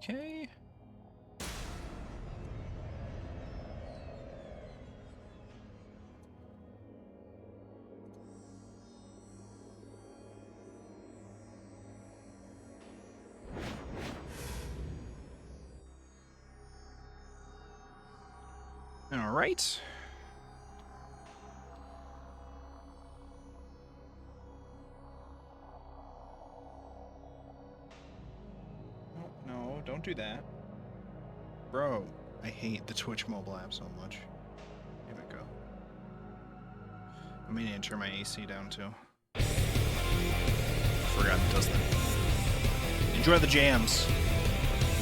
Okay. All right. Oh, no, don't do that. Bro, I hate the Twitch mobile app so much. Here we go. I may need to turn my AC down too. Forgot it does that. Enjoy the jams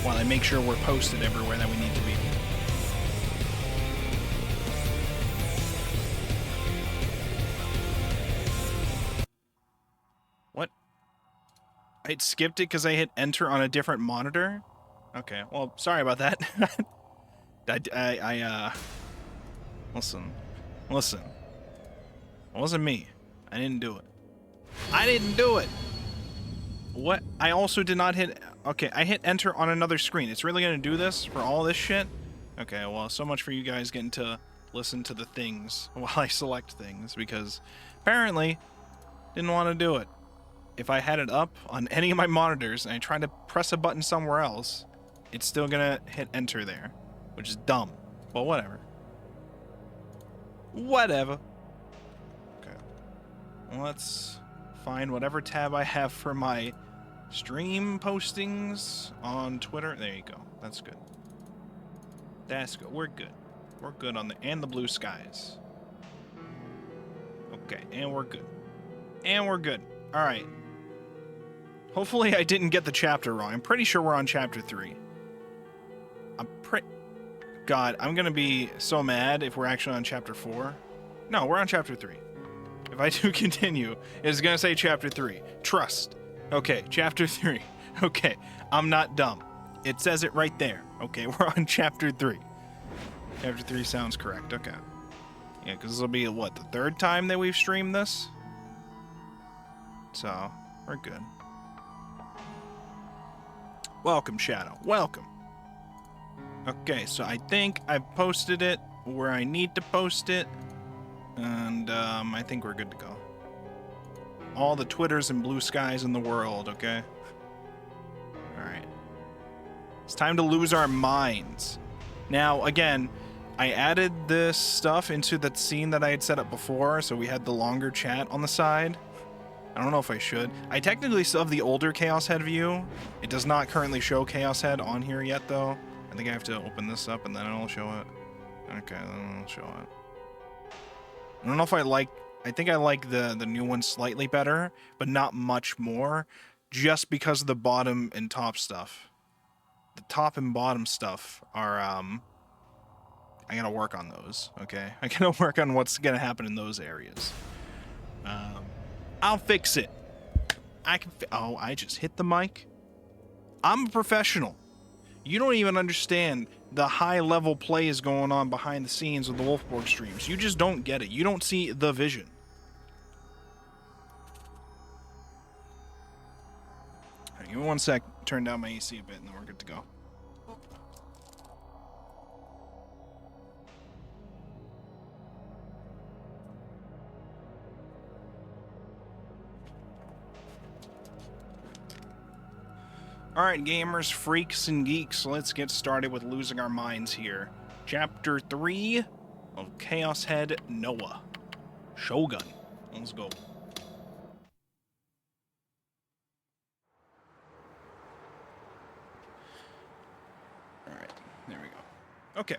while I make sure we're posted everywhere that we need to be. What? I skipped it because I hit enter on a different monitor? Okay, well, sorry about that. Listen. It wasn't me. I didn't do it. I didn't do it! What? I also did not hit... Okay, I hit enter on another screen. It's really gonna do this for all this shit? Okay, well, so much for you guys getting to listen to the things while I select things, because apparently didn't want to do it. If I had it up on any of my monitors and I tried to press a button somewhere else, it's still gonna hit enter there, which is dumb, but whatever. Whatever. Okay. Let's find whatever tab I have for my stream postings on Twitter. There you go. That's good. That's good. We're good. We're good on the... And the blue skies. Okay, and we're good. And we're good. Alright. Hopefully I didn't get the chapter wrong. I'm pretty sure we're on chapter 3. God, I'm gonna be so mad if we're actually on chapter 4. No, we're on chapter 3. If I do continue, it's gonna say chapter 3. Trust. Okay, chapter 3. Okay, I'm not dumb. It says it right there. Okay, we're on chapter 3. Chapter 3 sounds correct. Okay. Yeah, because this will be, what, the third time that we've streamed this? So, we're good. Welcome, Shadow. Welcome. Okay, so I think I've posted it where I need to post it. And, I think we're good to go. All the Twitters and blue skies in the world, okay? Alright. It's time to lose our minds. Now, again, I added this stuff into that scene that I had set up before, so we had the longer chat on the side. I don't know if I should. I technically still have the older Chaos Head view. It does not currently show Chaos Head on here yet, though. I think I have to open this up and then it'll show it. Okay, then it'll show it. I don't know if I like... I think I like the new one slightly better, but not much more, just because of the bottom and top stuff. The top and bottom stuff are, I gotta work on those, okay? I gotta work on what's gonna happen in those areas. I'll fix it. Oh, I just hit the mic? I'm a professional. You don't even understand the high-level plays going on behind the scenes of the Wolfborg streams. You just don't get it. You don't see the vision. Right, give me 1 sec. Turn down my AC a bit, and then we're good to go. Alright, gamers, freaks, and geeks, let's get started with losing our minds here. Chapter 3 of Chaos Head Noah. Shogun. Let's go. Alright, there we go. Okay.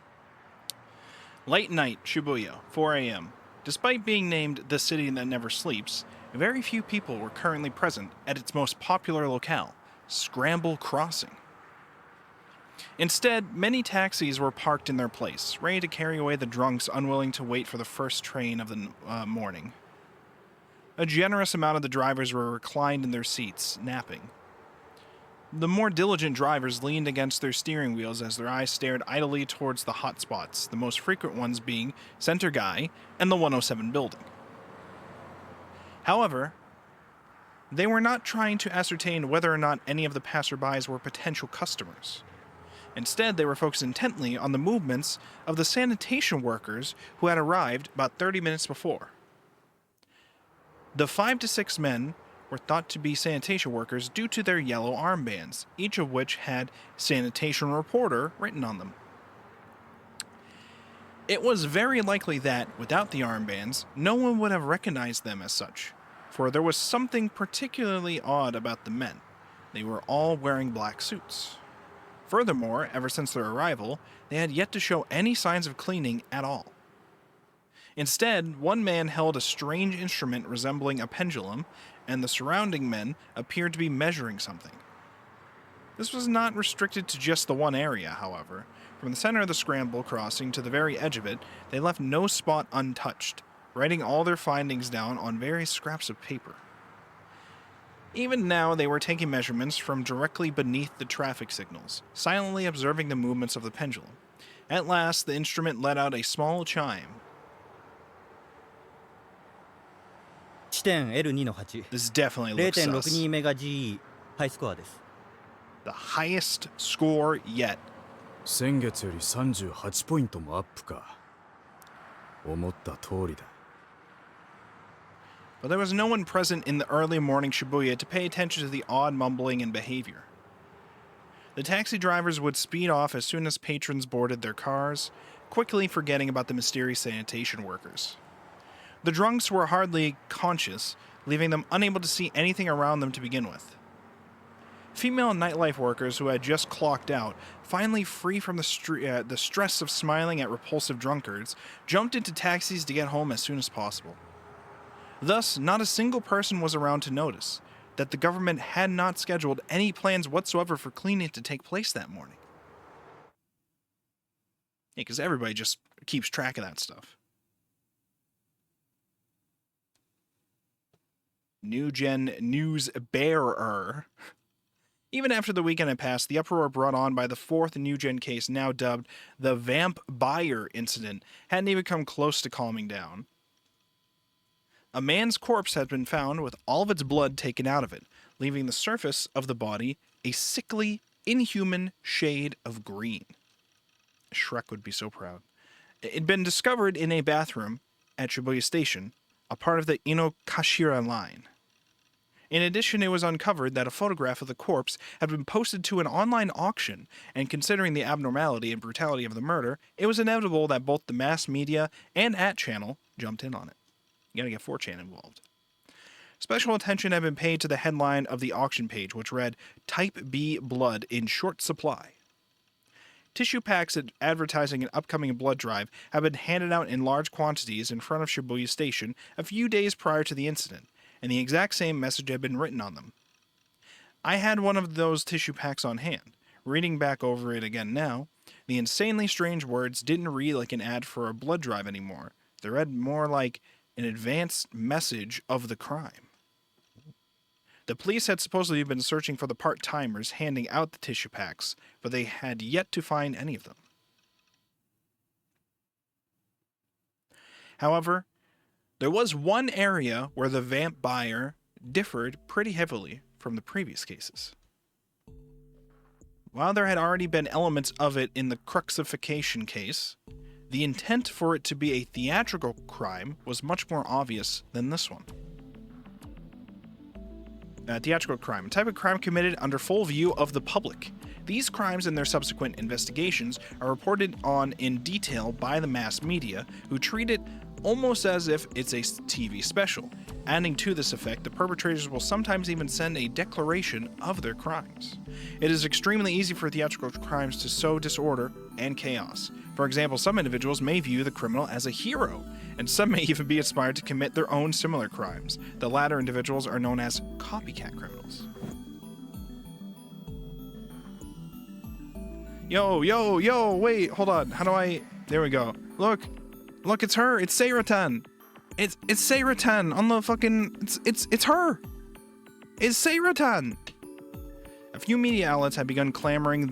Late night, Shibuya, 4 a.m. Despite being named the city that never sleeps, very few people were currently present at its most popular locale, Scramble Crossing. Instead, many taxis were parked in their place, ready to carry away the drunks unwilling to wait for the first train of the morning. A generous amount of the drivers were reclined in their seats, napping. The more diligent drivers leaned against their steering wheels as their eyes stared idly towards the hot spots, the most frequent ones being Center Guy and the 107 building. However, They were not trying to ascertain whether or not any of the passerbys were potential customers. Instead, they were focused intently on the movements of the sanitation workers who had arrived about 30 minutes before. The 5 to 6 men were thought to be sanitation workers due to their yellow armbands, each of which had "Sanitation Reporter" written on them. It was very likely that, without the armbands, no one would have recognized them as such, for there was something particularly odd about the men. They were all wearing black suits. Furthermore, ever since their arrival, they had yet to show any signs of cleaning at all. Instead, one man held a strange instrument resembling a pendulum, and the surrounding men appeared to be measuring something. This was not restricted to just the one area, however. From the center of the scramble crossing to the very edge of it, they left no spot untouched, writing all their findings down on various scraps of paper. Even now, they were taking measurements from directly beneath the traffic signals, silently observing the movements of the pendulum. At last, the instrument let out a small chime. 地点 L2 の8 This definitely looks sus. 0.62 メガ GE ハイスコアです。 The highest score yet. 先月より38ポイントもアップか。思った通りだ。 But there was no one present in the early morning Shibuya to pay attention to the odd mumbling and behavior. The taxi drivers would speed off as soon as patrons boarded their cars, quickly forgetting about the mysterious sanitation workers. The drunks were hardly conscious, leaving them unable to see anything around them to begin with. Female nightlife workers who had just clocked out, finally free from the stress of smiling at repulsive drunkards, jumped into taxis to get home as soon as possible. Thus, not a single person was around to notice that the government had not scheduled any plans whatsoever for cleaning to take place that morning. Yeah, because everybody just keeps track of that stuff. New Gen News Bearer. Even after the weekend had passed, the uproar brought on by the fourth New Gen case, now dubbed the Vamp Buyer incident, hadn't even come close to calming down. A man's corpse had been found with all of its blood taken out of it, leaving the surface of the body a sickly, inhuman shade of green. Shrek would be so proud. It had been discovered in a bathroom at Shibuya Station, a part of the Inokashira line. In addition, it was uncovered that a photograph of the corpse had been posted to an online auction, and considering the abnormality and brutality of the murder, it was inevitable that both the mass media and @channel jumped in on it. You gotta get 4chan involved. Special attention had been paid to the headline of the auction page, which read, "Type B blood in short supply." Tissue packs advertising an upcoming blood drive had been handed out in large quantities in front of Shibuya Station a few days prior to the incident, and the exact same message had been written on them. I had one of those tissue packs on hand. Reading back over it again now, the insanely strange words didn't read like an ad for a blood drive anymore. They read more like an advanced message of the crime. The police had supposedly been searching for the part-timers handing out the tissue packs, but they had yet to find any of them. However, there was one area where the Vamp Buyer differed pretty heavily from the previous cases. While there had already been elements of it in the Cruxifixion case, the intent for it to be a theatrical crime was much more obvious than this one. Theatrical crime, a type of crime committed under full view of the public. These crimes and their subsequent investigations are reported on in detail by the mass media, who treat it almost as if it's a TV special. Adding to this effect, the perpetrators will sometimes even send a declaration of their crimes. It is extremely easy for theatrical crimes to sow disorder and chaos. For example, some individuals may view the criminal as a hero, and some may even be inspired to commit their own similar crimes. The latter individuals are known as copycat criminals. Yo, wait, hold on. How do I... There we go. Look, it's her. It's Seiratan. It's Seiratan on the fucking... It's her. It's Seiratan. A few media outlets had begun clamoring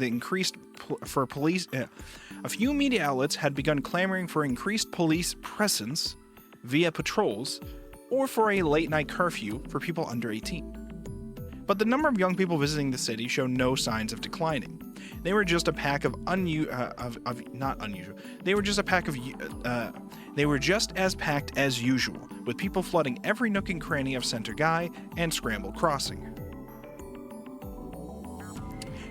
for increased police presence via patrols or for a late-night curfew for people under 18. But the number of young people visiting the city show no signs of declining. They were just a pack of not unusual. They were just a pack of they were just as packed as usual, with people flooding every nook and cranny of Center Guy and Scramble Crossing.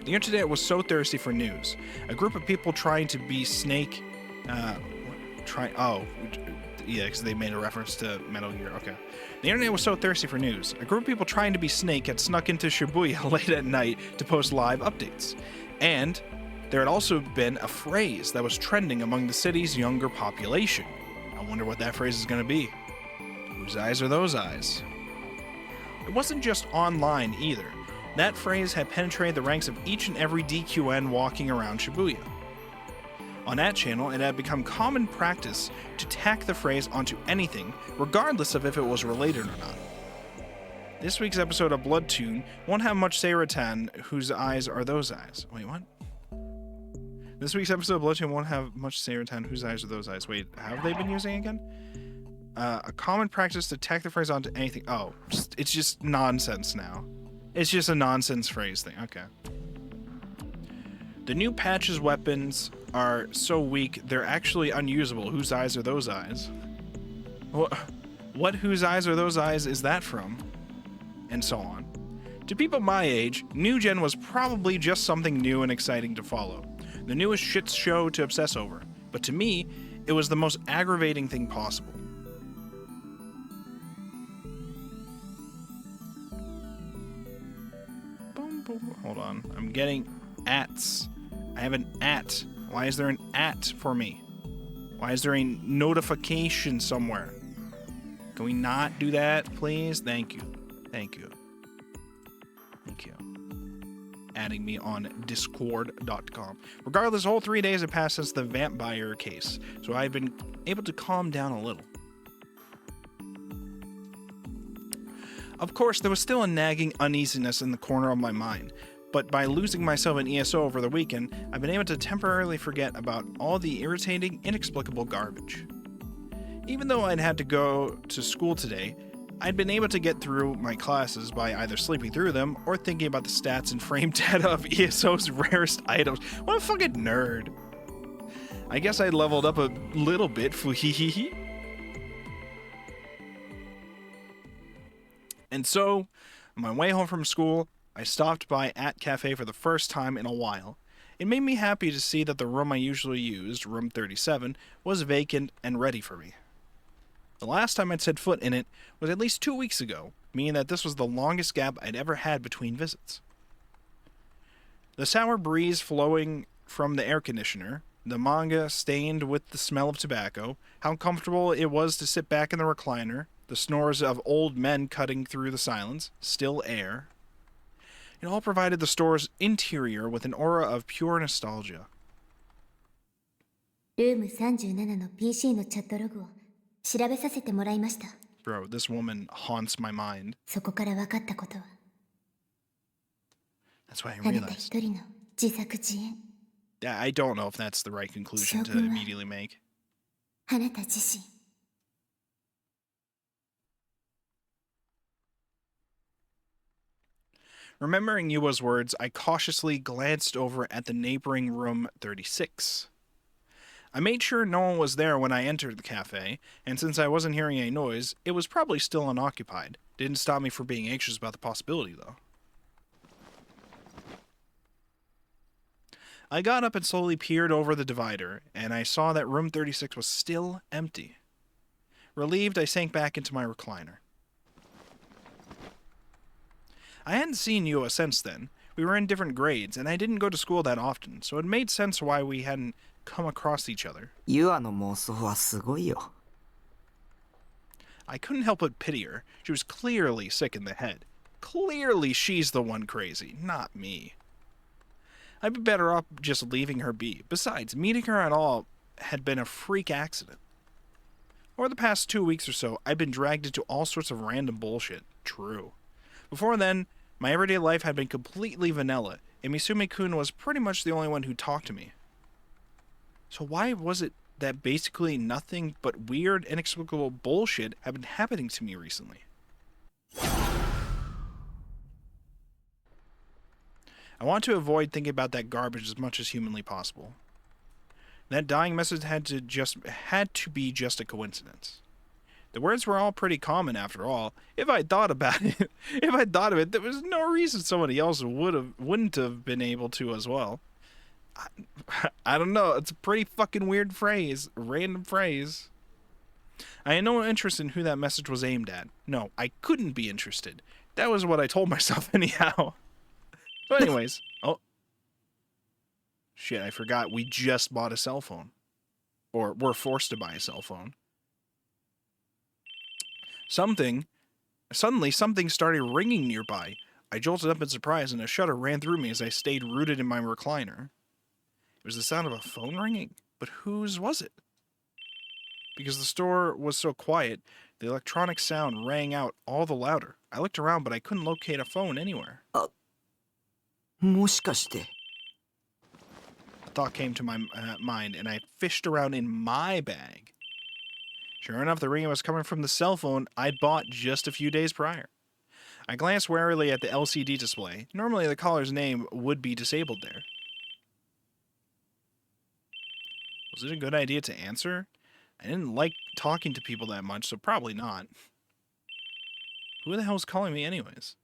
The internet was so thirsty for news. A group of people trying to be Snake, because they made a reference to Metal Gear. Okay. The internet was so thirsty for news. A group of people trying to be Snake had snuck into Shibuya late at night to post live updates. And there had also been a phrase that was trending among the city's younger population. I wonder what that phrase is going to be. Whose eyes are those eyes? It wasn't just online either. That phrase had penetrated the ranks of each and every DQN walking around Shibuya. On that channel, it had become common practice to tack the phrase onto anything, regardless of if it was related or not. This week's episode of Blood Tune won't have much Seiratan, whose eyes are those eyes. Wait, what? This week's episode of Blood Tune won't have much Seiratan, whose eyes are those eyes. Wait, have they been using again? A common practice to tack the phrase onto anything. Oh, it's just nonsense now. It's just a nonsense phrase thing. Okay. The new patch's weapons are so weak, they're actually unusable. Whose eyes are those eyes? What whose eyes are those eyes is that from? And so on. To people my age, New Gen was probably just something new and exciting to follow. The newest shit show to obsess over. But to me, it was the most aggravating thing possible. Hold on. I'm getting ats. I have an at. Why is there an at for me? Why is there a notification somewhere? Can we not do that, please? Thank you. Thank you. Thank you. Adding me on discord.com. Regardless, whole 3 days have passed since the vampire case, so I've been able to calm down a little. Of course, there was still a nagging uneasiness in the corner of my mind, but by losing myself in ESO over the weekend, I've been able to temporarily forget about all the irritating, inexplicable garbage. Even though I'd had to go to school today, I'd been able to get through my classes by either sleeping through them or thinking about the stats and frame data of ESO's rarest items. What a fucking nerd. I guess I leveled up a little bit, fuhihihi. And so, on my way home from school, I stopped by At Cafe for the first time in a while. It made me happy to see that the room I usually used, room 37, was vacant and ready for me. The last time I'd set foot in it was at least 2 weeks ago, meaning that this was the longest gap I'd ever had between visits. The sour breeze flowing from the air conditioner, the manga stained with the smell of tobacco, how comfortable it was to sit back in the recliner, the snores of old men cutting through the silence, still air. It all provided the store's interior with an aura of pure nostalgia. ルーム37の PC のチャットログを調べさせてもらいました。 Bro, this woman haunts my mind. そこから分かったことは、 That's what I あなた realized. 一人の自作自演。 I don't know if that's the right conclusion to immediately make. あなた自身。 Remembering Yua's words, I cautiously glanced over at the neighboring room 36. I made sure no one was there when I entered the cafe, and since I wasn't hearing any noise, it was probably still unoccupied. Didn't stop me from being anxious about the possibility, though. I got up and slowly peered over the divider, and I saw that room 36 was still empty. Relieved, I sank back into my recliner. I hadn't seen Yua since then. We were in different grades, and I didn't go to school that often, so it made sense why we hadn't come across each other. ユアの妄想はすごいよ。 I couldn't help but pity her. She was clearly sick in the head. Clearly she's the one crazy, not me. I'd be better off just leaving her be. Besides, meeting her at all had been a freak accident. Over the past 2 weeks or so, I'd been dragged into all sorts of random bullshit. True. Before then, my everyday life had been completely vanilla, and Misume-kun was pretty much the only one who talked to me. So why was it that basically nothing but weird, inexplicable bullshit had been happening to me recently? I want to avoid thinking about that garbage as much as humanly possible. That dying message had to be just a coincidence. The words were all pretty common after all. If I thought about it, there was no reason somebody else wouldn't have been able to as well. I don't know. It's a pretty fucking weird phrase, a random phrase. I had no interest in who that message was aimed at. No, I couldn't be interested. That was what I told myself anyhow. But anyways, oh. Shit, I forgot we just bought a cell phone. Or were forced to buy a cell phone. Suddenly something started ringing nearby. I jolted up in surprise and a shudder ran through me as I stayed rooted in my recliner. It was the sound of a phone ringing, but whose was it? Because the store was so quiet, the electronic sound rang out all the louder. I looked around, but I couldn't locate a phone anywhere. もしかして。 A thought came to my mind, and I fished around in my bag. Sure enough, the ringing was coming from the cell phone I'd bought just a few days prior. I glanced warily at the LCD display. Normally, the caller's name would be disabled there. Was it a good idea to answer? I didn't like talking to people that much, so probably not. Who the hell's calling me anyways?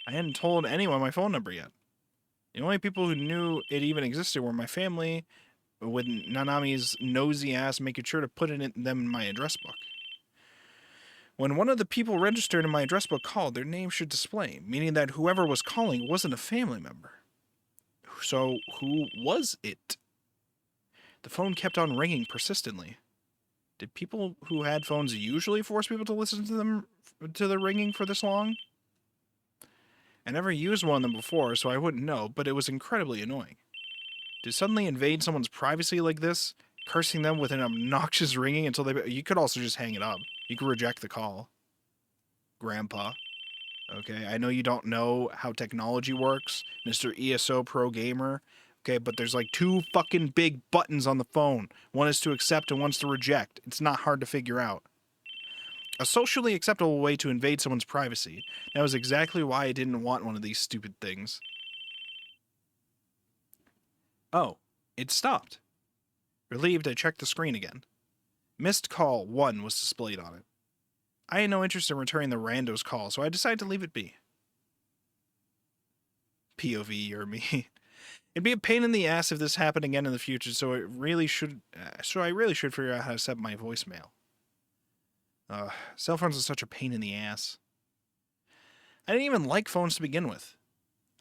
I hadn't told anyone my phone number yet. The only people who knew it even existed were my family, with Nanami's nosy ass making sure to put them in my address book. When one of the people registered in my address book called, their name should display, meaning that whoever was calling wasn't a family member. So who was it? The phone kept on ringing persistently. Did people who had phones usually force people to listen to the ringing for this long? I never used one of them before, so I wouldn't know, but it was incredibly annoying. To suddenly invade someone's privacy like this, cursing them with an obnoxious ringing until they... You could also just hang it up. You could reject the call. Grandpa. Okay, I know you don't know how technology works, Mr. ESO Pro Gamer. Okay, but there's like two fucking big buttons on the phone. One is to accept and one's to reject. It's not hard to figure out. A socially acceptable way to invade someone's privacy. That was exactly why I didn't want one of these stupid things. Oh, it stopped. Relieved, I checked the screen again. Missed call 1 was displayed on it. I had no interest in returning the rando's call, so I decided to leave it be. POV or me. It'd be a pain in the ass if this happened again in the future, so I really should figure out how to set my voicemail. Cell phones are such a pain in the ass. I didn't even like phones to begin with.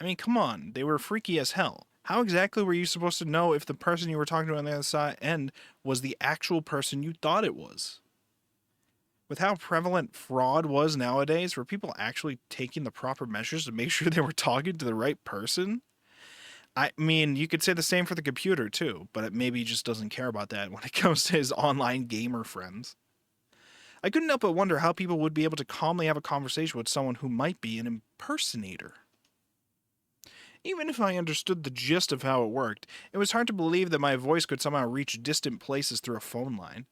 I mean, come on, they were freaky as hell. How exactly were you supposed to know if the person you were talking to on the other end was the actual person you thought it was? With how prevalent fraud was nowadays, were people actually taking the proper measures to make sure they were talking to the right person? I mean, you could say the same for the computer too, but it maybe just doesn't care about that when it comes to his online gamer friends. I couldn't help but wonder how people would be able to calmly have a conversation with someone who might be an impersonator. Even if I understood the gist of how it worked, it was hard to believe that my voice could somehow reach distant places through a phone line.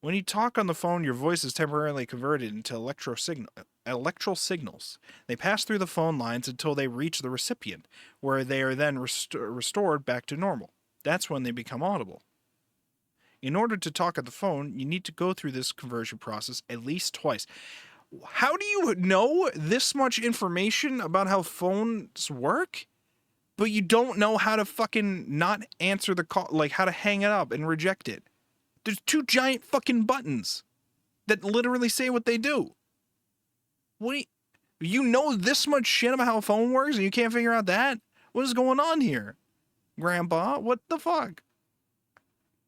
When you talk on the phone, your voice is temporarily converted into electrical signals. They pass through the phone lines until they reach the recipient, where they are then restored back to normal. That's when they become audible. In order to talk on the phone, you need to go through this conversion process at least twice. How do you know this much information about how phones work, but you don't know how to fucking not answer the call, like how to hang it up and reject it? There's two giant fucking buttons that literally say what they do. You know this much shit about how a phone works and you can't figure out that? What is going on here? Grandpa, what the fuck?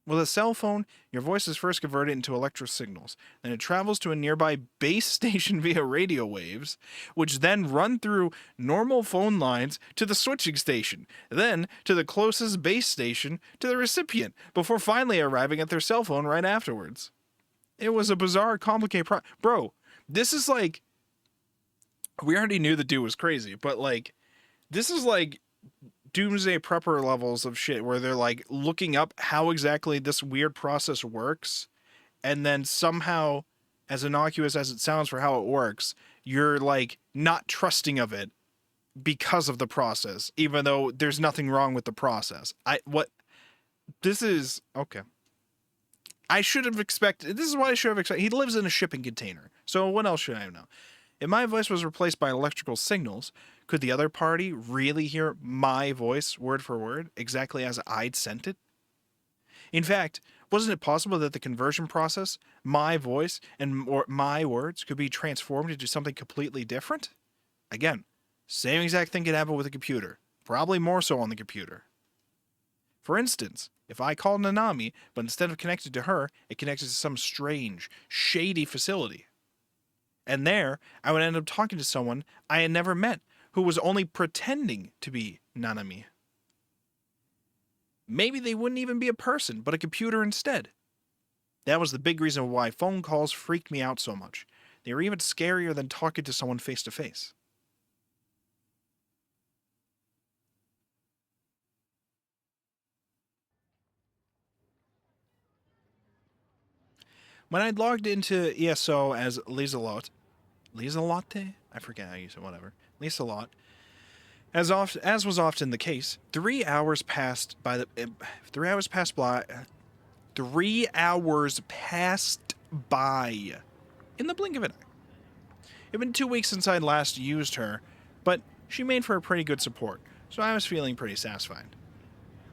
With a cell phone, your voice is first converted into electrical signals. Then it travels to a nearby base station via radio waves, which then run through normal phone lines to the switching station, then to the closest base station to the recipient, before finally arriving at their cell phone right afterwards. It was a bizarre, complicated Bro, this is like... We already knew the dude was crazy, but like... This is like... Doomsday Prepper levels of shit where they're like looking up how exactly this weird process works, and then somehow, as innocuous as it sounds for how it works, you're like not trusting of it because of the process, even though there's nothing wrong with the process. This is okay. I should have expected. This is what I should have expected. He lives in a shipping container. So what else should I know? If my voice was replaced by electrical signals, could the other party really hear my voice word for word, exactly as I'd sent it? In fact, wasn't it possible that the conversion process, my voice, or my words could be transformed into something completely different? Again, same exact thing could happen with a computer. Probably more so on the computer. For instance, if I called Nanami, but instead of connected to her, it connected to some strange, shady facility. And there, I would end up talking to someone I had never met, who was only pretending to be Nanami. Maybe they wouldn't even be a person, but a computer instead. That was the big reason why phone calls freaked me out so much. They were even scarier than talking to someone face to face. When I'd logged into ESO as Lieselotte, I forget how you say whatever. Lieselotte. As was often the case, 3 hours passed by. 3 hours passed by. 3 hours passed by in the blink of an eye. It'd been 2 weeks since I'd last used her, but she made for a pretty good support, so I was feeling pretty satisfied.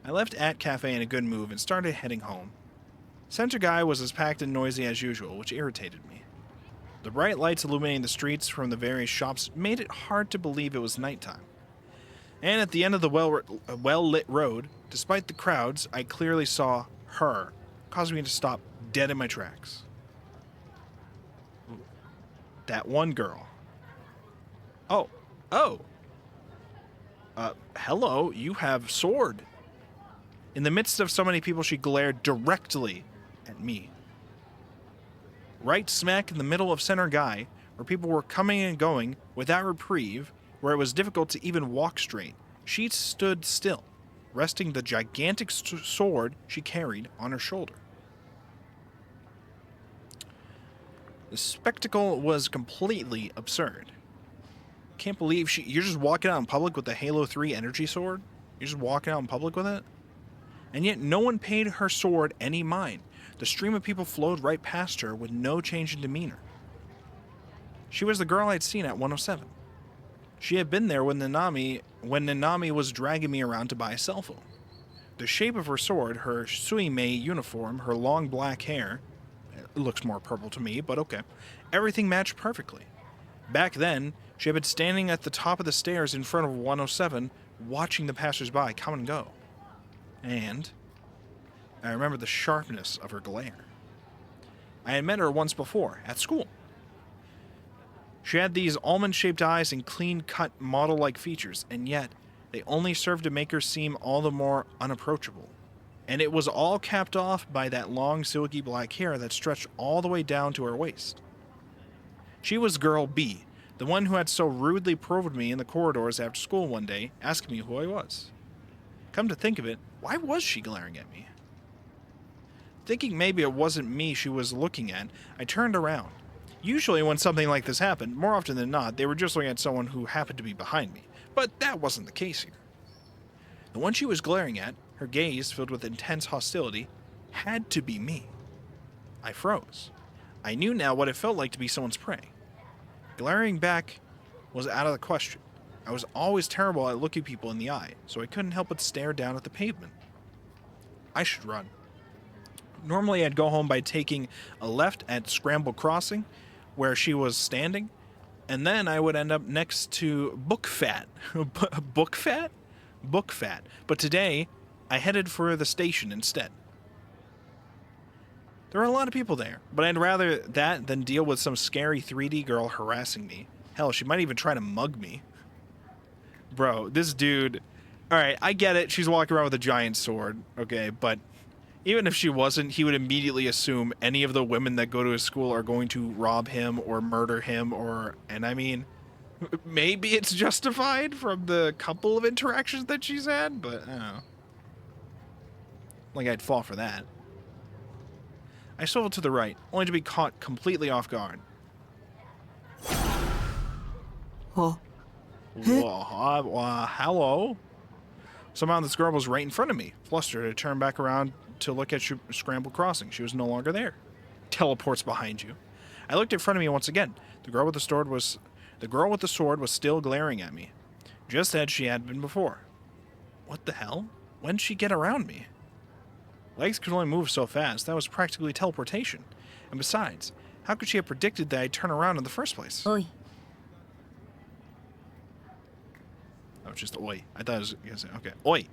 I left at cafe in a good mood and started heading home. Center Guy was as packed and noisy as usual, which irritated me. The bright lights illuminating the streets from the various shops made it hard to believe it was nighttime. And at the end of the well-lit road, despite the crowds, I clearly saw her, causing me to stop dead in my tracks. Ooh. That one girl. Oh. Hello, you have sword. In the midst of so many people, she glared directly at me. Right smack in the middle of Center Guy, where people were coming and going without reprieve, where it was difficult to even walk straight, she stood still, resting the gigantic sword she carried on her shoulder. The spectacle was completely absurd. Can't believe you're just walking out in public with the Halo 3 energy sword? You're just walking out in public with it? And yet no one paid her sword any mind. The stream of people flowed right past her with no change in demeanor. She was the girl I'd seen at 107. She had been there when Nanami was dragging me around to buy a cell phone. The shape of her sword, her Suimei uniform, her long black hair, it looks more purple to me, but okay, everything matched perfectly. Back then, she had been standing at the top of the stairs in front of 107, watching the passersby come and go. And I remember the sharpness of her glare. I had met her once before, at school. She had these almond-shaped eyes and clean-cut model-like features, and yet they only served to make her seem all the more unapproachable. And it was all capped off by that long, silky black hair that stretched all the way down to her waist. She was Girl B, the one who had so rudely probed me in the corridors after school one day, asking me who I was. Come to think of it, why was she glaring at me? Thinking maybe it wasn't me she was looking at, I turned around. Usually when something like this happened, more often than not, they were just looking at someone who happened to be behind me. But that wasn't the case here. The one she was glaring at, her gaze filled with intense hostility, had to be me. I froze. I knew now what it felt like to be someone's prey. Glaring back was out of the question. I was always terrible at looking people in the eye, so I couldn't help but stare down at the pavement. I should run. Normally I'd go home by taking a left at Scramble Crossing, where she was standing, and then I would end up next to Book Fat. Book Fat? Book Fat. But today, I headed for the station instead. There were a lot of people there, but I'd rather that than deal with some scary 3D girl harassing me. Hell, she might even try to mug me. Bro, this dude... Alright, I get it, she's walking around with a giant sword, okay, but... Even if she wasn't, he would immediately assume any of the women that go to his school are going to rob him or murder him or... And I mean, maybe it's justified from the couple of interactions that she's had, but I don't know. Like I'd fall for that. I swiveled to the right, only to be caught completely off guard. Oh, Hello? Somehow this girl was right in front of me. Flustered, I turned back around to look at Scramble Crossing. She was no longer there. Teleports behind you. I looked in front of me once again. The girl with the sword was still glaring at me, just as she had been before. What the hell? When did she get around me? Legs could only move so fast. That was practically teleportation. And besides, how could she have predicted that I'd turn around in the first place? Oi. Oh, just oi. I thought I was going to say, okay. Oi.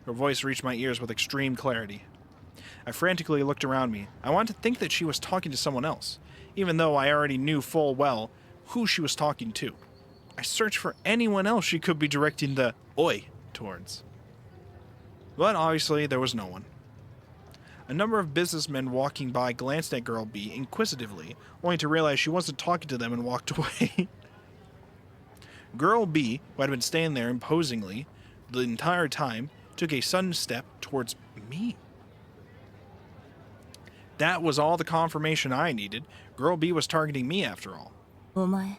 Her voice reached my ears with extreme clarity. I frantically looked around me. I wanted to think that she was talking to someone else, even though I already knew full well who she was talking to. I searched for anyone else she could be directing the oi towards. But obviously, there was no one. A number of businessmen walking by glanced at Girl B inquisitively, only to realize she wasn't talking to them and walked away. Girl B, who had been standing there imposingly the entire time, took a sudden step towards me. That was all the confirmation I needed. Girl B was targeting me after all. お前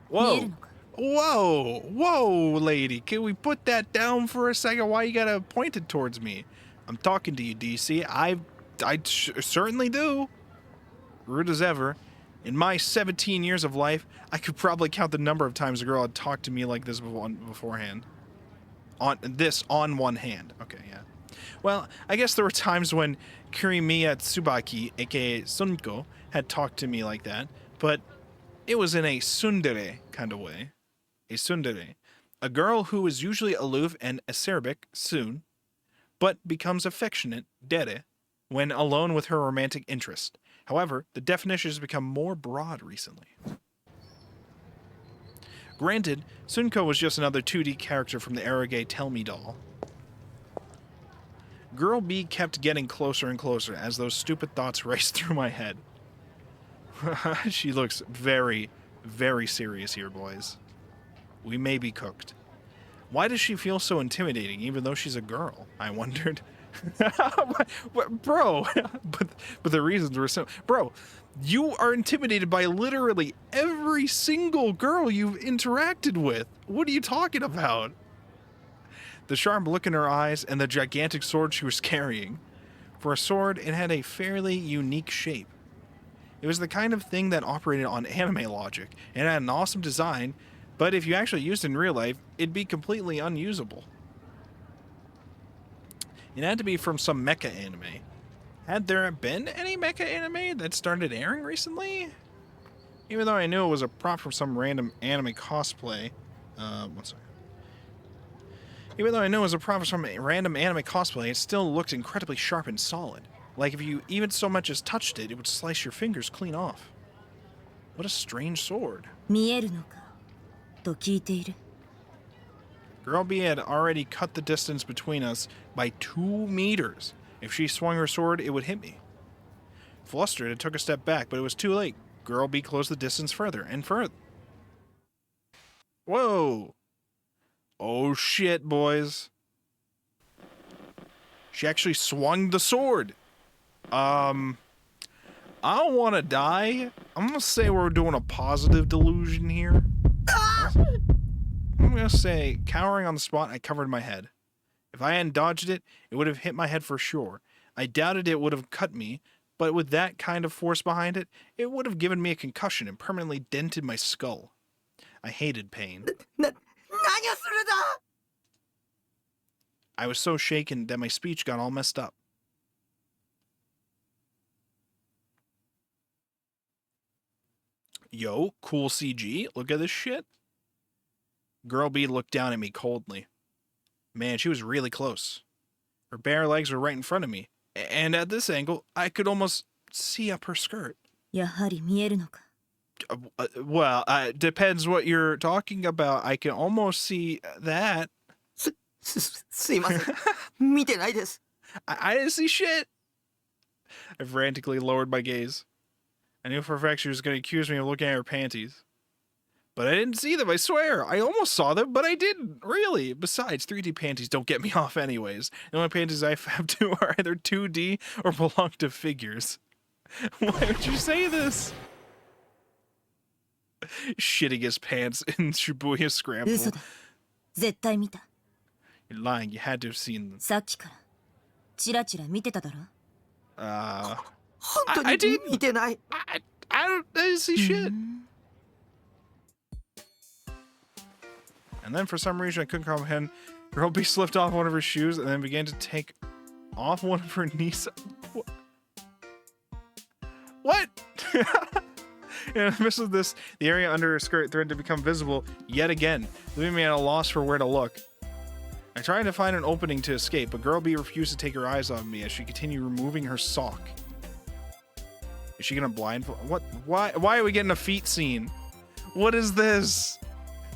Whoa. Whoa, lady. Can we put that down for a second? Why you gotta point it towards me? I'm talking to you, DC. I certainly do. Rude as ever. In my 17 years of life, I could probably count the number of times a girl had talked to me like this beforehand. On one hand. Okay, yeah. Well, I guess there were times when Kurimiya Tsubaki, aka Sunko, had talked to me like that, but it was in a tsundere kind of way. A tsundere. A girl who is usually aloof and acerbic, soon, but becomes affectionate, dere, when alone with her romantic interest. However, the definition has become more broad recently. Granted, Sunko was just another 2D character from the Arage Tell Me doll. Girl B kept getting closer and closer as those stupid thoughts raced through my head. She looks very, very serious here, boys. We may be cooked. Why does she feel so intimidating, even though she's a girl? I wondered. Bro, but the reasons were so... Bro, you are intimidated by literally every single girl you've interacted with. What are you talking about? The sharp look in her eyes and the gigantic sword she was carrying. For a sword, it had a fairly unique shape. It was the kind of thing that operated on anime logic and had an awesome design, but if you actually used it in real life, it'd be completely unusable. It had to be from some mecha anime. Had there been any mecha anime that started airing recently? Even though I knew it was a prop from some random anime cosplay. One second. Even though I knew it was a prop from some random anime cosplay, it still looked incredibly sharp and solid. Like if you even so much as touched it, it would slice your fingers clean off. What a strange sword. 見えるのかと聞いている Girl B had already cut the distance between us by 2 meters. If she swung her sword, it would hit me. Flustered, I took a step back, but it was too late. Girl B closed the distance further and further. Whoa! Oh shit, boys. She actually swung the sword. I don't want to die. I'm going to say we're doing a positive delusion here. I'm going to say, cowering on the spot, I covered my head. If I hadn't dodged it, it would have hit my head for sure. I doubted it would have cut me, but with that kind of force behind it, it would have given me a concussion and permanently dented my skull. I hated pain. 何をするだ I was so shaken that my speech got all messed up. Yo, cool CG. Look at this shit. Girl B looked down at me coldly. Man, she was really close. Her bare legs were right in front of me. And at this angle, I could almost see up her skirt. やはり見えるのか Well, depends what you're talking about. I can almost see that. すいません見てないです I didn't see shit. I frantically lowered my gaze. I knew for a fact she was going to accuse me of looking at her panties. But I didn't see them, I swear. I almost saw them, but I didn't, really. Besides, 3D panties don't get me off anyways. The only panties I have to are either 2D or belong to figures. Why would you say this? shitting his pants in Shibuya Scramble. 嘘だ。絶対見た。 You're lying. You had to have seen them. さっきからチラチラ見てただろ。本当 I に didn't- 見てない。 I didn't see shit. And then for some reason I couldn't comprehend. Girl B slipped off one of her shoes and then began to take off one of her knees. What? In the midst of this, the area under her skirt threatened to become visible yet again, leaving me at a loss for where to look. I tried to find an opening to escape, but Girl B refused to take her eyes off me as she continued removing her sock. Is she gonna blindfold? What? Why are we getting a feet scene? What is this?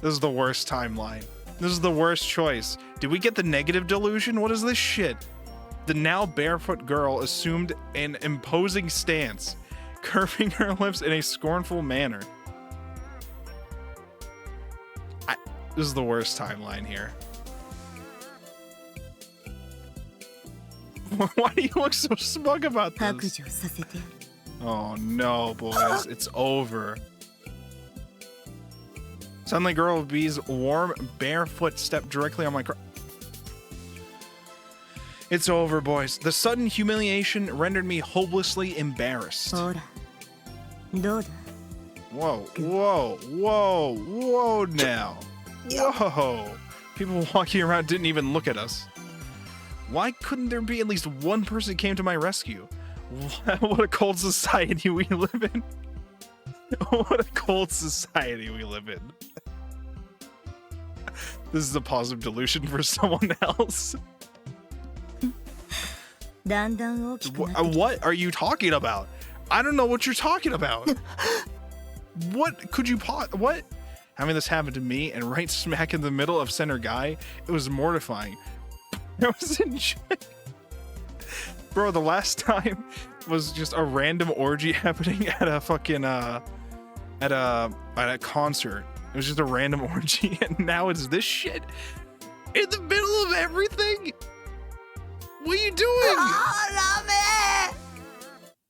This is the worst timeline. This is the worst choice. Did we get the negative delusion? What is this shit? The now barefoot girl assumed an imposing stance, curving her lips in a scornful manner. This is the worst timeline here. Why do you look so smug about 白 this? 状させてやる。 Oh no, boys. It's over. Suddenly, Girl B's warm, barefoot stepped directly on my It's over, boys. The sudden humiliation rendered me hopelessly embarrassed. ほら。どうだ。 Whoa, whoa, whoa, whoa now. Whoa. People walking around didn't even look at us. Why couldn't there be at least one person who came to my rescue? What a cold society we live in. What a cold society we live in. This is a positive delusion for someone else. だんだん大きくなってきた。 What are you talking about? I don't know what you're talking about. What could you what? Having this happen to me and right smack in the middle of center guy, it was mortifying. I was in Bro, the last time was just a random orgy happening at a fucking at a concert. It was just a random orgy, and now it's this shit in the middle of everything. What are you doing?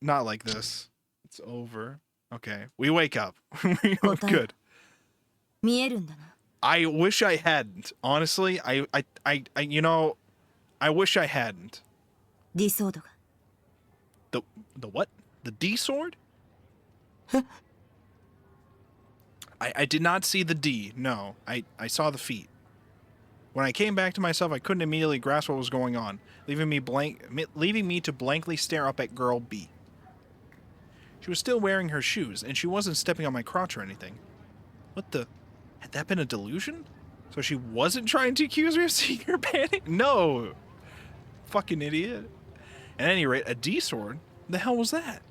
Not like this. It's over. Okay, we wake up. We look good. 見えるんだな。 I wish I hadn't. Honestly, I you know, I wish I hadn't. ディソードが。 The what? The D sword? I did not see the D. No, I saw the feet. When I came back to myself, I couldn't immediately grasp what was going on, leaving me to blankly stare up at Girl B. She was still wearing her shoes, and she wasn't stepping on my crotch or anything. What the? Had that been a delusion? So she wasn't trying to accuse me of seeing her panting? No! Fucking idiot. At any rate, a D sword? The hell was that?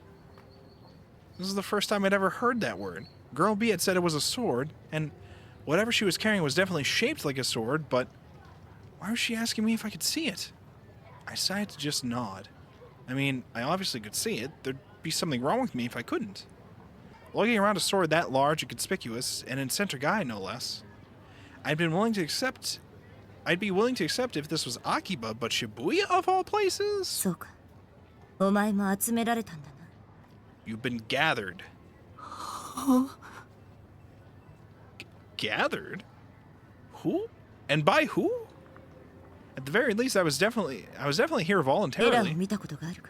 This is the first time I'd ever heard that word. Girl B had said it was a sword, and whatever she was carrying was definitely shaped like a sword, but why was she asking me if I could see it? I decided to just nod. I mean, I obviously could see it. There'd be something wrong with me if I couldn't. Lugging around a sword that large and conspicuous, and in center guy no less, I'd be willing to accept if this was Akiba, but Shibuya of all places? そうか。お前も集められたんだな。 You've been gathered. Gathered? Who? And by who? At the very least, I was definitely here エラーを voluntarily. 見たことがあるか。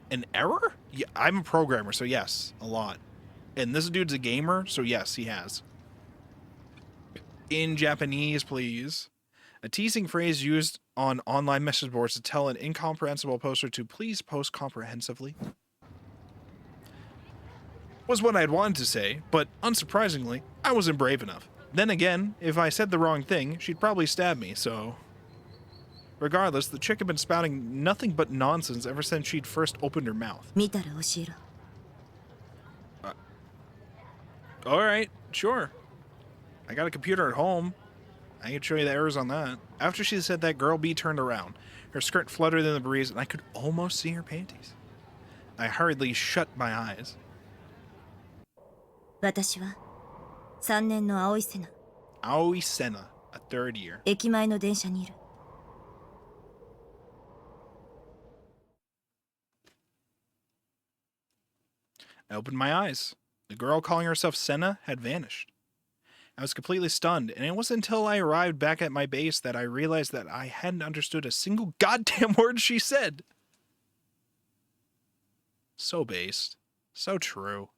An error? Yeah, I'm a programmer, so yes, a lot. And this dude's a gamer, so yes, he has. In Japanese, please. A teasing phrase used on online message boards to tell an incomprehensible poster to please post comprehensively. Was what I'd wanted to say, but unsurprisingly, I wasn't brave enough. Then again, if I said the wrong thing, she'd probably stab me, so... Regardless, the chick had been spouting nothing but nonsense ever since she'd first opened her mouth. 見たら教えろ。 Alright, sure. I got a computer at home. I can show you the errors on that. After she said that, Girl B turned around. Her skirt fluttered in the breeze, and I could almost see her panties. I hurriedly shut my eyes. 私は3年の青い瀬名。 Aoi Sena, a third year. 駅前の電車にいる。 I opened my eyes. The girl calling herself Senna had vanished. I was completely stunned, and it wasn't until I arrived back at my base that I realized that I hadn't understood a single goddamn word she said. So based. So true.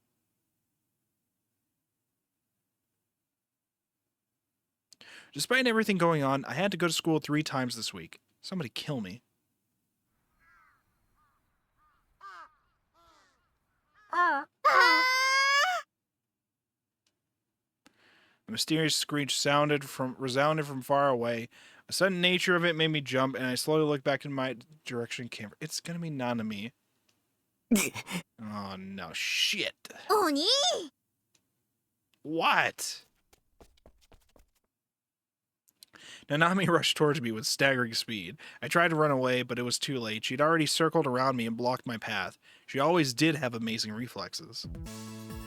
Despite everything going on, I had to go to school 3 times this week. Somebody kill me. A mysterious screech resounded from far away. A sudden nature of it made me jump, and I slowly looked back in my direction. Camera. It's gonna be Nanami. Oh no! Shit! 鬼 What? Nanami rushed towards me with staggering speed. I tried to run away, but it was too late. She'd already circled around me and blocked my path. She always did have amazing reflexes.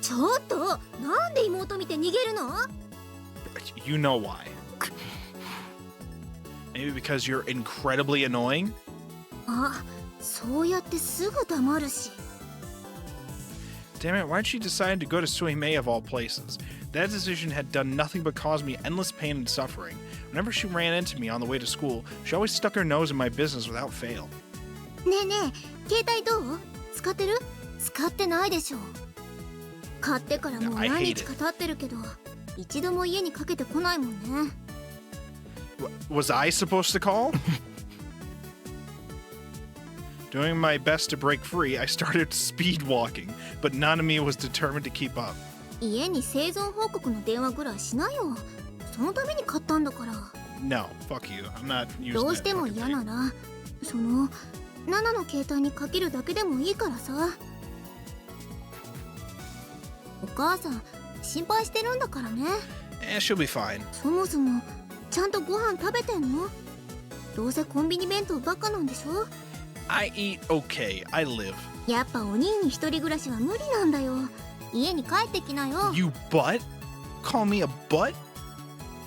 ちょっとなんで妹見て逃げるの You know why. Maybe because you're incredibly annoying? あ、そうやってすぐ黙るし Damn it, why'd she decide to go to Suimei of all places? That decision had done nothing but cause me endless pain and suffering. Whenever she ran into me on the way to school, she always stuck her nose in my business without fail. ねえねえ携帯どう使ってる使ってないでしょ買ってからもう I 何 hate 日か経ってるけど一度も家にかけてこないもんね Was I supposed to call? Doing my best to break free, I started speed walking, but Nanami was determined to keep up. 家に生存報告の電話ぐらいしなよそのために買ったんだから No, fuck you. I'm not using どう that しても fucking 嫌 thing. ならそのナナの携帯にかけるだけでもいいからさお母さん心配してるんだからね She'll be fine. そもそもちゃんとご飯食べてんのどうせコンビニ弁当ばっかなんでしょ I eat okay. I live. やっぱお兄に一人暮らしは無理なんだよ家に帰ってきなよ You butt? Call me a butt?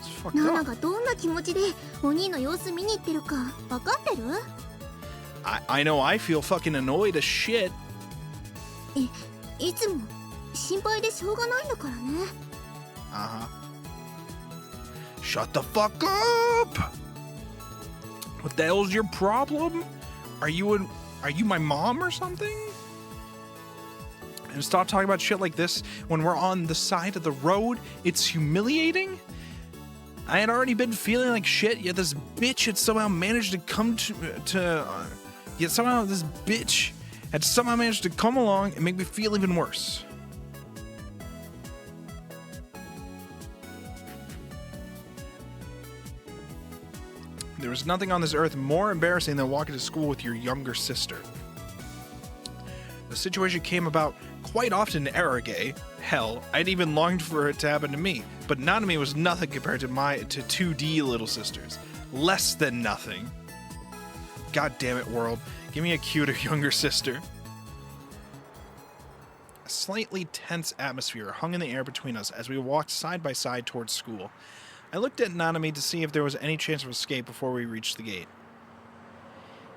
It's fucked ナナ up. がどんな気持ちでお兄の様子見に行ってるか分かってる I know I feel fucking annoyed as shit. いつも心配でしょうがないんだからね Uh-huh. Shut the fuck up! What the hell's your problem? Are you my mom or something? And stop talking about shit like this when we're on the side of the road. It's humiliating. I had already been feeling like shit, yet this bitch had somehow managed to come yet somehow this bitch had somehow managed to come along and make me feel even worse. There was nothing on this earth more embarrassing than walking to school with your younger sister. The situation came about quite often in Arage. Hell, I'd even longed for it to happen to me, but Nanami was nothing compared to my 2D little sisters. Less than nothing. God damn it, world. Give me a cuter younger sister. A slightly tense atmosphere hung in the air between us as we walked side by side towards school. I looked at Nanami to see if there was any chance of escape before we reached the gate.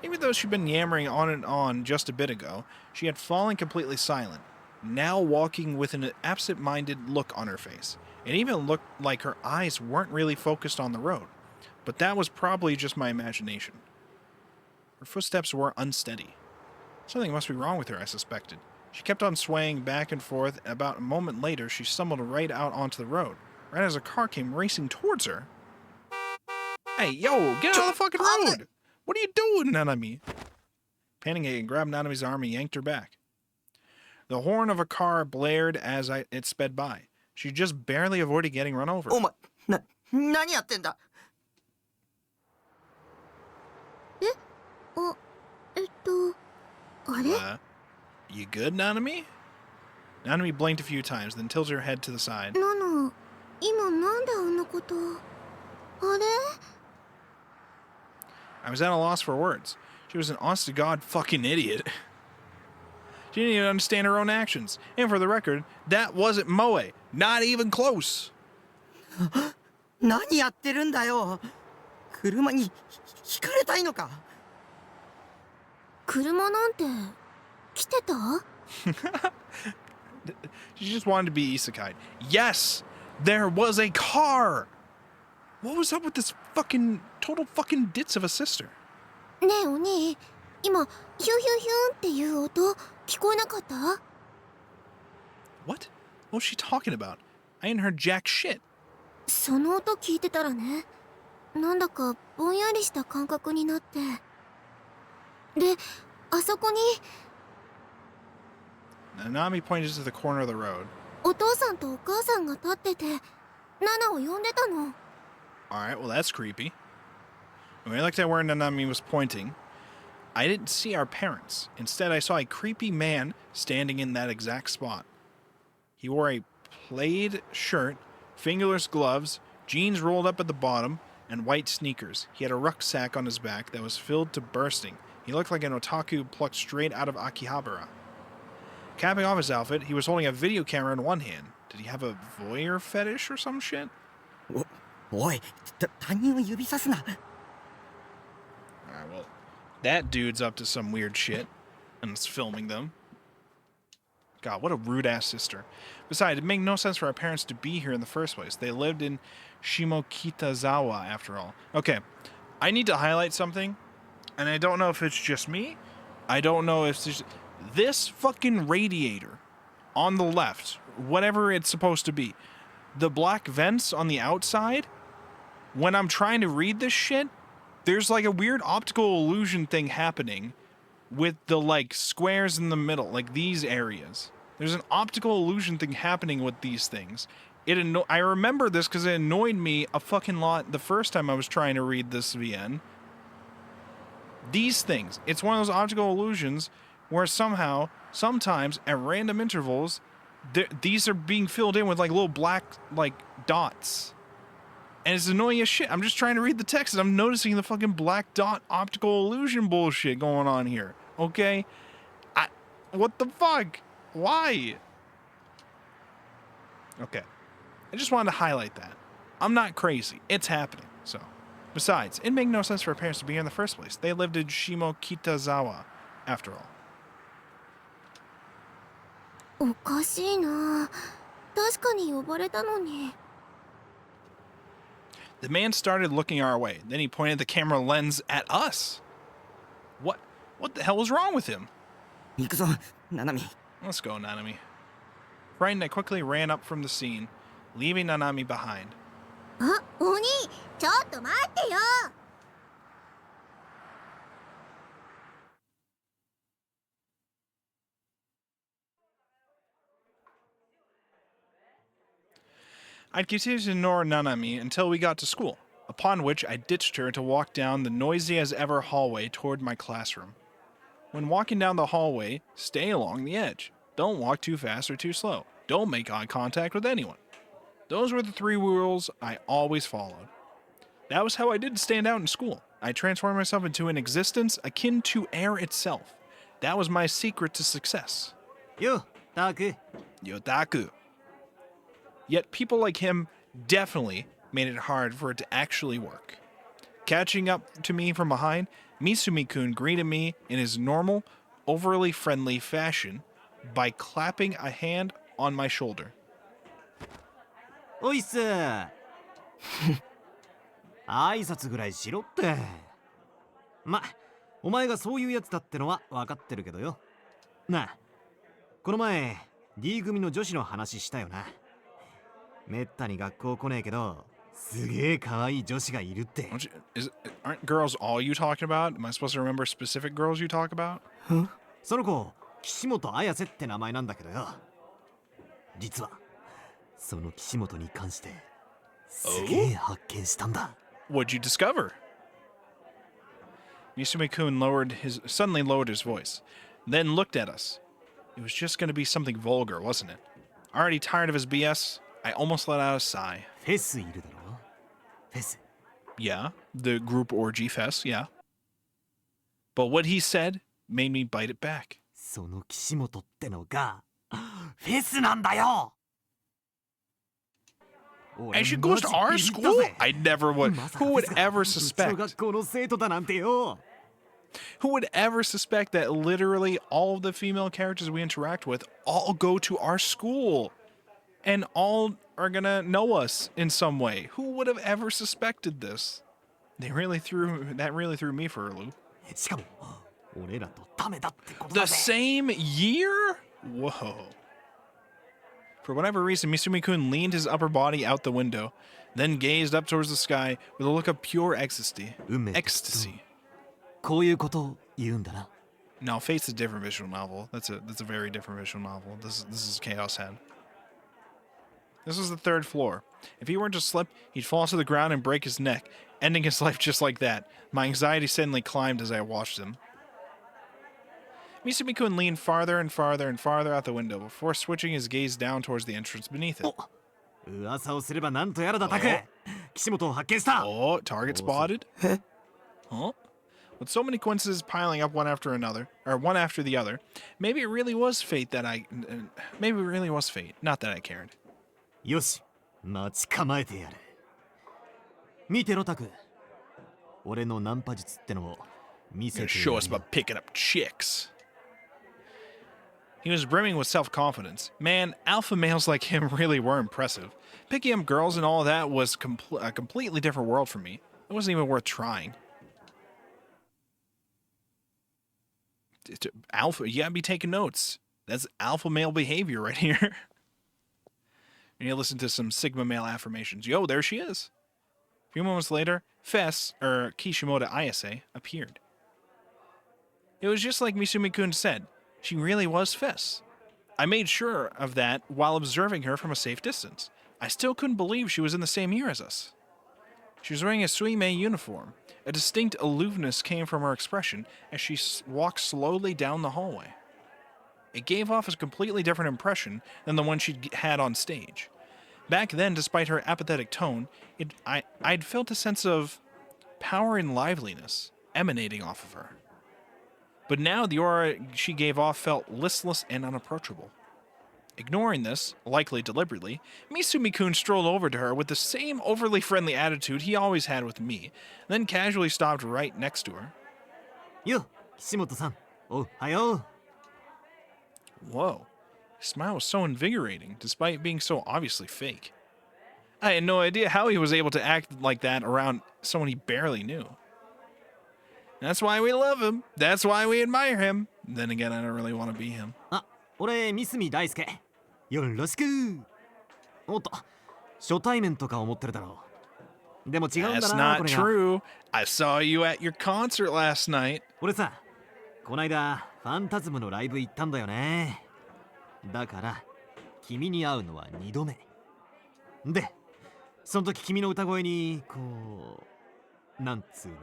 Even though she'd been yammering on and on just a bit ago, she had fallen completely silent, now walking with an absent-minded look on her face. It even looked like her eyes weren't really focused on the road, but that was probably just my imagination. Her footsteps were unsteady. Something must be wrong with her, I suspected. She kept on swaying back and forth, and about a moment later she stumbled right out onto the road, right as a car came racing towards her. Hey, yo, get out of the fucking road! What are you doing, Nanami? Panicking, grabbed Nanami's arm and yanked her back. The horn of a car blared as it sped by. She just barely avoided getting run over. お前何やってんだああれ You good, Nanami? Nanami blinked a few times, then tilted her head to the side. ナナ今なんであんなことあれ I was at a loss for words. She was an honest-to-God fucking idiot. She didn't even understand her own actions. And for the record, that wasn't Moe. Not even close. 何やってるんだよ車にひかれたいのか車なんて来てた She just wanted to be isekai. Yes, there was a car. What was up with this fucking total fucking ditz of a sister? ねえお兄、今ヒューヒューヒューンっていう音聞こえなかった？ What? What was she talking about? I ain't heard jack shit. その音聞いてたらね、なんだかぼんやりした感覚になって。で、あそこに Nanami pointed to the corner of the road. お父さんとお母さんが立ってて、ナナを呼んでたの。 Alright, well that's creepy. When I looked at where Nanami was pointing, I didn't see our parents. Instead, I saw a creepy man standing in that exact spot. He wore a plaid shirt, fingerless gloves, jeans rolled up at the bottom, and white sneakers. He had a rucksack on his back that was filled to bursting. He looked like an otaku plucked straight out of Akihabara. Capping off his outfit, he was holding a video camera in one hand. Did he have a voyeur fetish or some shit? おい、他人を指さすな。 Alright, well, that dude's up to some weird shit, and is filming them. God, what a rude-ass sister. Besides, it made no sense for our parents to be here in the first place. They lived in Shimokitazawa, after all. Okay, I need to highlight something, and I don't know if it's just me. I don't know if it's... This fucking radiator on the left, whatever it's supposed to be, the black vents on the outside, when I'm trying to read this shit, there's like a weird optical illusion thing happening with the like squares in the middle, like these areas. There's an optical illusion thing happening with these things. I remember this because it annoyed me a fucking lot the first time I was trying to read this VN. These things. It's one of those optical illusions where somehow, sometimes, at random intervals, these are being filled in with like little black like dots. And it's annoying as shit. I'm just trying to read the text and I'm noticing the fucking black dot optical illusion bullshit going on here. Okay? What the fuck? Why? Okay. I just wanted to highlight that. I'm not crazy. It's happening. So, besides, it made no sense for our parents to be here in the first place. They lived in Shimokitazawa, after all. おかしいな。確かに呼ばれたのに。 The man started looking our way. Then he pointed the camera lens at us. What the hell was wrong with him? 行くぞ、ナナミ。 Let's go, Nanami. Frightened, I quickly ran up from the scene, leaving Nanami behind. あ、お兄、ちょっと待ってよ。 I'd continued to ignore Nanami until we got to school, upon which I ditched her to walk down the noisy-as-ever hallway toward my classroom. When walking down the hallway, stay along the edge. Don't walk too fast or too slow. Don't make eye contact with anyone. Those were the 3 rules I always followed. That was how I didn't stand out in school. I transformed myself into an existence akin to air itself. That was my secret to success. よ、タク。 Yotaku. Yet people like him definitely made it hard for it to actually work. Catching up to me from behind, Misumi-kun greeted me in his normal, overly friendly fashion by clapping a hand on my shoulder. おいっす。挨拶ぐらいしろって。ま、お前がそういうやつだってのは分かってるけどよ。なあ、この前 D 組の女子の話したよな。めったに学校来ねえけど、すげえ可愛い女子がいるって。Aren't girls all you talking about? Am I supposed to remember specific girls you talk about? その子、岸本綾瀬って名前なんだけどよ。実は、その岸本に関して、すげえ発見したんだ。What'd you discover? Misumi-kun suddenly lowered his voice, then looked at us. It was just going to be something vulgar, wasn't it? Already tired of his BS, I almost let out a sigh. フェスいるだろ？フェス。Yeah, the group orgy fest, yeah. But what he said made me bite it back. その岸本ってのがフェスなんだよ。 And she goes to our school? I never would. Who would ever suspect? 学校の生徒だなんてよ。Who would ever suspect that literally all of the female characters we interact with all go to our school and all are gonna know us in some way? Who would have ever suspected this? That really threw me for a loop. しかも俺らとダメだってこと The だぜ same year? Whoa. For whatever reason, Misumi-kun leaned his upper body out the window, then gazed up towards the sky with a look of pure ecstasy. 運命って Ecstasy. こういうことを言うんだな Now, Fate's a different visual novel. That's a very different visual novel. This is Chaos Head. This is the 3rd floor. If he were to slip, he'd fall to the ground and break his neck, ending his life just like that. My anxiety suddenly climbed as I watched him. Misumi-kun leaned farther and farther and farther out the window before switching his gaze down towards the entrance beneath it. 噂をすればなんとやらだタク岸本を発見した Oh, target spotted? Huh? With so many coincidences piling up one after the other, maybe it really was fate, not that I cared. よし待ち構えてやる見てろタク俺のナンパ術ってのを見せ Gonna て show や us る about picking up chicks. He was brimming with self-confidence. Man, alpha males like him really were impressive. Picking up girls and all that was a completely different world for me. It wasn't even worth trying. Alpha, you gotta be taking notes. That's alpha male behavior right here. And you listen to some sigma male affirmations. Yo, there she is. A few moments later, Fess, or Kishimoto Ayase, appeared. It was just like Misumi-kun said. She really was Fess. I made sure of that while observing her from a safe distance. I still couldn't believe she was in the same year as us. She was wearing a Suimei uniform. A distinct aloofness came from her expression as she walked slowly down the hallway. It gave off a completely different impression than the one she'd had on stage. Back then, despite her apathetic tone, I'd felt a sense of power and liveliness emanating off of her. But now the aura she gave off felt listless and unapproachable. Ignoring this, likely deliberately, Misumi-kun strolled over to her with the same overly friendly attitude he always had with me, then casually stopped right next to her. よ岸本さんおはよう Whoa. His smile was so invigorating, despite being so obviously fake. I had no idea how he was able to act like that around someone he barely knew. That's why we love him. That's why we admire him. Then again, I don't really want to be him. あ俺三角大輔よろしくおっと初対面とか思ってるだろうでも違うんだ That's なこ not れが true. I saw you at your concert last night. 俺さこないだファンタズムのライブ行ったんだよねだから君に会うのは2度目でその時君の歌声にこうなんつうの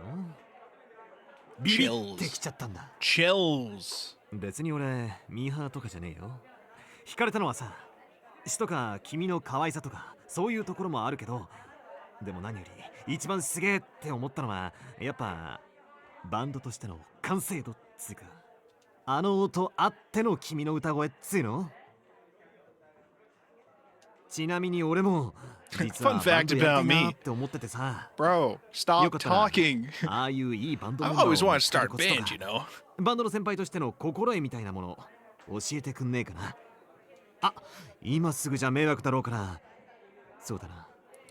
ビビってきちゃったんだ Chills. 別に俺ミーハーとかじゃねえよ惹かれたのはさ詩とか君の可愛さとかそういうところもあるけどでも何より一番すげえって思ったのはやっぱバンドとしての完成度っつうかあの音あっての君の歌声っつうのちなみに俺も実は Fun fact about me. って思っててさ Bro, stop talking. ああいういいバンド I メンバーを always wanted to 見つける start a コツとか band, you know. バンドの先輩としての心得みたいなもの教えてくんねえかなあ今すぐじゃ迷惑だろうからそうだな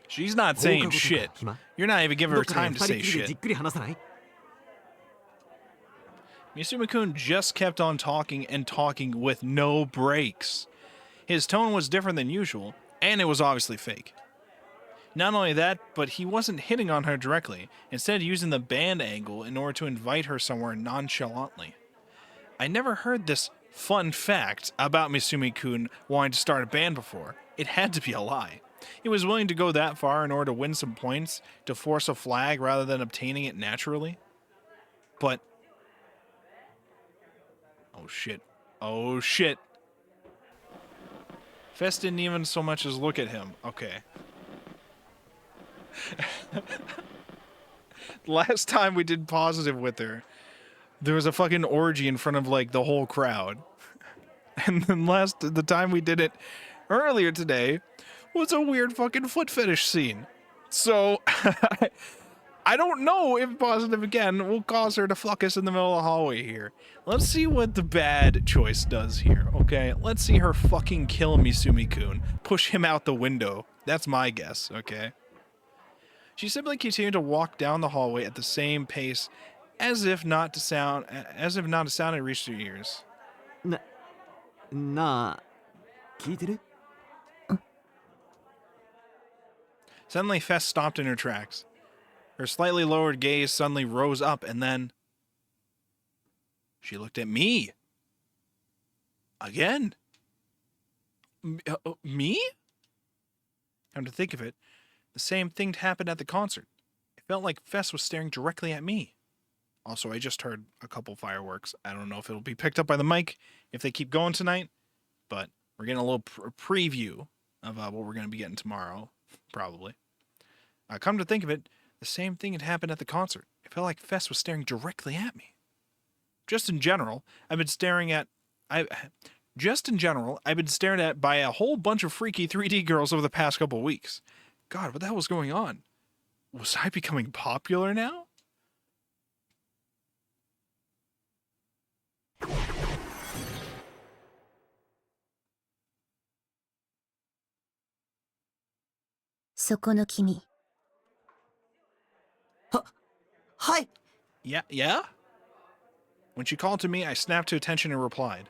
She's not saying shit. You're not even giving her どっか time で to 二 say 人きりでじ shit. っくり話さない Misumi-kun just kept on talking and talking with no breaks. His tone was different than usual, and it was obviously fake. Not only that, but he wasn't hitting on her directly, instead using the band angle in order to invite her somewhere nonchalantly. I never heard this fun fact about Misumi-kun wanting to start a band before. It had to be a lie. He was willing to go that far in order to win some points, to force a flag rather than obtaining it naturally. But... oh shit. Oh shit. Fess didn't even so much as look at him. Okay. Last time we did positive with her, there was a fucking orgy in front of like the whole crowd. And then the time we did it earlier today was a weird fucking foot fetish scene. So I don't know if positive again will cause her to fuck us in the middle of the hallway here. Let's see what the bad choice does here, okay? Let's see her fucking kill Misumi-kun. Push him out the window. That's my guess, okay? She simply continued to walk down the hallway at the same pace as if not a sound had reached her ears. なあ、聞いてる？ Suddenly, Fess stopped in her tracks. Her slightly lowered gaze suddenly rose up, and then she looked at me. Again? Me? Come to think of it, the same thing happened at the concert. It felt like Fess was staring directly at me. Also, I just heard a couple fireworks. I don't know if it'll be picked up by the mic if they keep going tonight, but we're getting a little preview of what we're going to be getting tomorrow, probably. Come to think of it, the same thing had happened at the concert. It felt like Fess was staring directly at me. Just in general, I've been stared at by a whole bunch of freaky 3D girls over the past couple weeks. God, what the hell was going on? Was I becoming popular now? Hi. Yeah? When she called to me, I snapped to attention and replied.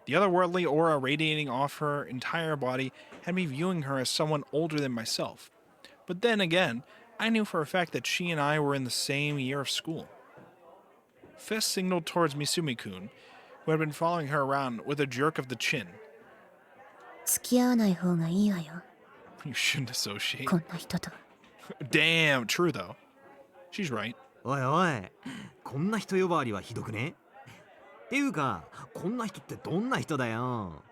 The otherworldly aura radiating off her entire body had me viewing her as someone older than myself. But then again, I knew for a fact that she and I were in the same year of school. Fess signaled towards Misumi-kun, who had been following her around with a jerk of the chin. 付き合わない方がいいわよ。 You shouldn't associate. こんな人と。 Damn, true though. She's right. おいおい、こんな人呼ばわりはひどくね？っていうか、こんな人ってどんな人だよ？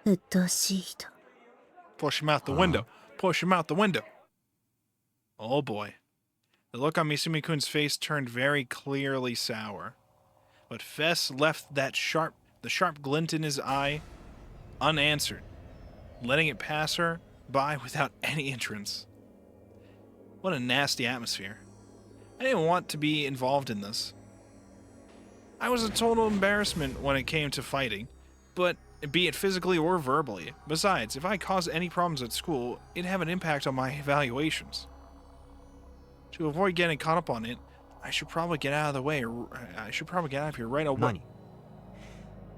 鬱陶しい人。 Push him out the window. Push him out the window. Oh boy. The look on Misumi-kun's face turned very clearly sour. But Fess left the sharp glint in his eye unanswered, letting it pass her by without any entrance. What a nasty atmosphere. I didn't want to be involved in this. I was a total embarrassment when it came to fighting, but be it physically or verbally. Besides, if I caused any problems at school, it'd have an impact on my evaluations. To avoid getting caught up on it, I should probably get out of the way. I should probably get out of here right away. 何？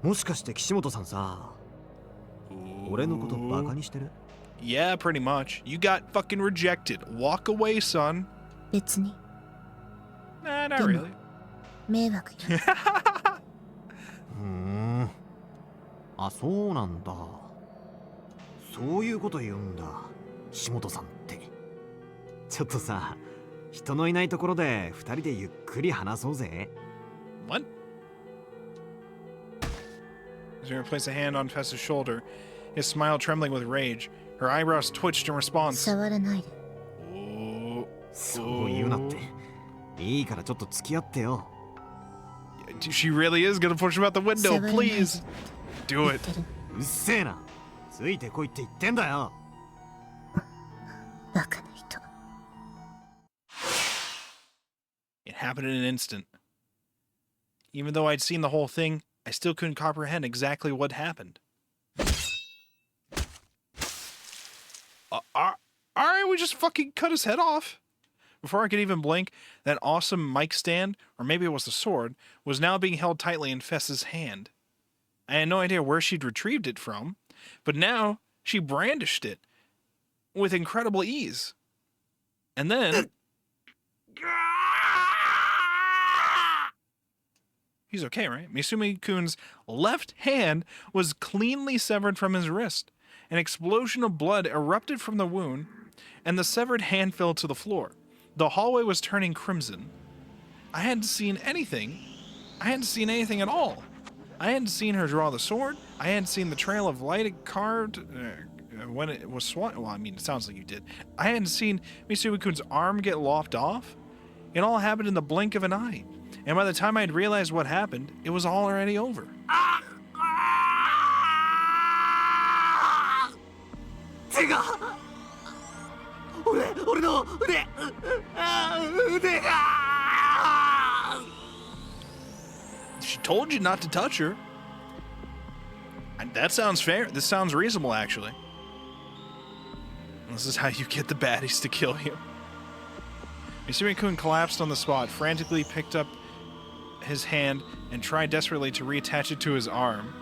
もしかして岸本さんさ、俺のことバカにしてる？ Yeah, pretty much. You got fucking rejected. Walk away, son. 別に Nah, not really. 迷惑よ。あ、そうなんだ。そういうこと言うんだ、岸本さんって。ちょっとさ、人のいないところで二人でゆっくり話そうぜ。What? Zero placed a hand on Fess's shoulder, his smile trembling with rage. Her eyebrows twitched in response. 触らないで。 Oh. そう言うなって。いいからちょっと付き合ってよ。She really is gonna push him out the window, please. Do it. うっせえな。ついてこいって言ってんだよ。バカな人。 It happened in an instant. Even though I'd seen the whole thing, I still couldn't comprehend exactly what happened. Alright, we just fucking cut his head off. Before I could even blink, that awesome mic stand, or maybe it was the sword, was now being held tightly in Fess's hand. I had no idea where she'd retrieved it from, but now she brandished it with incredible ease. And then... He's okay, right? Misumi-kun's left hand was cleanly severed from his wrist. An explosion of blood erupted from the wound, and the severed hand fell to the floor. The hallway was turning crimson. I hadn't seen anything. I hadn't seen anything at all. I hadn't seen her draw the sword. I hadn't seen the trail of light it carved when it was swung. Well, I mean, it sounds like you did. I hadn't seen Misumi-kun's arm get lopped off. It all happened in the blink of an eye. And by the time I'd realized what happened, it was all already over. 違う。俺俺の腕腕が She told you not to touch her. That sounds fair. This sounds reasonable, actually. This is how you get the baddies to kill you. Misumi-kun collapsed on the spot, frantically picked up his hand, and tried desperately to reattach it to his arm.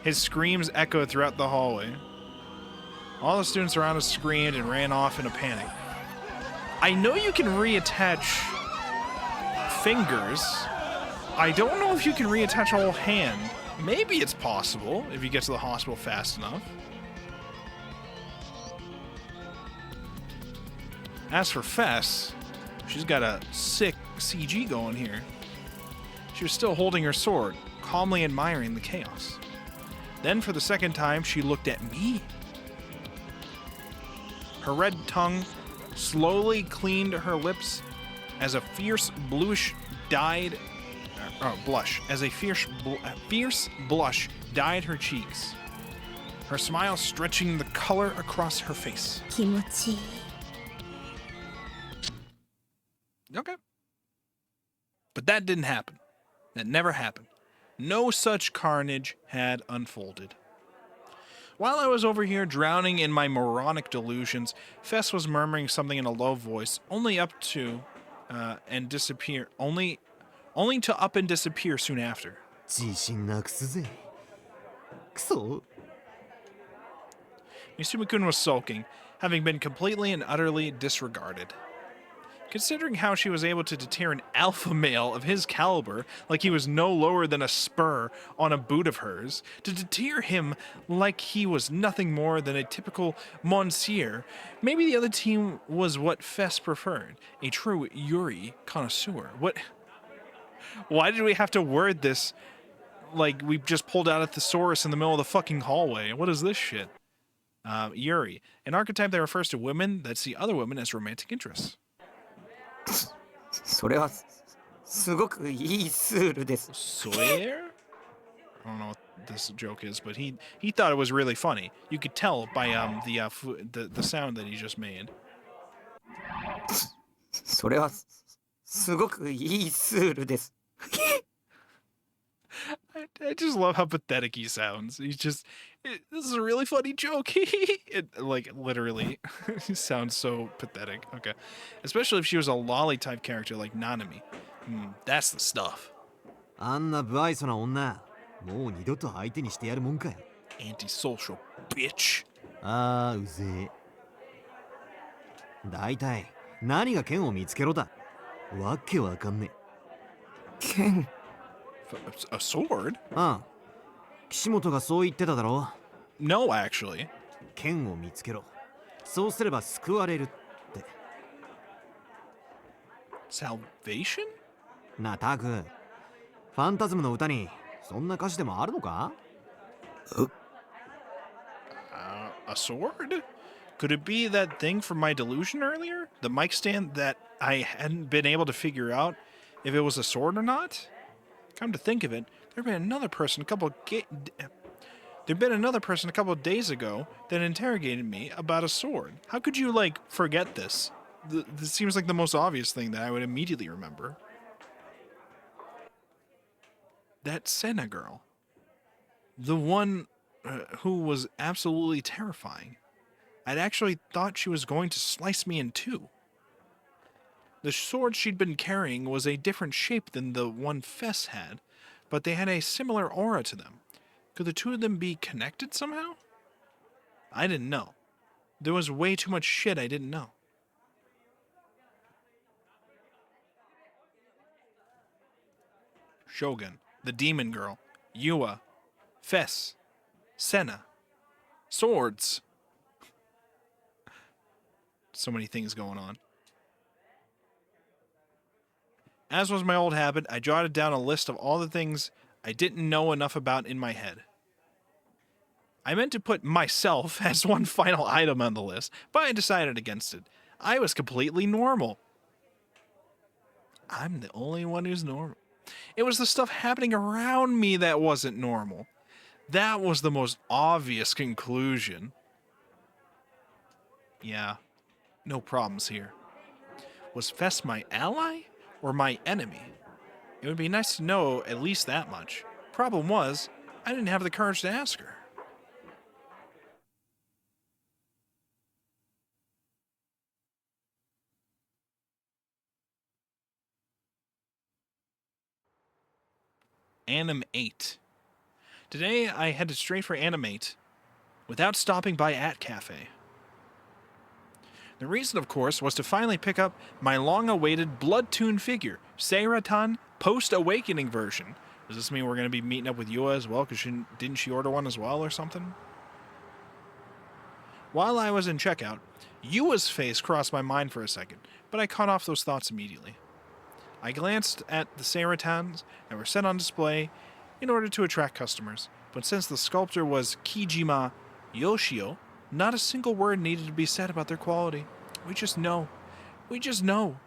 His screams echoed throughout the hallway. All the students around us screamed and ran off in a panic. I know you can reattach fingers. I don't know if you can reattach a whole hand. Maybe it's possible if you get to the hospital fast enough. As for Fess, she's got a sick CG going here. She was still holding her sword, calmly admiring the chaos. Then, for the second time, she looked at me. Her red tongue slowly cleaned her lips as a fierce blush dyed blush dyed her cheeks. Her smile stretching the color across her face. 気持ちいい Okay. But that didn't happen. That never happened. No such carnage had unfolded. While I was over here drowning in my moronic delusions, Fess was murmuring something in a low voice, only to up and disappear soon after. 自信なくすぜくそ Misumi-kun was sulking, having been completely and utterly disregarded. Considering how she was able to deter an alpha male of his caliber like he was no lower than a spur on a boot of hers, to deter him like he was nothing more than a typical monsieur, maybe the other team was what Fess preferred, a true Yuri connoisseur. Why did we have to word this like we just pulled out a thesaurus in the middle of the fucking hallway? What is this shit? Yuri, an archetype that refers to women that see other women as romantic interests. それはすごくいいスールです Swear? I don't know what this joke is, but he thought it was really funny. You could tell by the sound that he just made. それはすごくいいスールです I just love how pathetic he sounds. This is a really funny joke. Like, literally, he sounds so pathetic. Okay. Especially if she was a lolly type character like Nanami. That's the stuff. あんな不愛想な女もう二度と相手にしてやるもんかよ Antisocial bitch. あーうぜえだいたい何が剣を見つけろだわけわかんね剣 A sword? えああ岸本がそう言ってただろ No, actually. 剣を見つけろそうすれば救われるって Salvation? なあタクファンタズムの歌にそんな歌詞でもあるのか A sword? Could it be that thing from my delusion earlier? The mic stand that I hadn't been able to figure out if it was a sword or not? Come to think of it, there'd been another person a couple of days ago that interrogated me about a sword. How could you, like, forget this? This seems like the most obvious thing that I would immediately remember. That Senna girl. The one who was absolutely terrifying. I'd actually thought she was going to slice me in two. The sword she'd been carrying was a different shape than the one Fess had, but they had a similar aura to them. Could the two of them be connected somehow? I didn't know. There was way too much shit I didn't know. Shogun, the demon girl, Yua, Fess, Senna, swords. So many things going on. As was my old habit, I jotted down a list of all the things I didn't know enough about in my head. I meant to put myself as one final item on the list, but I decided against it. I was completely normal. I'm the only one who's normal. It was the stuff happening around me that wasn't normal. That was the most obvious conclusion. Yeah. No problems here. Was Fess my ally or my enemy? It would be nice to know at least that much. Problem was, I didn't have the courage to ask her. Animate. Today I headed straight for Animate without stopping by at Cafe. The reason, of course, was to finally pick up my long-awaited blood-tuned figure, Seiratan post-awakening version. Does this mean we're going to be meeting up with Yua as well? Because didn't she order one as well or something? While I was in checkout, Yua's face crossed my mind for a second, but I cut off those thoughts immediately. I glanced at the Seiratans that were set on display in order to attract customers, but since the sculptor was Kijima Yoshio, not a single word needed to be said about their quality. We just know. We just know.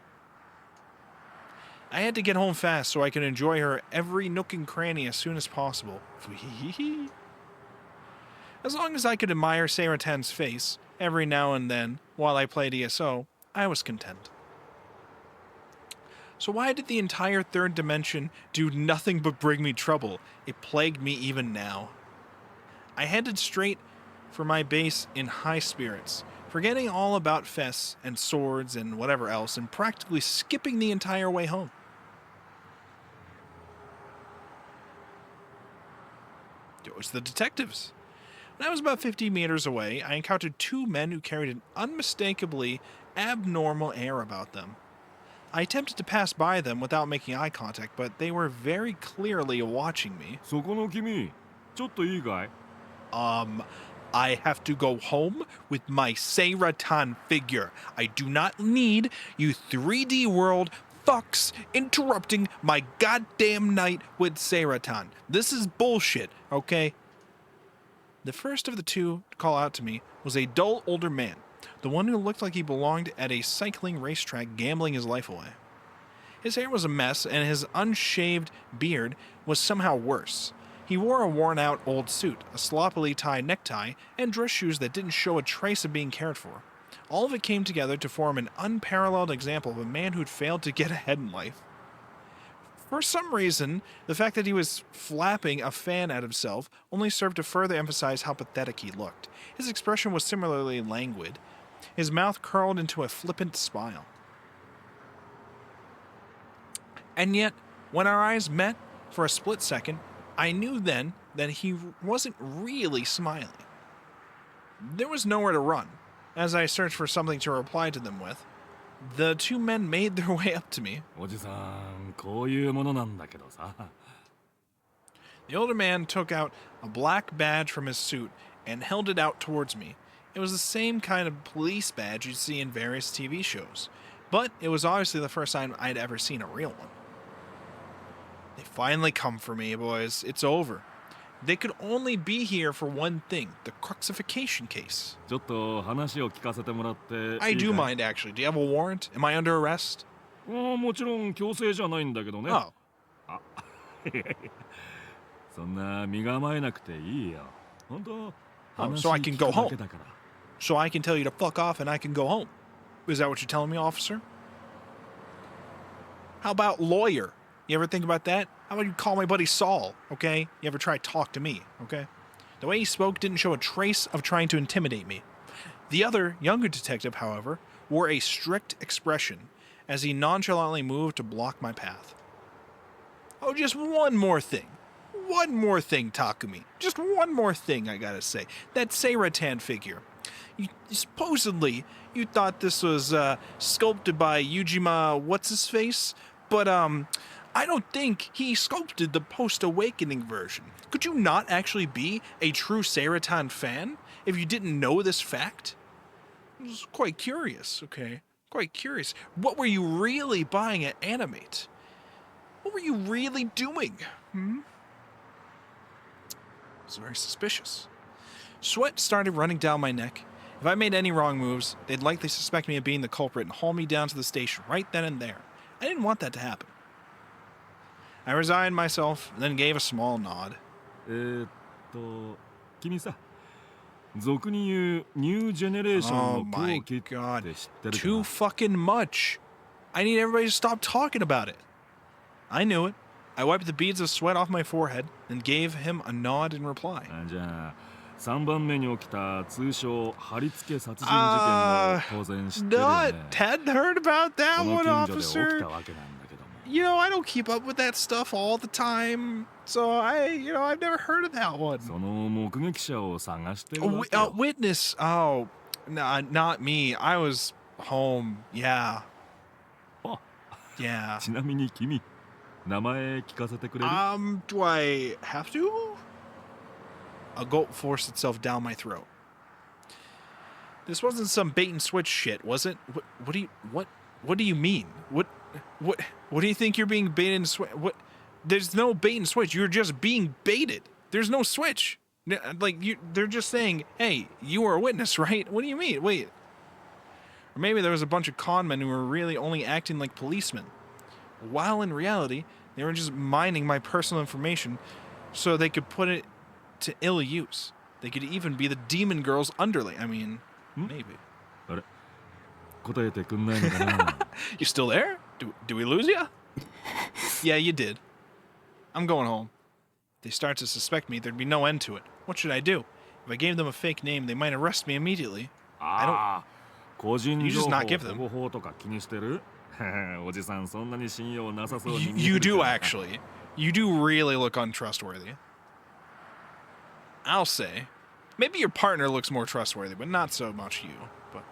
I had to get home fast so I could enjoy her every nook and cranny as soon as possible. As long as I could admire Seiratan's face every now and then while I played ESO, I was content. So why did the entire third dimension do nothing but bring me trouble? It plagued me even now. I headed straight for my base in high spirits, forgetting all about Fess and swords and whatever else, and practically skipping the entire way home. It was the detectives. When I was about 50 meters away, I encountered two men who carried an unmistakably abnormal air about them. I attempted to pass by them without making eye contact, but they were very clearly watching me. そこの君、ちょっといいかい? I have to go home with my Seiratan figure. I do not need you 3D world fucks interrupting my goddamn night with Seiratan. This is bullshit, okay? The first of the two to call out to me was a dull older man, the one who looked like he belonged at a cycling racetrack gambling his life away. His hair was a mess, and his unshaved beard was somehow worse. He wore a worn-out old suit, a sloppily tied necktie, and dress shoes that didn't show a trace of being cared for. All of it came together to form an unparalleled example of a man who'd failed to get ahead in life. For some reason, the fact that he was flapping a fan at himself only served to further emphasize how pathetic he looked. His expression was similarly languid. His mouth curled into a flippant smile. And yet, when our eyes met for a split second, I knew then that he wasn't really smiling. There was nowhere to run. As I searched for something to reply to them with, the two men made their way up to me. おじさん、こういうものなんだけどさ。 The older man took out a black badge from his suit and held it out towards me. It was the same kind of police badge you'd see in various TV shows, but it was obviously the first time I'd ever seen a real one. They finally come for me, boys. It's over. They could only be here for one thing, the crucifixion case. ちょっと話を聞かせてもらっていいかい? I do mind, actually. Do you have a warrant? Am I under arrest? もちろん強制じゃないんだけどね。 Oh. そんな身構えなくていいよ。本当。 Oh, so I can go home. So I can tell you to fuck off and I can go home. Is that what you're telling me, officer? How about lawyer? You ever think about that? How about you call my buddy Saul, okay? You ever try to talk to me, okay? The way he spoke didn't show a trace of trying to intimidate me. The other, younger detective, however, wore a strict expression as he nonchalantly moved to block my path. Oh, just one more thing. One more thing, Takumi. Just one more thing, I gotta say. That Seiratan figure. Supposedly, you thought this was sculpted by Yujima What's-His-Face, but I don't think he sculpted the post-awakening version. Could you not actually be a true Seiratan fan if you didn't know this fact? I was quite curious, okay? Quite curious. What were you really buying at Animate? What were you really doing? It was very suspicious. Sweat started running down my neck. If I made any wrong moves, they'd likely suspect me of being the culprit and haul me down to the station right then and there. I didn't want that to happen. I resigned myself, and then gave a small nod. 君さ、俗に言うニュージェネレーション Oh の my 狂気って god. 知ってるか Too な fucking much. I need everybody to stop talking about it. I knew it. I wiped the beads of sweat off my forehead and gave him a nod in reply. じゃあ3番目に起きた通称貼り付け殺人事件も当然知ってるよ Not ね。 hadn't heard about こ that の one, 近所で起き officer. たわけなんだけども。You know, I don't keep up with that stuff all the time. So I've never heard of that one. その目撃者を探してるわけ A よ。 witness. Oh, not me. I was home. Yeah. Oh. Yeah. ちなみに君、名前聞かせてくれる？ Do I have to? A gulp forced itself down my throat. This wasn't some bait and switch shit, was it? What do you mean? What do you think you're being baited and switch? What? There's no bait and switch. You're just being baited. There's no switch. Like they're just saying, "Hey, you were a witness, right?" What do you mean? Wait. Or maybe there was a bunch of con men who were really only acting like policemen, while in reality, they were just mining my personal information so they could put it to ill use. They could even be the demon girl's underling. I mean, maybe. あれ、答えてくんないのかな？ You still there? Do we lose you? Yeah, you did. I'm going home. If they start to suspect me, there'd be no end to it. What should I do? If I gave them a fake name, they might arrest me immediately. ああ、個人 You 情 just 報 not give them. 保護法とか気にしてる？おじさんそんなに信用なさそうに You do actually. You do really look untrustworthy. I'll say. Maybe your partner looks more trustworthy, but not so much you. But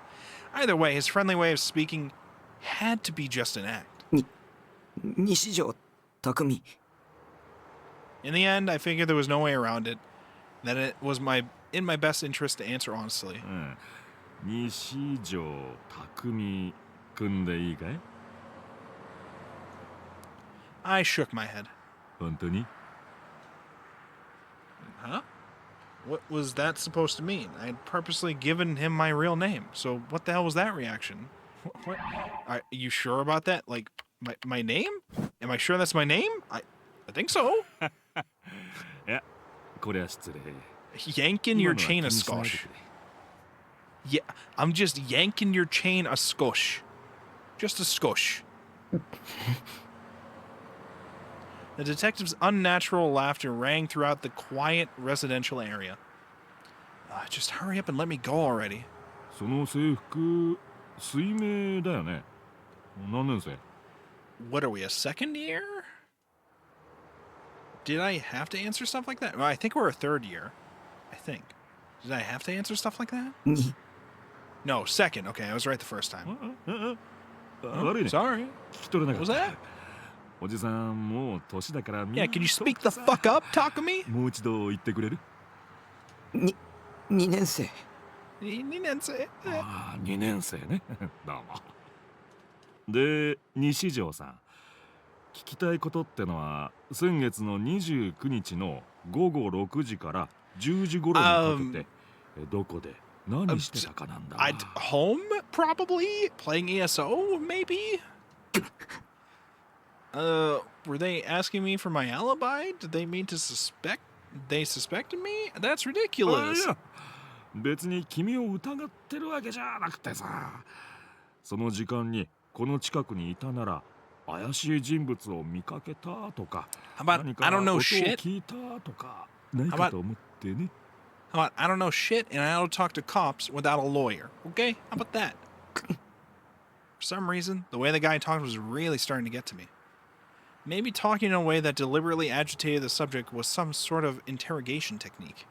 either way, his friendly way of speaking had to be just an act. 西条匠 In the end, I figured there was no way around it. That it was in my best interest to answer honestly. うん。西条匠くんでいいかい？ I shook my head. 本当に？ Huh? What was that supposed to mean? I had purposely given him my real name. So what the hell was that reaction? What? Are you sure about that? Like, my name? Am I sure that's my name? I think so. いや、これは失礼。 Yanking your chain a skosh. Yeah, I'm just yanking your chain a skosh. Just a skosh. The detective's unnatural laughter rang throughout the quiet residential area. Just hurry up and let me go already. その制服、水明だよね。何年生？ What are we, a second year? Did I have to answer stuff like that? Well, I think we're a third year. I think. Did I have to answer stuff like that? に No, second. Okay, I was right the first time. 悪いね。 Sorry. 聞き取れな What か was った。 that? おじさん、もう年だからみん Yeah, な can you speak the fuck up, Takumi? もう一度言ってくれる？2年生ああ、2年生ね。どうも。で、西条さん。聞きたいことってのは、先月の29日の午後6時から10時頃にかけて、どこで何してたかなんだ。 I'd home, probably? Playing ESO, maybe? Were they asking me for my alibi? Did they mean to suspect? They suspected me? That's あい ridiculous. や、別に君を疑ってるわけじゃなくてさ、その時間にこの近くにいたなら怪しい人物を見かけたとか、 How about 何か I don't 音 know を shit? 聞いたとかないかと思ってね。 How about I don't know shit and I don't talk to cops without a lawyer? Okay? How about that? For some reason, the way the guy talked was really starting to get to me. Maybe talking in a way that deliberately agitated the subject was some sort of interrogation technique.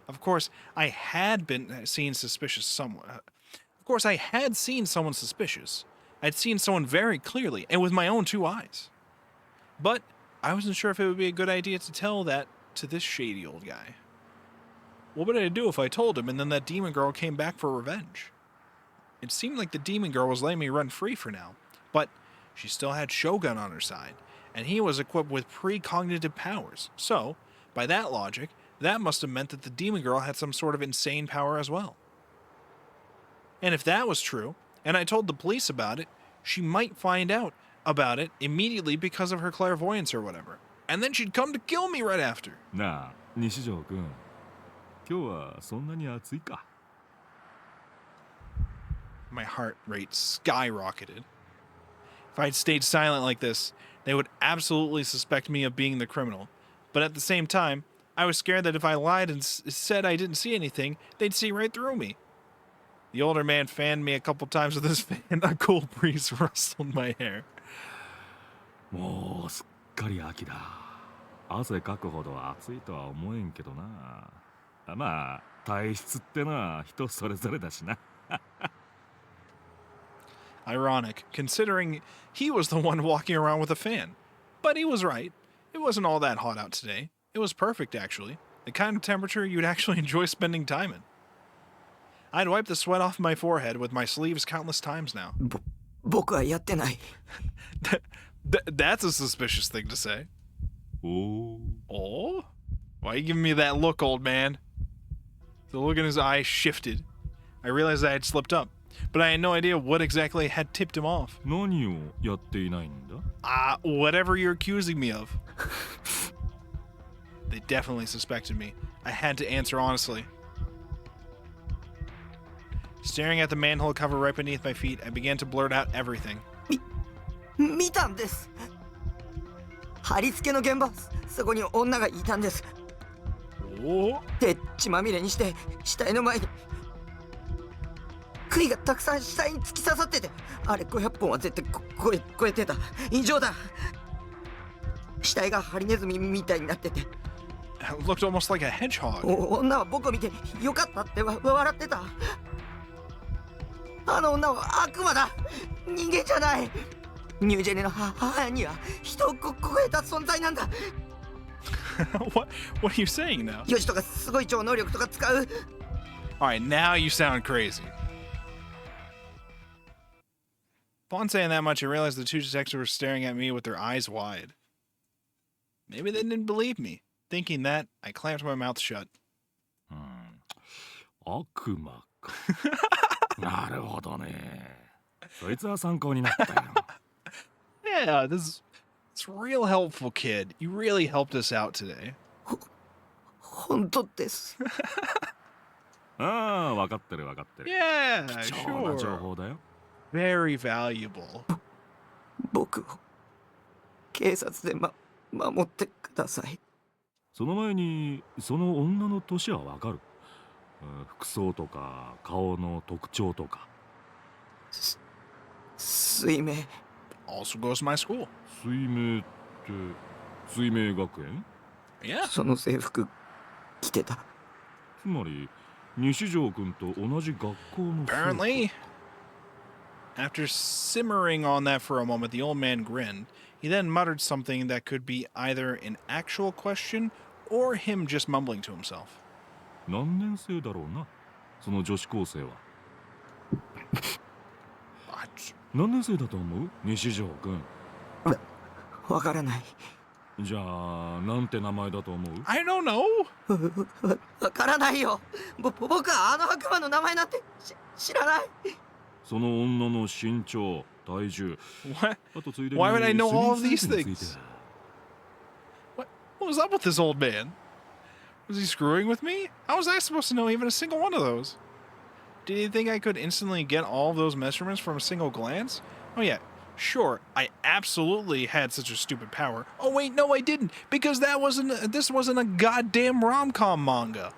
Of course, I had seen someone suspicious. I'd seen someone very clearly and with my own two eyes. But I wasn't sure if it would be a good idea to tell that to this shady old guy. What would I do if I told him and then that demon girl came back for revenge? It seemed like the demon girl was letting me run free for now, but she still had Shogun on her side, and he was equipped with precognitive powers. So, by that logic, that must have meant that the demon girl had some sort of insane power as well. And if that was true, and I told the police about it, she might find out about it immediately because of her clairvoyance or whatever. And then she'd come to kill me right after. なあ、西条くん。今日はそんなに暑いか。 My heart rate skyrocketed. If I'd stayed silent like this, they would absolutely suspect me of being the criminal. But at the same time, I was scared that if I lied and said I didn't see anything, they'd see right through me. The older man fanned me a couple times with his fan. A cool breeze rustled my hair. もうすっかり秋だ。汗かくほど暑いとは思えんけどな。まあ体質ってのは人それぞれだしな。Ironic, considering he was the one walking around with a fan. But he was right. It wasn't all that hot out today. It was perfect, actually. The kind of temperature you'd actually enjoy spending time in. I'd wiped the sweat off my forehead with my sleeves countless times now. 僕はやってない。That's a suspicious thing to say. おお。 Oh? Why are you giving me that look, old man? The look in his eyes shifted. I realized I had slipped up, but I had no idea what exactly had tipped him off. 何をやっていないんだ? Whatever you're accusing me of. They definitely suspected me. I had to answer honestly. Staring at the manhole cover right beneath my feet, I began to blurt out everything. 見たんです。貼り付けの現場、そこに女がいたんです。Oh? で、血まみれにして死体の前に杭がたくさん死体に突き刺さってて、あれ500本は絶対超えてた。異常だ。死体がハリネズミみたいになってて、 It looked almost like a hedgehog. 女は僕を見てよかったって笑ってた。あの女は悪魔だ。人間じゃない。ニュージェネの母には人を超えた存在なんだ。What are you saying now? ヨシとかすごい超能力とか使う。 Alright, now you sound crazy. Upon saying that much, I realized the two detectives were staring at me with their eyes wide. Maybe they didn't believe me. Thinking that, I clamped my mouth shut. 悪魔か。なるほどね。そいつは参考になったよ。Yeah, this real helpful kid. You really helped us out today. 本当です。ああ、わかってるわかってる。 Yeah, 貴重な情 sure. 報だよ。 Very valuable. 僕を警察で守ってください。その前にその女の年はわかる。服装とか顔の特徴とか。水明。 Also goes to my school. 水明って水明学園？ Yeah. その制服着てた。つまり西条君と同じ学校の生徒。 Apparently. After simmering on that for a moment, the old man grinned. He then muttered something that could be either an actual question or him just mumbling to himself. 何年生だろうな、その女子高生は。何年生だと思う？西条君。わからない。じゃあなんて名前だと思う？ I don't know. わからないよ。僕はあの悪魔の名前なんて知らない。その女の身長、体重。 What? あとついでに Why would I know all of スリー these センスについ things? て。 What was up with this old man? Was he screwing with me? How was I supposed to know even a single one of those? Did he think I could instantly get all of those measurements from a single glance? Oh yeah, sure, I absolutely had such a stupid power. Oh wait, no I didn't, because this wasn't a goddamn rom-com manga.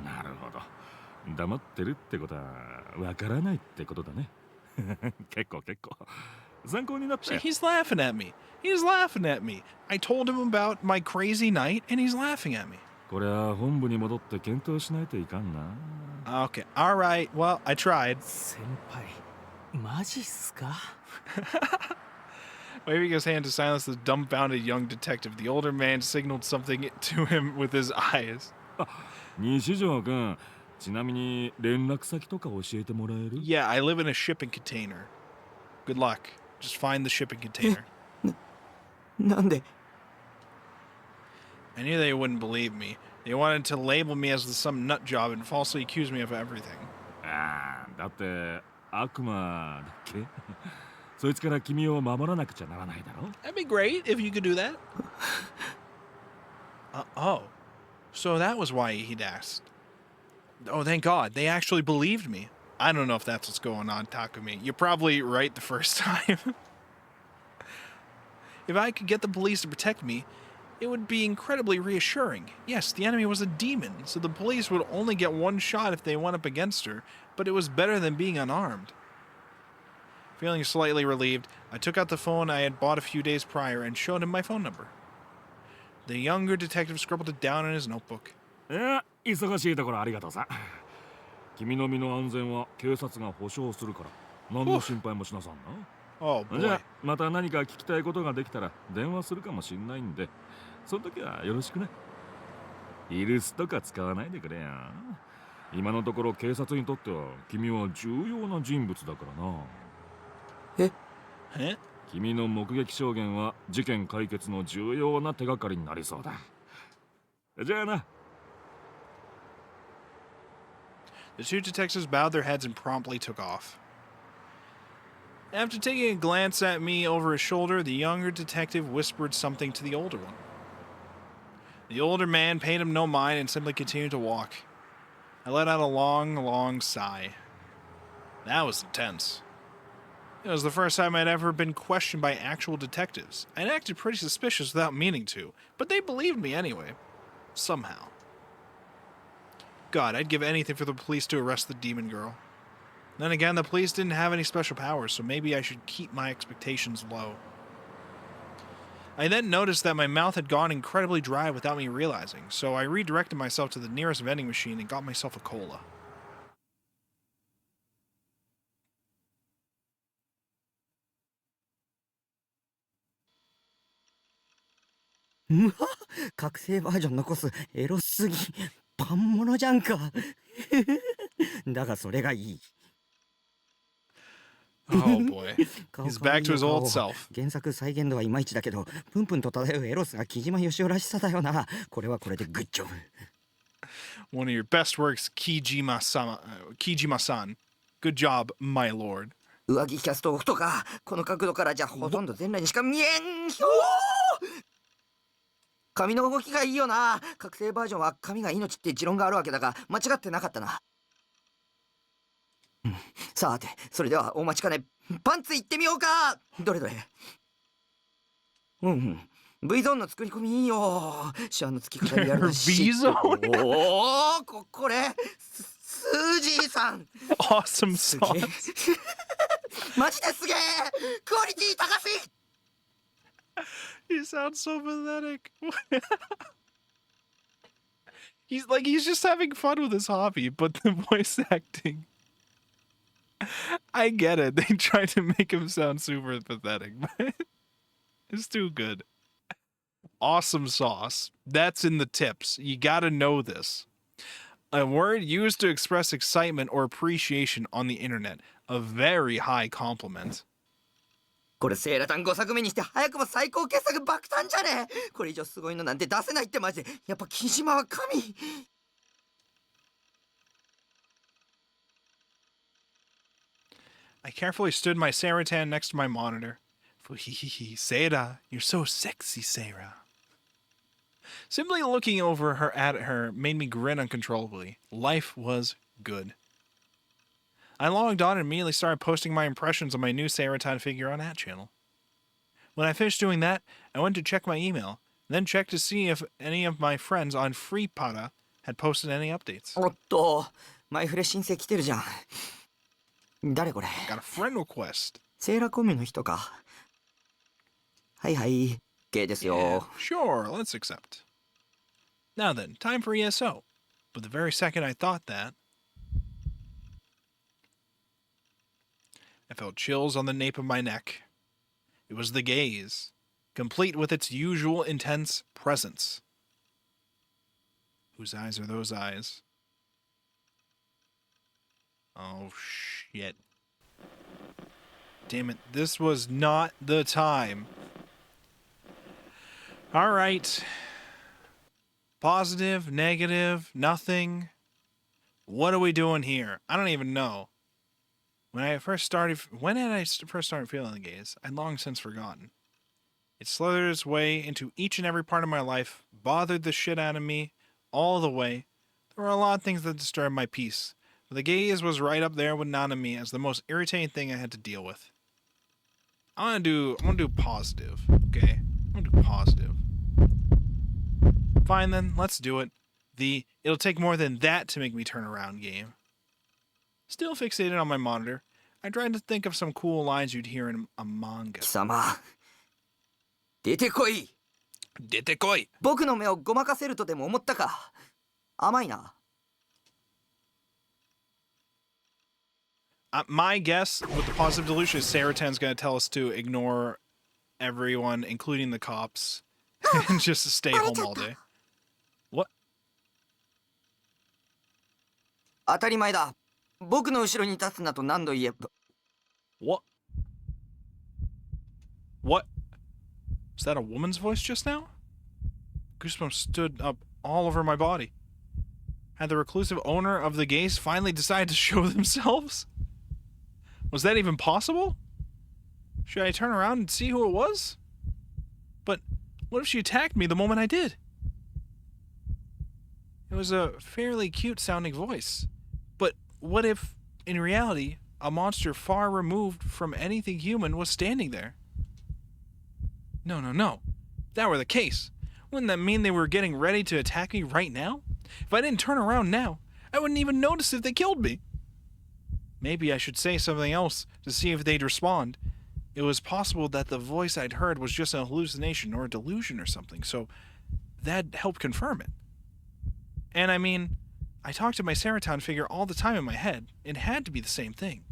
なるほど。黙ってるってことはわからないってことだね。結構。参考になった See, よ。 he's laughing at me. He's laughing at me. I told him about my crazy night, and he's laughing at me. これは本部に戻って検討しないといかんな。 Okay, alright, well, I tried. 先輩マジっすか？ Waving his hand to silence the dumbfounded young detective, the older man signaled something to him with his eyes. 西条君、ちなみに連絡先とか教えてもらえる？ Yeah, I live in a shipping container. Good luck. Just find the shipping container. なんで？ I knew they wouldn't believe me. They wanted to label me as some nut job and falsely accuse me of everything. ああ、だって悪魔だっけ？そいつから君を守らなくちゃならないだろ？ That'd be great if you could do that. Oh. So that was why he'd asked. その女の身長、体重。 Oh. So that was why he'd asked. つまり西条君、ちなみに連絡先とか教えてもらえる？ Yeah, I live in a shipping container. ああ、Oh, thank God. They actually believed me. I don't know if that's what's going on, Takumi. You're probably right the first time. If I could get the police to protect me, it would be incredibly reassuring. Yes, the enemy was a demon, so the police would only get one shot if they went up against her, but it was better than being unarmed. Feeling slightly relieved, I took out the phone I had bought a few days prior and showed him my phone number. The younger detective scribbled it down in his notebook. いや、忙しいところありがとうさ。君の身の安全は警察が保証するから、何の心配もしなさんな。Oh じゃ boy. あ、また何か聞きたいことができたら電話するかもしんないんで、その時はよろしくね。イルスとか使わないでくれよ。今のところ警察にとっては君は重要な人物だからな。Eh? 君の目撃証言は事件解決の重要な手がかりになりそうだ。じゃあな。The two detectives bowed their heads and promptly took off. After taking a glance at me over his shoulder, the younger detective whispered something to the older one. The older man paid him no mind and simply continued to walk. I let out a long, long sigh. That was intense. It was the first time I'd ever been questioned by actual detectives. I'd acted pretty suspicious without meaning to, but they believed me anyway. Somehow. God, I'd give anything for the police to arrest the demon girl. Then again, the police didn't have any special powers, so maybe I should keep my expectations low. I then noticed that my mouth had gone incredibly dry without me realizing, so I redirected myself to the nearest vending machine and got myself a cola. Wow, 覚醒バージョン残すエロすぎパンモノじゃんかだがそれがいい Oh boy. He's back to his old self. 原作再現度はいまいちだけどプンプンと漂うエロスが木島義雄らしさだよなこれはこれでグッジョブ One of your best works, Kijima-san. Good job, my lord. 上着キャストオフとかこの角度からじゃほとんど全裸にしか見えんひょー髪の動きがいいよな覚醒バージョンは髪が命って持論があるわけだが間違ってなかったなさてそれではお待ちかねパンツいってみようかどれどれV ゾーンの作り込みいいよシワのつき方リアルだし V ゾーンおおこれスージーさん Awesome すげえ sauce. マジですげえクオリティ高し You sound so pathetic. He's just having fun with his hobby, but the voice acting. I get it. They tried to make him sound super pathetic, but it's too good. Awesome sauce. That's in the tips. You gotta know this. A word used to express excitement or appreciation on the internet. A very high compliment. これセーラタン5作目にして早くも最高傑作爆誕じゃねえこれ以上すごいのなんて出せないってマジでやっぱ木島は神 I carefully stood my Saratan next to my monitor. Seira, you're so sexy, Seira. Simply looking over her at her made me grin uncontrollably. Life was good. I logged on and immediately started posting my impressions of my new Saratan figure on channel. When I finished doing that, I went to check my email, then checked to see if any of my friends on FreePada had posted any updates. おっとマイフレ申請来てるじゃん誰これ Got a friend request. セーラコミュの人かはいはい K ですよ Yeah, sure, let's accept. Now then, time for ESO. But the very second I thought that, I felt chills on the nape of my neck. It was the gaze, complete with its usual intense presence. Whose eyes are those eyes? Oh, shit. Damn it, this was not the time. Alright. Positive, negative, nothing. What are we doing here? I don't even know. When did I first started feeling the gaze? I'd long since forgotten. It slithered its way into each and every part of my life, bothered the shit out of me, all the way. The There were a lot of things that disturbed my peace, but the gaze was right up there with Nanami as the most irritating thing I had to deal with. I'm gonna do positive, okay? I'm gonna do positive. Fine then, let's do it. It'll take more than that to make me turn around game. Still fixated on my monitor, I tried to think of some cool lines you'd hear in a manga. 貴様出てこい。出てこい。僕の目をごまかせるとでも思ったか。甘いな。My guess with the positive delusion is Saratan's going to tell us to ignore everyone, including the cops, and just to stay home all day. What? 当たり前だ。僕の後ろに立つなと何度言えば。What? What? Was that a woman's voice just now? Goosebumps stood up all over my body. Had the reclusive owner of the gaze finally decided to show themselves? Was that even possible? Should I turn around and see who it was? But what if she attacked me the moment I did? It was a fairly cute sounding voice. But what if, in reality, a monster far removed from anything human was standing there? No, no, no. If that were the case, wouldn't that mean they were getting ready to attack me right now? If I didn't turn around now, I wouldn't even notice if they killed me. Maybe I should say something else to see if they'd respond. It was possible that the voice I'd heard was just a hallucination or a delusion or something, so that helped confirm it. And I mean, I talk to my Saraton figure all the time in my head. It had to be the same thing.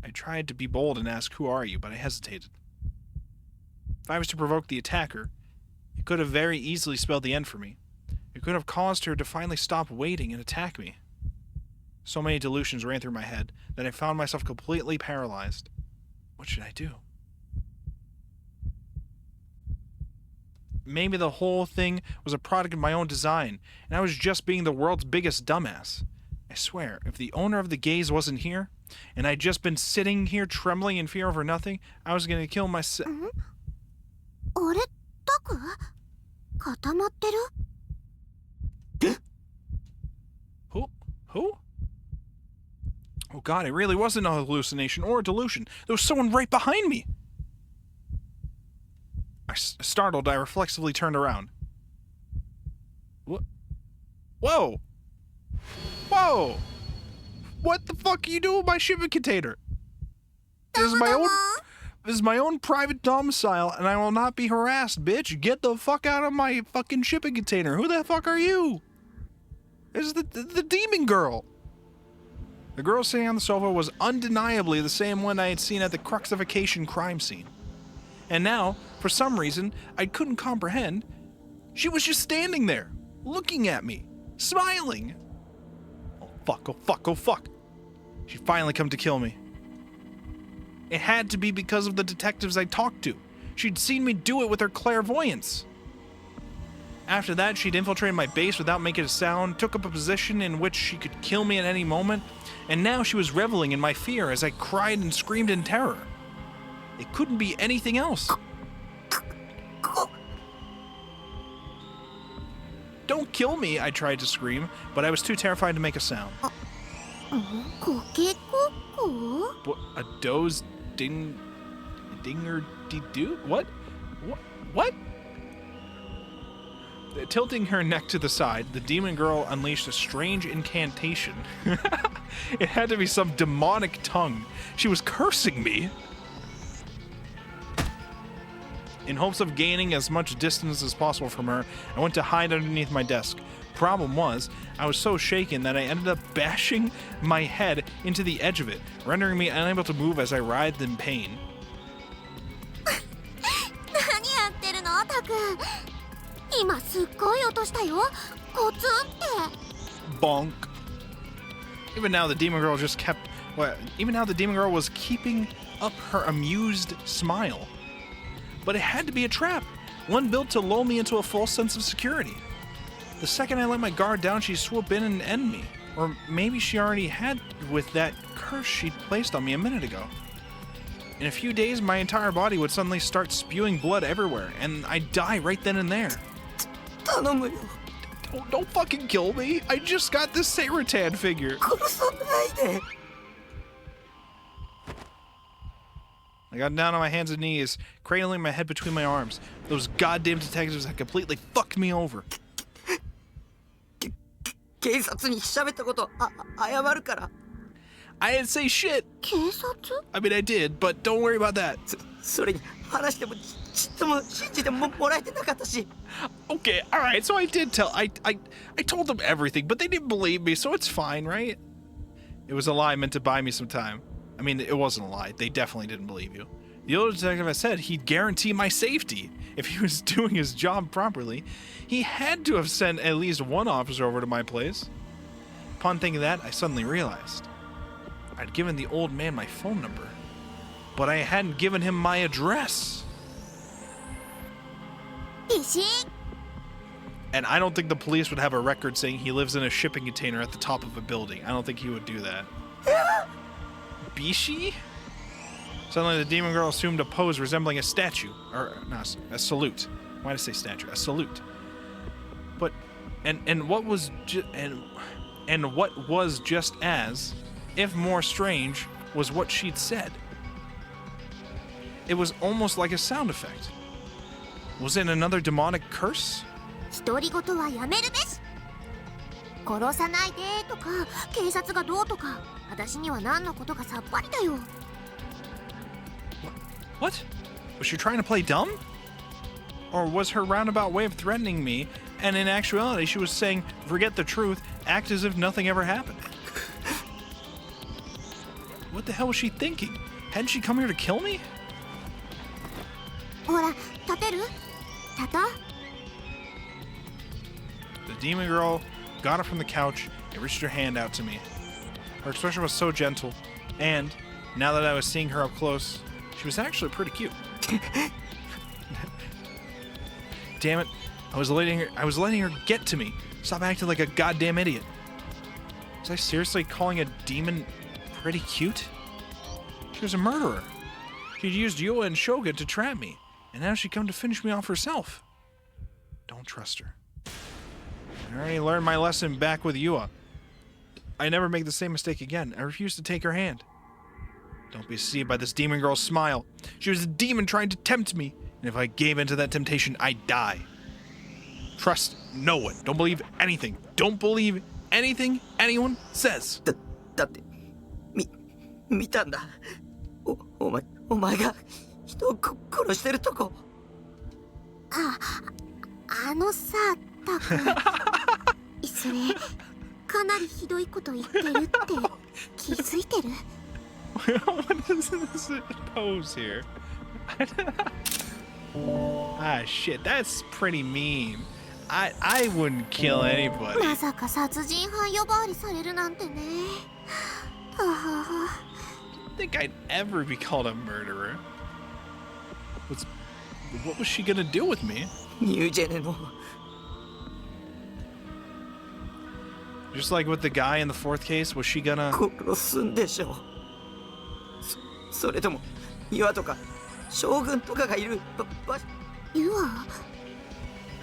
I tried to be bold and ask, "Who are you?" but I hesitated. If I was to provoke the attacker, it could have very easily spelled the end for me. It could have caused her to finally stop waiting and attack me. So many delusions ran through my head that I found myself completely paralyzed. What should I do? Maybe the whole thing was a product of my own design, and I was just being the world's biggest dumbass. I swear, if the owner of the gaze wasn't here, and I'd just been sitting here trembling in fear over nothing, I was gonna kill myself. あれタク固まってる Who? Oh god, it really wasn't a hallucination or a delusion. There was someone right behind me. Startled, I reflexively turned around. What? Whoa! Whoa! What the fuck are you doing with my shipping container? This is my own private domicile, and I will not be harassed, bitch. Get the fuck out of my fucking shipping container. Who the fuck are you? This is the demon girl. The girl sitting on the sofa was undeniably the same one I had seen at the Cruxification crime scene. And now, for some reason I couldn't comprehend, she was just standing there, looking at me, smiling. Oh fuck, oh fuck, oh fuck. She'd finally come to kill me. It had to be because of the detectives I talked to. She'd seen me do it with her clairvoyance. After that, she'd infiltrated my base without making a sound, took up a position in which she could kill me at any moment, and now she was reveling in my fear as I cried and screamed in terror. It couldn't be anything else. Don't kill me, I tried to scream, but I was too terrified to make a sound. コケココ What? A doze dinger-de-doo? What? What? Tilting her neck to the side, the demon girl unleashed a strange incantation. It had to be some demonic tongue. She was cursing me. In hopes of gaining as much distance as possible from her, I went to hide underneath my desk. Problem was, I was so shaken that I ended up bashing my head into the edge of it, rendering me unable to move as I writhed in pain. 何やってるのタク今すっごい音したよコツンって Bonk. Even now, the demon girl was keeping up her amused smile. But it had to be a trap, one built to lull me into a false sense of security. The second I let my guard down, she'd swoop in and end me. Or maybe she already had with that curse she'd placed on me a minute ago. In a few days, my entire body would suddenly start spewing blood everywhere, and I'd die right then and there. 頼むよ。Oh, don't fucking kill me. I just got this Saratan figure. 殺さないで。 I got down on my hands and knees, cradling my head between my arms. Those goddamn detectives had completely fucked me over. 警察に喋ったこと謝るから。 I didn't say shit. 警察？ I mean, I did, but don't worry about that. それに話してもちっとも信じてもらえてなかったし。 Okay, alright, so I did tell. I told them everything, but they didn't believe me, so it's fine, right? It was a lie meant to buy me some time. I mean, it wasn't a lie. They definitely didn't believe you. The old detective had said he'd guarantee my safety. If he was doing his job properly, he had to have sent at least one officer over to my place. Upon thinking that, I suddenly realized I'd given the old man my phone number, but I hadn't given him my address. 石井 And I don't think the police would have a record saying he lives in a shipping container at the top of a building. I don't think he would do that. Bishi? Suddenly, the demon girl assumed a pose resembling a statue. Or, no, a salute. Why did I say statue? A salute. But, and what was and what was just as, if more strange, was what she'd said. It was almost like a sound effect. Was it another demonic curse? 独り言はやめるべし。殺さないでとか警察がどうとか私には何のことかさっぱりだよ。 What? Was she trying to play dumb? Or was her roundabout way of threatening me, and in actuality she was saying, forget the truth, act as if nothing ever happened? What the hell was she thinking? Hadn't she come here to kill me? ほら立てる？立とう。 The demon girl got up from the couch and reached her hand out to me. Her expression was so gentle, and now that I was seeing her up close, she was actually pretty cute. Damn it. I was letting her get to me. Stop acting like a goddamn idiot. Was I seriously calling a demon pretty cute? She was a murderer. She'd used Yua and Shogun to trap me, and now she'd come to finish me off herself. Don't trust her. I already learned my lesson back with Yua. I never make the same mistake again. I refuse to take her hand. Don't be deceived by this demon girl's smile. She was a demon trying to tempt me, and if I gave in to that temptation, I'd die. Trust no one. Don't believe anything. Don't believe anything anyone says. だって見たんだ。お前が人を殺してるとこ。あのさタクそれかなりひどいこと言ってるって気づいてる？ What is this pose here? Ah, shit, that's pretty mean. I wouldn't kill anybody. まさか殺人犯呼ばわりされるなんてね。ははは。 I don't think I'd ever be called a murderer. What was she gonna do with me? ニュージェネの Just like with the guy in the fourth case, was she gonna... 殺すんでしょ。それとも岩とか将軍とかがいる場所。ユア？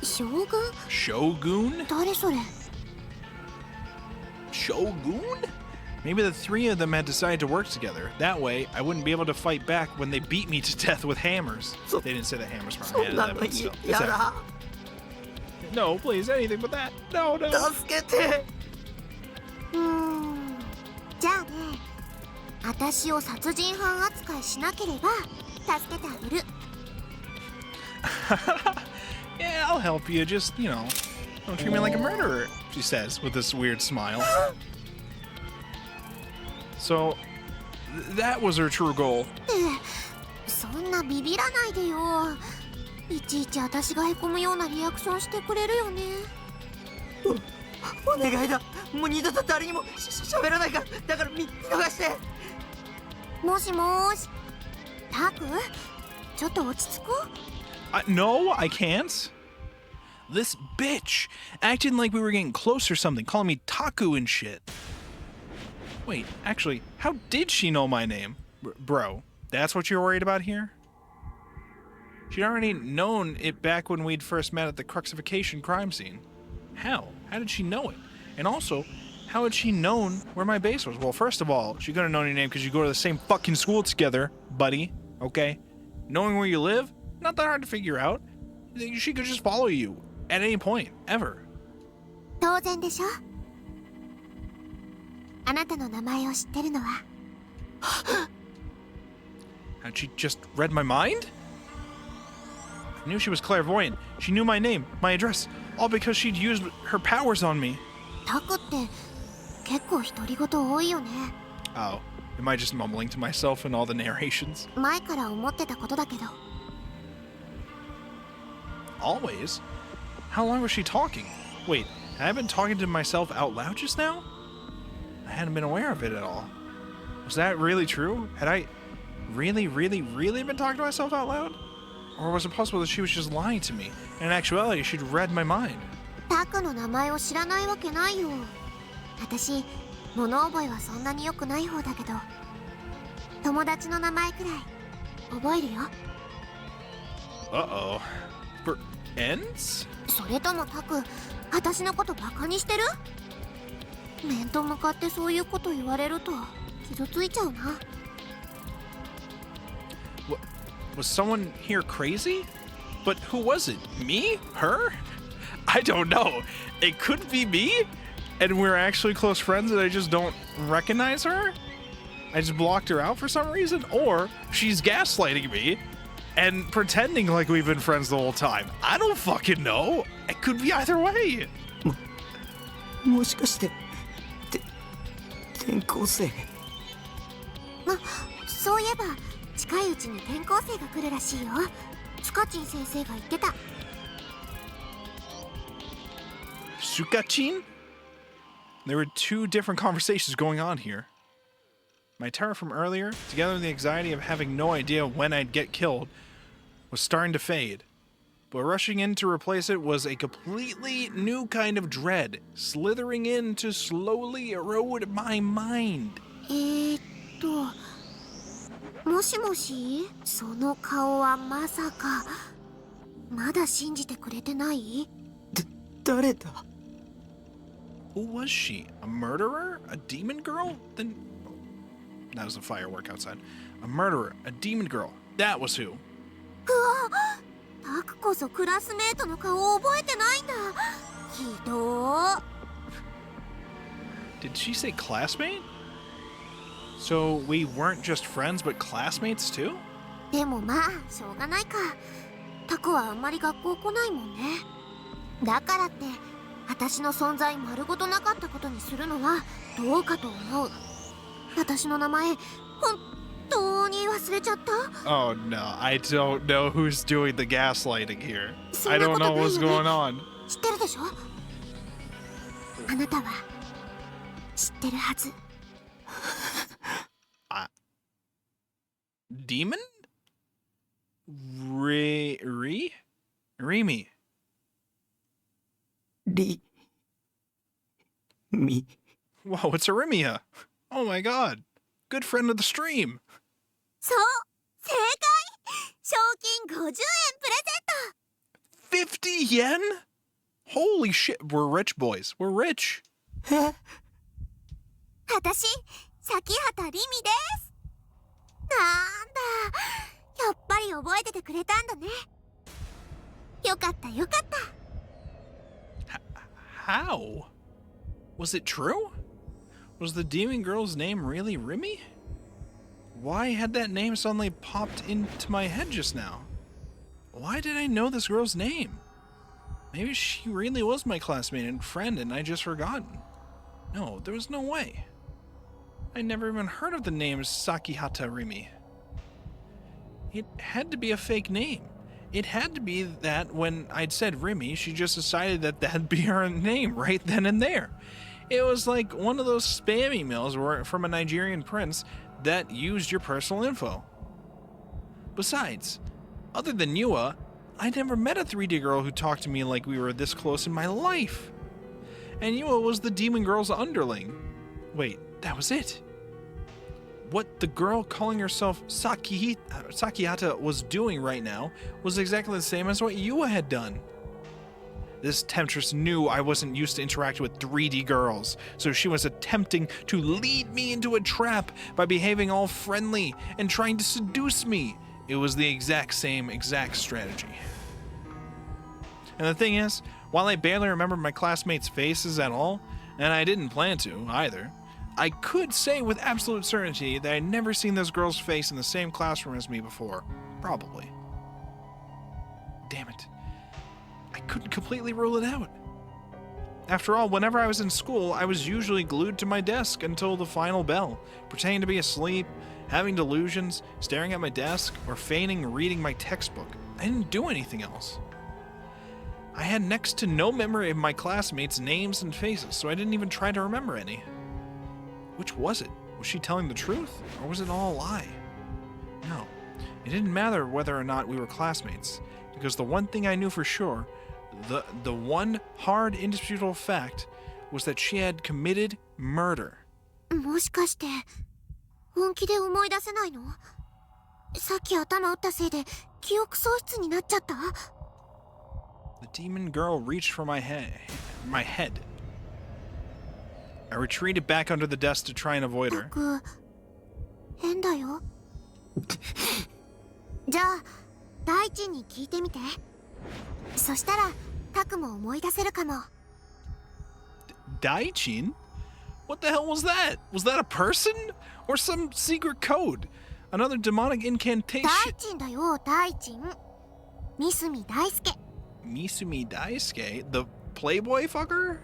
将軍？ Shogun? 誰それ？ Shogun? Maybe the three of them had decided to work together. That way, I wouldn't be able to fight back when they beat me to death with hammers. They didn't say the hammers part. そんなのbut still. やだ。 No, please, anything but that. No, no. 助けて。じゃあね、私を殺人犯扱いしなければ助けてあげる。Yeah, I'll help you. Just, don't treat me like a murderer, she says with this weird smile. So, that was her true goal. そんなビビらないでよ。いちいち私がへこむようなリアクションしてくれるよね。お願いだ。もう二度と誰にも喋らないから。だから見逃して。もしもーし。タク、ちょっと落ち着こう。 No, I can't. This bitch, acting like we were getting close or something, calling me Taku and shit. Wait, actually, how did she know my name? Bro, that's what you're worried about here? She'd already known it back when we'd first met at the Cruxification crime scene. How? How did she know it? And also, how had she known where my base was? Well, first of all, she could have known your name because you go to the same fucking school together, buddy. Okay? Knowing where you live, not that hard to figure out. She could just follow you at any point, ever. 当然でしょ。あなたの名前を知ってるのは Had she just read my mind? I knew she was clairvoyant. She knew my name, my address, all because she'd used her powers on me. タクって結構独り言多いよね。 Oh, am I just mumbling to myself in all the narrations? 前から思ってたことだけど。 Always? How long was she talking? Wait, had I been talking to myself out loud just now? I hadn't been aware of it at all. Was that really true? Had I really been talking to myself out loud? Or was it possible that she was just lying to me? And in actuality, she'd read my mind. タクの名前を知らないわけないよ。私、物覚えはそんなに良くない方だけど、友達の名前くらい覚えるよ。Uh-oh. For ends? それともタク、私のことバカにしてる？面と向かってそういうこと言われると傷ついちゃうな。Was someone here crazy? But who was it? Me? Her? I don't know. It could be me, and we're actually close friends and I just don't recognize her? I just blocked her out for some reason? Or she's gaslighting me and pretending like we've been friends the whole time. I don't fucking know. It could be either way. もしかして転校生？そういえば近いうちに転校生が来るらしいよ。スカチン先生が言ってた。Sukachin? There were two different conversations going on here. My terror from earlier, together with the anxiety of having no idea when I'd get killed, was starting to fade. But rushing in to replace it was a completely new kind of dread, slithering in to slowly erode my mind. もしもし、その顔はまさかまだ信じてくれてない？誰だ？ Who was she? A murderer? A demon girl? Then... That was a firework outside. A murderer. A demon girl. That was who. タクこそクラスメートの顔を覚えてないんだ。ひどー。 Did she say classmate? So we weren't just friends, but classmates too? でもまあ、しょうがないか。タクはあんまり学校来ないもんね。だからって、私の存在丸ごとなかったことにするのはどうかと思う。私の名前、本当に忘れちゃった？ Oh no, I don't know who's doing the gaslighting here. I don't know what's going on. 知ってるでしょ？あなたは知ってるはず。Demon? Remy? み Whoa, it's Arimia. Oh my god. Good friend of the stream. そう、正解！賞金50円プレゼント。 50 yen? Holy shit, we're rich boys. We're rich. 私、崎畑りみです。なんだ、やっぱり覚えててくれたんだね。よかったよかった。How? Was it true? Was the demon girl's name really Remy? Why had that name suddenly popped into my head just now? Why did I know this girl's name? Maybe she really was my classmate and friend and I just forgotten. No, there was no way. I never even heard of the name Sakihata Remy. It had to be a fake name. It had to be that when I'd said Remy, she just decided that that'd be her name right then and there. It was like one of those spam emails from a Nigerian prince that used your personal info. Besides, other than Yua, I never met a 3D girl who talked to me like we were this close in my life. And Yua was the demon girl's underling. Wait, that was it. What the girl calling herself Sakihata was doing right now was exactly the same as what Yua had done. This temptress knew I wasn't used to interacting with 3D girls, so she was attempting to lead me into a trap by behaving all friendly and trying to seduce me. It was the exact strategy. And the thing is, while I barely remember my classmates' faces at all, and I didn't plan to either, I could say with absolute certainty that I'd never seen this girl's face in the same classroom as me before. Probably. Damn it. I couldn't completely rule it out. After all, whenever I was in school, I was usually glued to my desk until the final bell, pretending to be asleep, having delusions, staring at my desk, or feigning reading my textbook. I didn't do anything else. I had next to no memory of my classmates' names and faces, so I didn't even try to remember any. Which was it? Was she telling the truth, or was it all a lie? No, it didn't matter whether or not we were classmates, because the one thing I knew for sure, the one hard, indisputable fact, was that she had committed murder. もしかして本気で思い出せないの？さっき頭打ったせいで記憶喪失になっちゃった？ The demon girl reached for my head. I retreated back under the desk to try and avoid her. 変だよ。じゃあ大地に聞いてみて。そしたらタクも思い出せるかも。Daichin? What the hell was that? Was that a person? Or some secret code? Another demonic incantation? 大地だよ、大地。三角大輔。Misumi Daisuke? The Playboy fucker?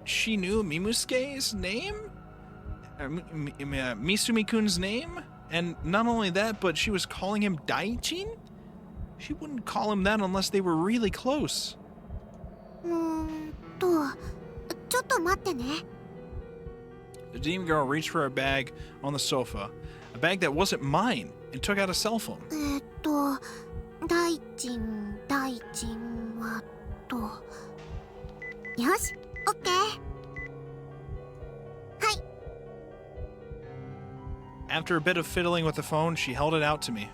She knew Mimusuke's name? Misumi-kun's name? And not only that, but she was calling him Daichin? She wouldn't call him that unless they were really close. ちょっと待ってね。 The demon girl reached for a bag on the sofa, a bag that wasn't mine, and took out a cell phone. 大地はと。よし、オッケー。はい。 After a bit of fiddling with the phone, she held it out to me.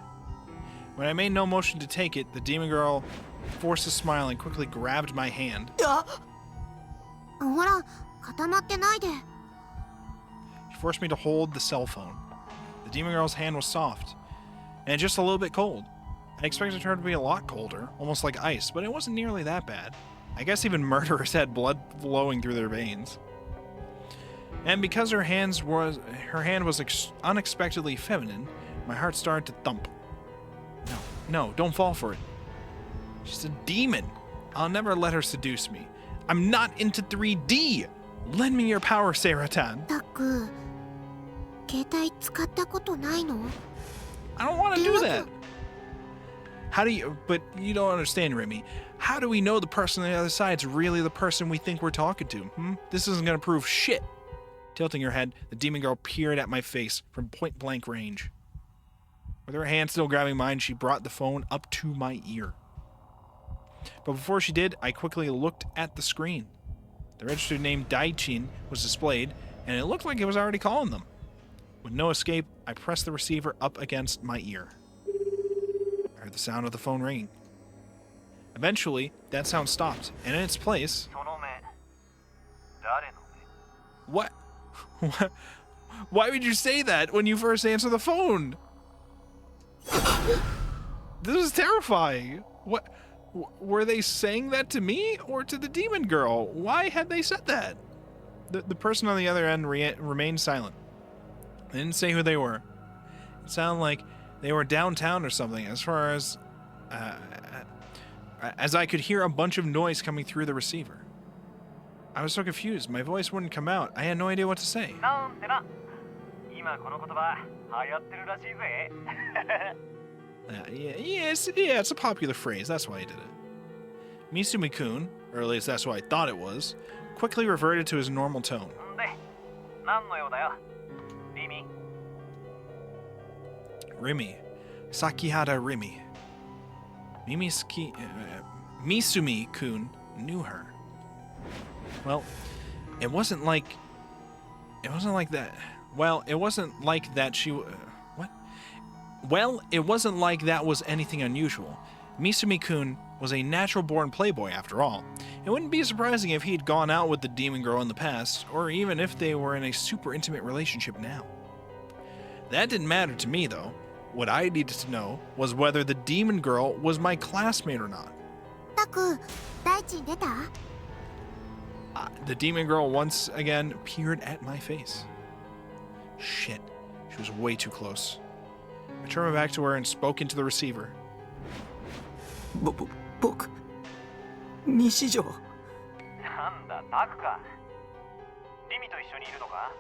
When I made no motion to take it, the demon girl forced a smile and quickly grabbed my hand. ほら、固まってないで。 She forced me to hold the cell phone. The demon girl's hand was soft, and just a little bit cold. I expected her to be a lot colder, almost like ice, but it wasn't nearly that bad. I guess even murderers had blood flowing through their veins. And because her hand was unexpectedly feminine, my heart started to thump. No, don't fall for it. She's a demon. I'll never let her seduce me. I'm not into 3D. Lend me your power, Saratan. タク、携帯使ったことないの？ I don't want to do that. But you don't understand, Remy. How do we know the person on the other side's really the person we think we're talking to? This isn't gonna prove shit. Tilting her head, the demon girl peered at my face from point-blank range. With her hand still grabbing mine, she brought the phone up to my ear. But before she did, I quickly looked at the screen. The registered name Daichin was displayed, and it looked like it was already calling them. With no escape, I pressed the receiver up against my ear. I heard the sound of the phone ringing. Eventually, that sound stopped, and in its place... What? Why would you say that when you first answer the phone? This is terrifying. What? Were they saying that to me or to the demon girl? Why had they said that? The person on the other end remained silent. They didn't say who they were. It sounded like they were downtown or something, as far as I could hear a bunch of noise coming through the receiver. I was so confused, my voice wouldn't come out. I had no idea what to say. Yeah, it's a popular phrase, that's why I did it. Misumi-kun, or at least that's what I thought it was, quickly reverted to his normal tone. Rimi. Sakihara Rimi. Misumi-kun knew her. Well, it wasn't like that. Well, it wasn't like that she... What? Well, it wasn't like that was anything unusual. Misumi-kun was a natural-born playboy after all. It wouldn't be surprising if he'd gone out with the demon girl in the past, or even if they were in a super intimate relationship now. That didn't matter to me, though. What I needed to know was whether the demon girl was my classmate or not. タク、大地に出た？ The demon girl once again peered at my face. Shit, she was way too close. I turned my back to her and spoke into the receiver. 僕西条。なんだタクか。リミと一緒にいるのか？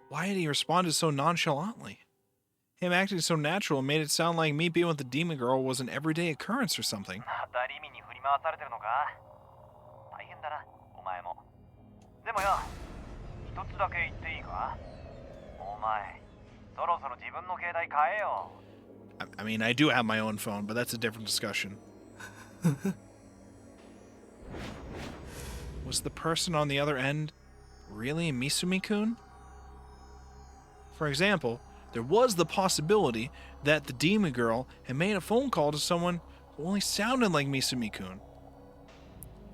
Why had he responded so nonchalantly? Him acting so natural made it sound like me being with the demon girl was an everyday occurrence or something. またリミに振り回されてるのか？大変だな、お前も。でもよ、一つだけ言っていいか？お前、そろそろ自分の携帯変えよ。 I mean, I do have my own phone, but that's a different discussion. Was the person on the other end really Misumi-kun? For example, there was the possibility that the demon girl had made a phone call to someone who only sounded like Misumi-kun.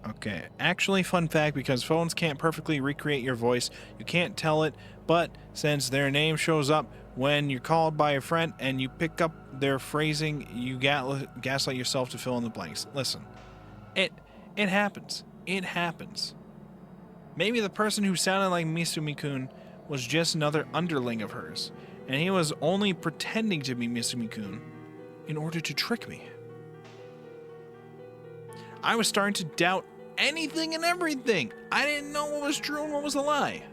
Okay, actually, fun fact, because phones can't perfectly recreate your voice, you can't tell it, but since their name shows up when you're called by a friend and you pick up their phrasing, you gaslight yourself to fill in the blanks. Listen, it happens. It happens. Maybe the person who sounded like Misumi-kun was just another underling of hers, and he was only pretending to be Misumi-kun in order to trick me. I was starting to doubt anything and everything. I didn't know what was true and what was a lie.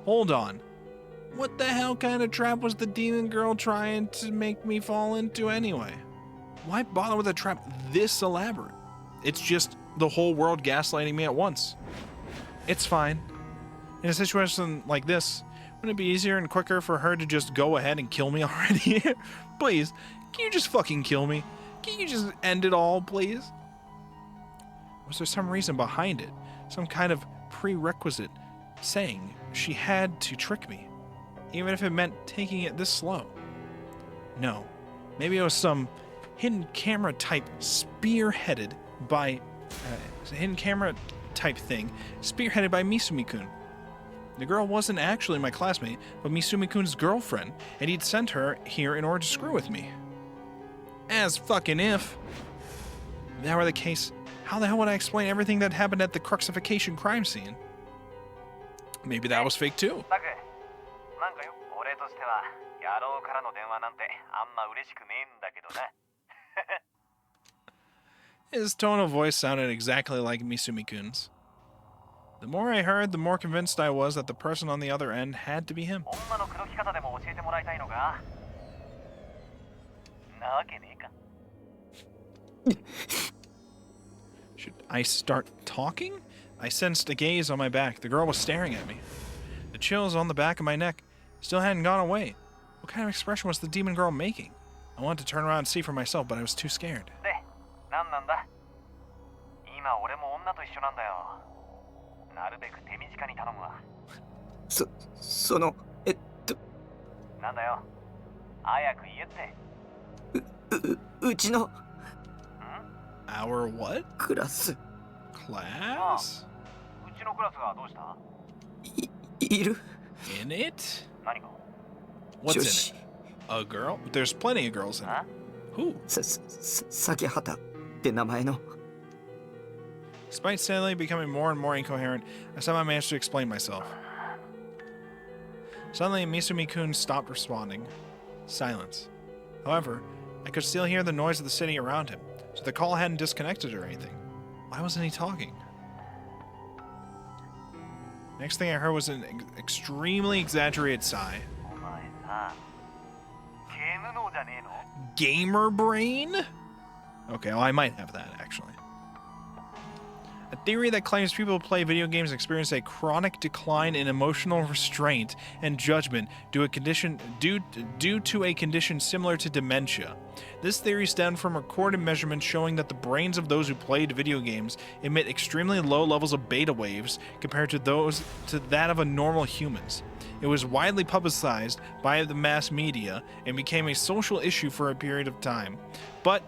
Hold on. What the hell kind of trap was the demon girl trying to make me fall into anyway? Why bother with a trap this elaborate? It's just the whole world gaslighting me at once. It's fine. In a situation like this, wouldn't it be easier and quicker for her to just go ahead and kill me already? Please, can you just fucking kill me? Can you just end it all, please? Was there some reason behind it? Some kind of prerequisite saying she had to trick me? Even if it meant taking it this slow? No. Maybe it was some hidden camera type spearheaded by... hidden camera type thing spearheaded by Misumi-kun. The girl wasn't actually my classmate, but Misumi-kun's girlfriend, and he'd sent her here in order to screw with me. As fucking if. If that were the case, how the hell would I explain everything that happened at the cruxifixion crime scene? Maybe that was fake too. タク、なんかよ、俺としては野郎からの電話なんてあんま嬉しくねえんだけどな。His tone of voice sounded exactly like Misumi-kun's. The more I heard, the more convinced I was that the person on the other end had to be him. 女の口説き方でも教えてもらいたいのか？なわけねえか。 Should I start talking? I sensed a gaze on my back. The girl was staring at me. The chills on the back of my neck still hadn't gone away. What kind of expression was the demon girl making? I wanted to turn around and see for myself, but I was too scared. で、なんなんだ？今俺も女と一緒なんだよ。なるべく手短に頼むわ。そのなんだよ。早く言えって。うちの Our what? クラス Class? うちのクラスがどうした？いる In it? 何が？ What's 女 in 子 it? A girl? There's plenty of girls in it. あ？ Who? 酒畑って名前の Despite steadily becoming more and more incoherent, I somehow managed to explain myself. Suddenly, Misumi-kun stopped responding. Silence. However, I could still hear the noise of the city around him, so the call hadn't disconnected or anything. Why wasn't he talking? Next thing I heard was an extremely exaggerated sigh. お前さ、ゲーム脳じゃねえの？ Gamer brain? Okay, well, I might have that, actually. A theory that claims people who play video games experience a chronic decline in emotional restraint and judgment due to a condition similar to dementia. This theory stemmed from recorded measurements showing that the brains of those who played video games emit extremely low levels of beta waves compared to that of a normal humans. It was widely publicized by the mass media and became a social issue for a period of time. But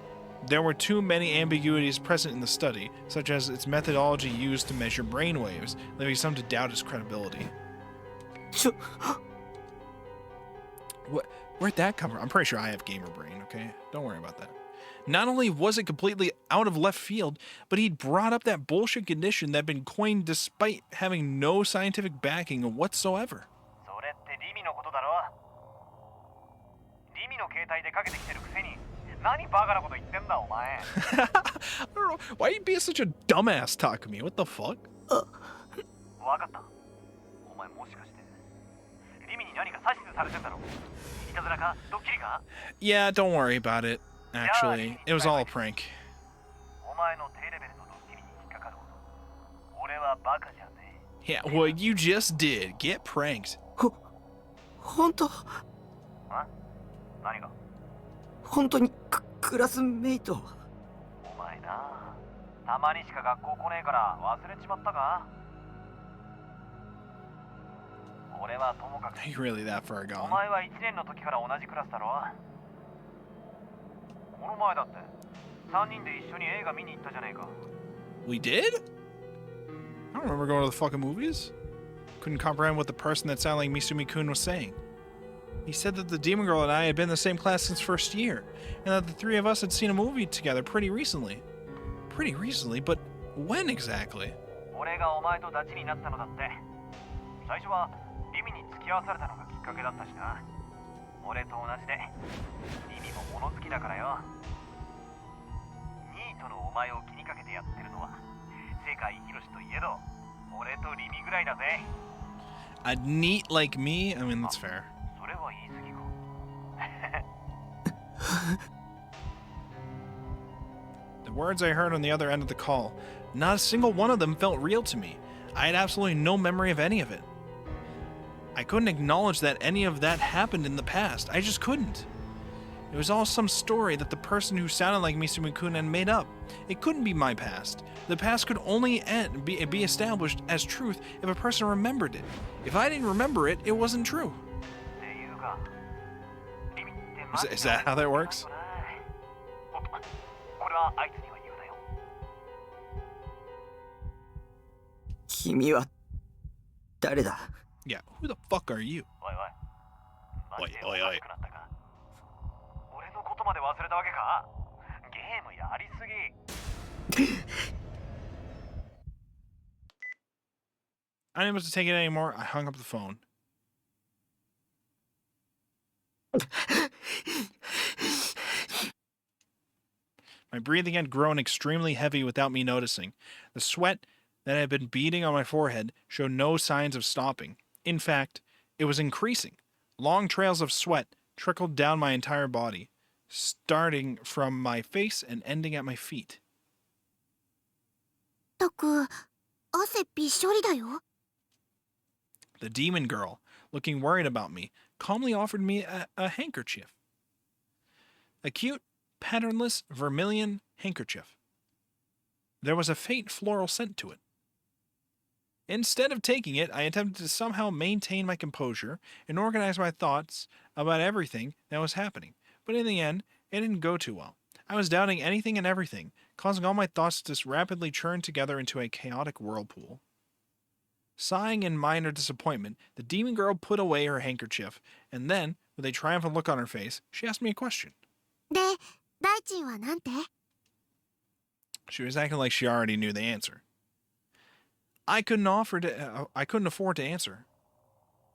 there were too many ambiguities present in the study, such as its methodology used to measure brainwaves, leaving some to doubt its credibility. Where'd that come from? I'm pretty sure I have gamer brain, okay? Don't worry about that. Not only was it completely out of left field, but he'd brought up that bullshit condition that had been coined despite having no scientific backing whatsoever. I don't know. Why are you being such a dumbass, Takumi? What the fuck? Yeah, don't worry about it. Actually, it was all a prank. Yeah, well, you just did. Get pranked. 本当にクラスメイト。お前な、たまにしか学校来ねえから忘れちまったか。俺はともかく。Are you really that far gone? お前は1年の時から同じクラスだろ。この前だって3人で一緒に映画見に行ったじゃねえか。We did? I don't remember going to the fucking movies. Couldn't comprehend what the person that sounded like Misumi-kun was saying. He said that the demon girl and I had been in the same class since first year, and that the three of us had seen a movie together pretty recently. Pretty recently? But when exactly? 俺がお前とダチになったのだって。最初はリミに付き合わされたのがきっかけだったしな。俺と同じで、リミも物好きだからよ。ニートのお前を気にかけてやってるのは、世界広しといえど、俺とリミぐらいだぜ。A neat like me? I mean, that's fair. The words I heard on the other end of the call, not a single one of them felt real to me. I had absolutely no memory of any of it. I couldn't acknowledge that any of that happened in the past. I just couldn't. It was all some story that the person who sounded like Misumi-kun had made up. It couldn't be my past. The past could only be established as truth if a person remembered it. If I didn't remember it, it wasn't true. Is that how that works? Yeah, who the fuck are you? Oi, oi, oi. I didn't want to take it anymore. I hung up the phone. My breathing had grown extremely heavy without me noticing. The sweat that had been beading on my forehead showed no signs of stopping. In fact, it was increasing. Long trails of sweat trickled down my entire body, starting from my face and ending at my feet. たく、汗びっしょりだよ。 The demon girl, looking worried about me, calmly offered me a handkerchief. A cute, patternless vermilion handkerchief. There was a faint floral scent to it. Instead of taking it, I attempted to somehow maintain my composure and organize my thoughts about everything that was happening. But in the end, it didn't go too well. I was doubting anything and everything, causing all my thoughts to rapidly churn together into a chaotic whirlpool. Sighing in minor disappointment, the demon girl put away her handkerchief, and then, with a triumphant look on her face, she asked me a question. で、大臣はなんて? She was acting like she already knew the answer. I couldn't afford to answer.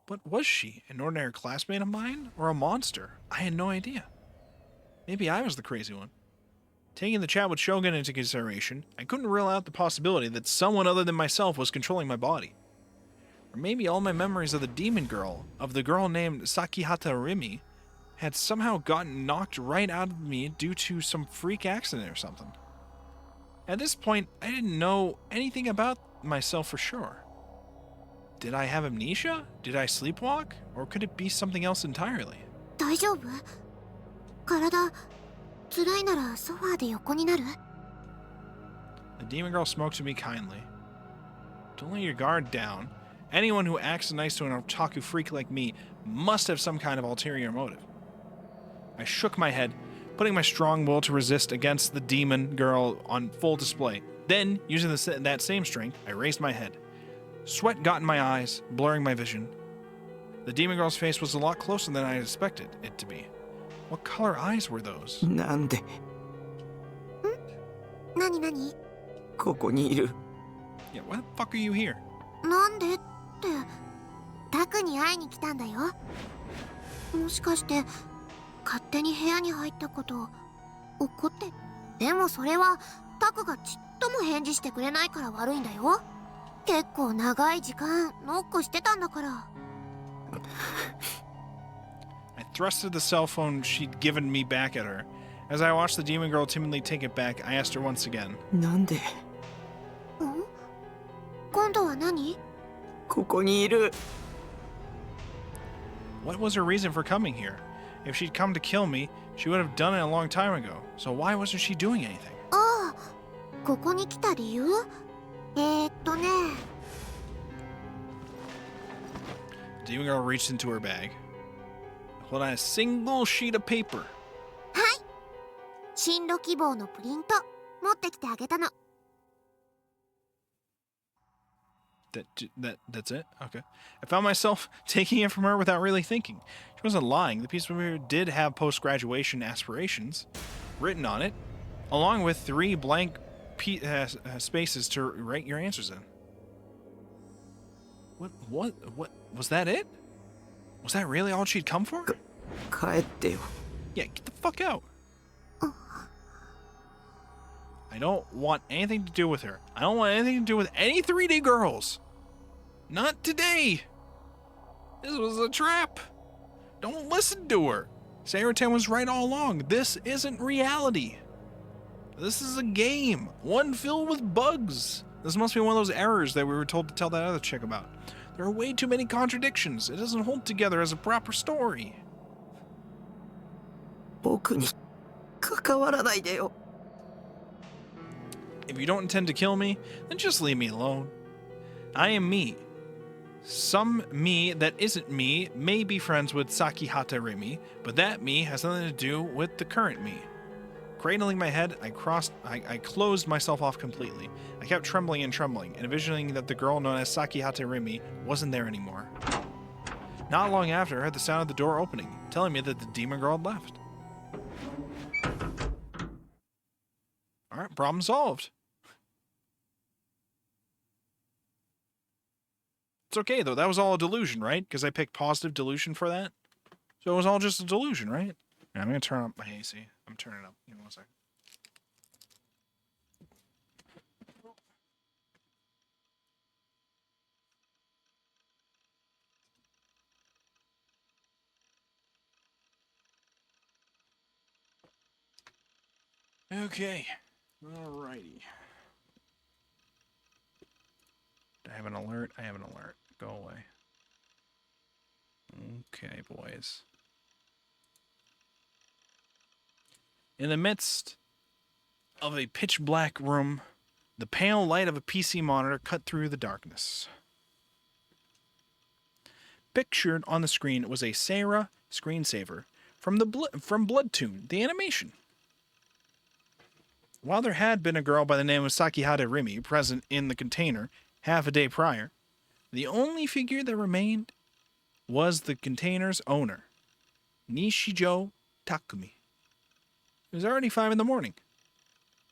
But was she an ordinary classmate of mine, or a monster? I had no idea. Maybe I was the crazy one. Taking the chat with Shogun into consideration, I couldn't rule out the possibility that someone other than myself was controlling my body. Or maybe all my memories of the demon girl, of the girl named Sakihata Rimi, had somehow gotten knocked right out of me due to some freak accident or something. At this point, I didn't know anything about myself for sure. Did I have amnesia? Did I sleepwalk? Or could it be something else entirely? 大丈夫？体辛いならソファーで横になる？ The demon girl spoke to me kindly. Don't let your guard down. Anyone who acts nice to an otaku freak like me must have some kind of ulterior motive. I shook my head, putting my strong will to resist against the demon girl on full display. Then, using that same strength, I raised my head. Sweat got in my eyes, blurring my vision. The demon girl's face was a lot closer than I had expected it to be. What color eyes were those? なんで何何？ここにいる？ Yeah, why the fuck are you here? なんでってタクに会いに来たんだよ。もしかして勝手に部屋に入ったこと怒って？でもそれはタクがちっとも返事してくれないから悪いんだよ。結構長い時間ノックしてたんだから。I thrusted the cell phone she'd given me back at her. As I watched the demon girl timidly take it back, I asked her once again. なんで今度は何？ここにいる？ What was her reason for coming here? If she'd come to kill me, she would have done it a long time ago. So why wasn't she doing anything? ああ、ここに来た理由？ね。 The demon girl reached into her bag. Pulled out a single sheet of paper. はい。進路希望のプリント持ってきてあげたの。 That's it? Okay. I found myself taking it from her without really thinking. She wasn't lying. The piece of paper did have post-graduation aspirations written on it, along with 3 blank spaces to write your answers in. What? Was that it? Was that really all she'd come for? 帰ってよ。 Yeah, get the fuck out. I don't want anything to do with her. I don't want anything to do with any 3D girls. Not today. This was a trap. Don't listen to her. Saratan was right all along. This isn't reality. This is a game. One filled with bugs. This must be one of those errors that we were told to tell that other chick about. There are way too many contradictions. It doesn't hold together as a proper story. 僕に関わらないでよ。 If you don't intend to kill me, then just leave me alone. I am me. Some me that isn't me may be friends with Sakihata Rimi, but that me has nothing to do with the current me. Cradling my head, I closed myself off completely. I kept trembling and envisioning that the girl known as Sakihata Rimi wasn't there anymore. Not long after, I heard the sound of the door opening, telling me that the demon girl had left. Alright, problem solved. It's okay, though. That was all a delusion, right? Because I picked positive delusion for that. So it was all just a delusion, right? Yeah, I'm going to turn up my AC. I'm turning it up. Give me 1 second. Okay. Alrighty. Do I have an alert? I have an alert. Go away. Okay, boys. In the midst of a pitch black room, the pale light of a PC monitor cut through the darkness. Pictured on the screen was a Sarah screensaver from Bloodtoon, the animation. While there had been a girl by the name of Sakihata Rimi present in the container half a day prior, the only figure that remained was the container's owner, Nishijo Takumi. It was already 5 in the morning.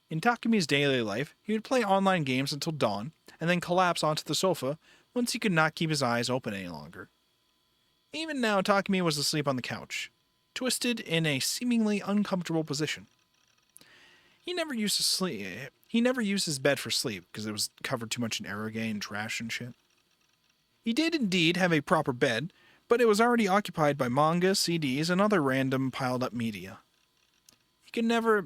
In Takumi's daily life, he would play online games until dawn, and then collapse onto the sofa once he could not keep his eyes open any longer. Even now, Takumi was asleep on the couch, twisted in a seemingly uncomfortable position. He never used his bed for sleep because it was covered too much in eroge and trash and shit. He did indeed have a proper bed, but it was already occupied by manga, CDs, and other random piled up media. He could never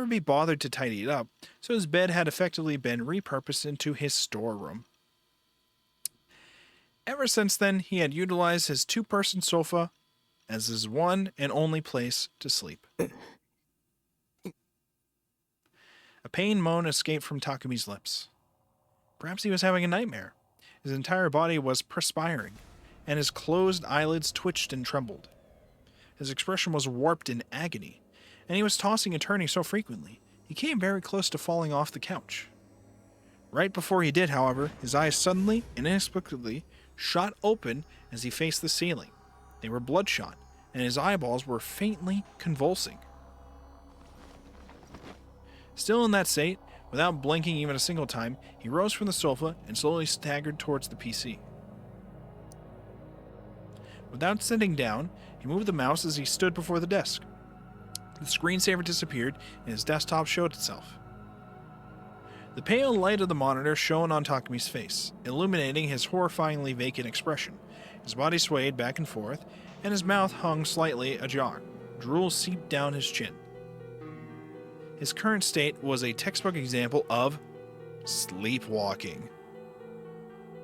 be bothered to tidy it up, so his bed had effectively been repurposed into his storeroom. Ever since then, he had utilized his two-person sofa as his one and only place to sleep. A pained moan escaped from Takumi's lips. Perhaps he was having a nightmare. His entire body was perspiring, and his closed eyelids twitched and trembled. His expression was warped in agony, and he was tossing and turning so frequently, he came very close to falling off the couch. Right before he did, however, his eyes suddenly and inexplicably shot open as he faced the ceiling. They were bloodshot, and his eyeballs were faintly convulsing. Still in that state, without blinking even a single time, he rose from the sofa and slowly staggered towards the PC. Without sitting down, he moved the mouse as he stood before the desk. The screensaver disappeared, and his desktop showed itself. The pale light of the monitor shone on Takumi's face, illuminating his horrifyingly vacant expression. His body swayed back and forth, and his mouth hung slightly ajar. Drool seeped down his chin. His current state was a textbook example of sleepwalking.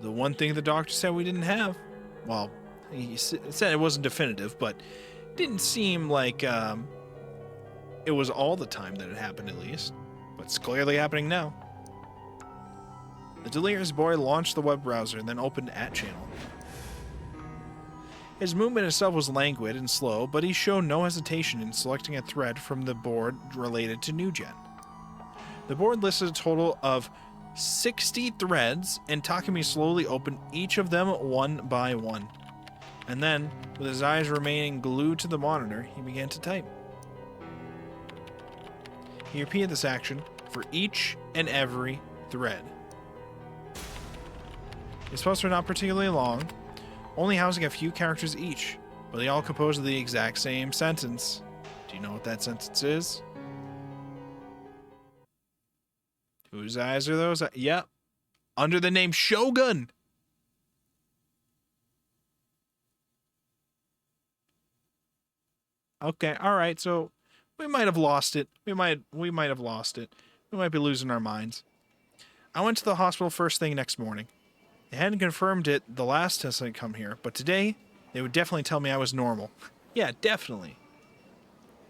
The one thing the doctor said we didn't have. Well, he said it wasn't definitive, but it didn't seem like it was all the time that it happened, at least. But it's clearly happening now. The delirious boy launched the web browser and then opened @channel. His movement itself was languid and slow, but he showed no hesitation in selecting a thread from the board related to New Gen. The board listed a total of 60 threads, and Takumi slowly opened each of them one by one. And then, with his eyes remaining glued to the monitor, he began to type. He repeated this action for each and every thread. His posts were not particularly long, only housing a few characters each, but they all composed of the exact same sentence. Do you know what that sentence is? Whose eyes are those? Yep. Under the name Shogun. Okay, alright, so we might have lost it. We might have lost it. We might be losing our minds. I went to the hospital first thing next morning. They hadn't confirmed it the last test I'd come here, but today, they would definitely tell me I was normal. Yeah, definitely.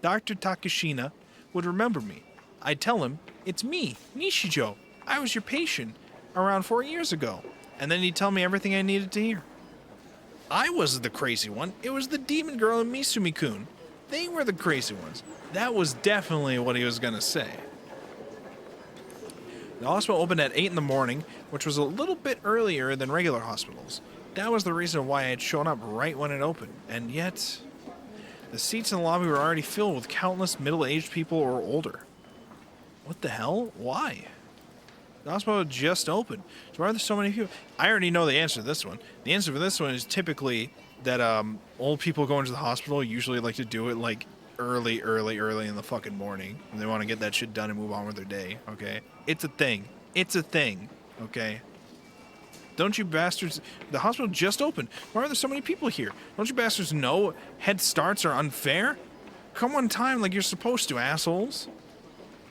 Dr. Takashina would remember me. I'd tell him, it's me, Nishijo. I was your patient around 4 years ago. And then he'd tell me everything I needed to hear. I wasn't the crazy one. It was the demon girl and Misumi-kun. They were the crazy ones. That was definitely what he was going to say. The hospital opened at 8 in the morning, which was a little bit earlier than regular hospitals. That was the reason why I had shown up right when it opened. And yet, the seats in the lobby were already filled with countless middle-aged people or older. What the hell? Why? The hospital had just opened. So why are there so many people? I already know the answer to this one. The answer for this one is typically that old people going to the hospital usually like to do it like early in the fucking morning. And they want to get that shit done and move on with their day, okay? It's a thing. It's a thing, okay? Don't you bastards... The hospital just opened. Why are there so many people here? Don't you bastards know head starts are unfair? Come on time like you're supposed to, assholes.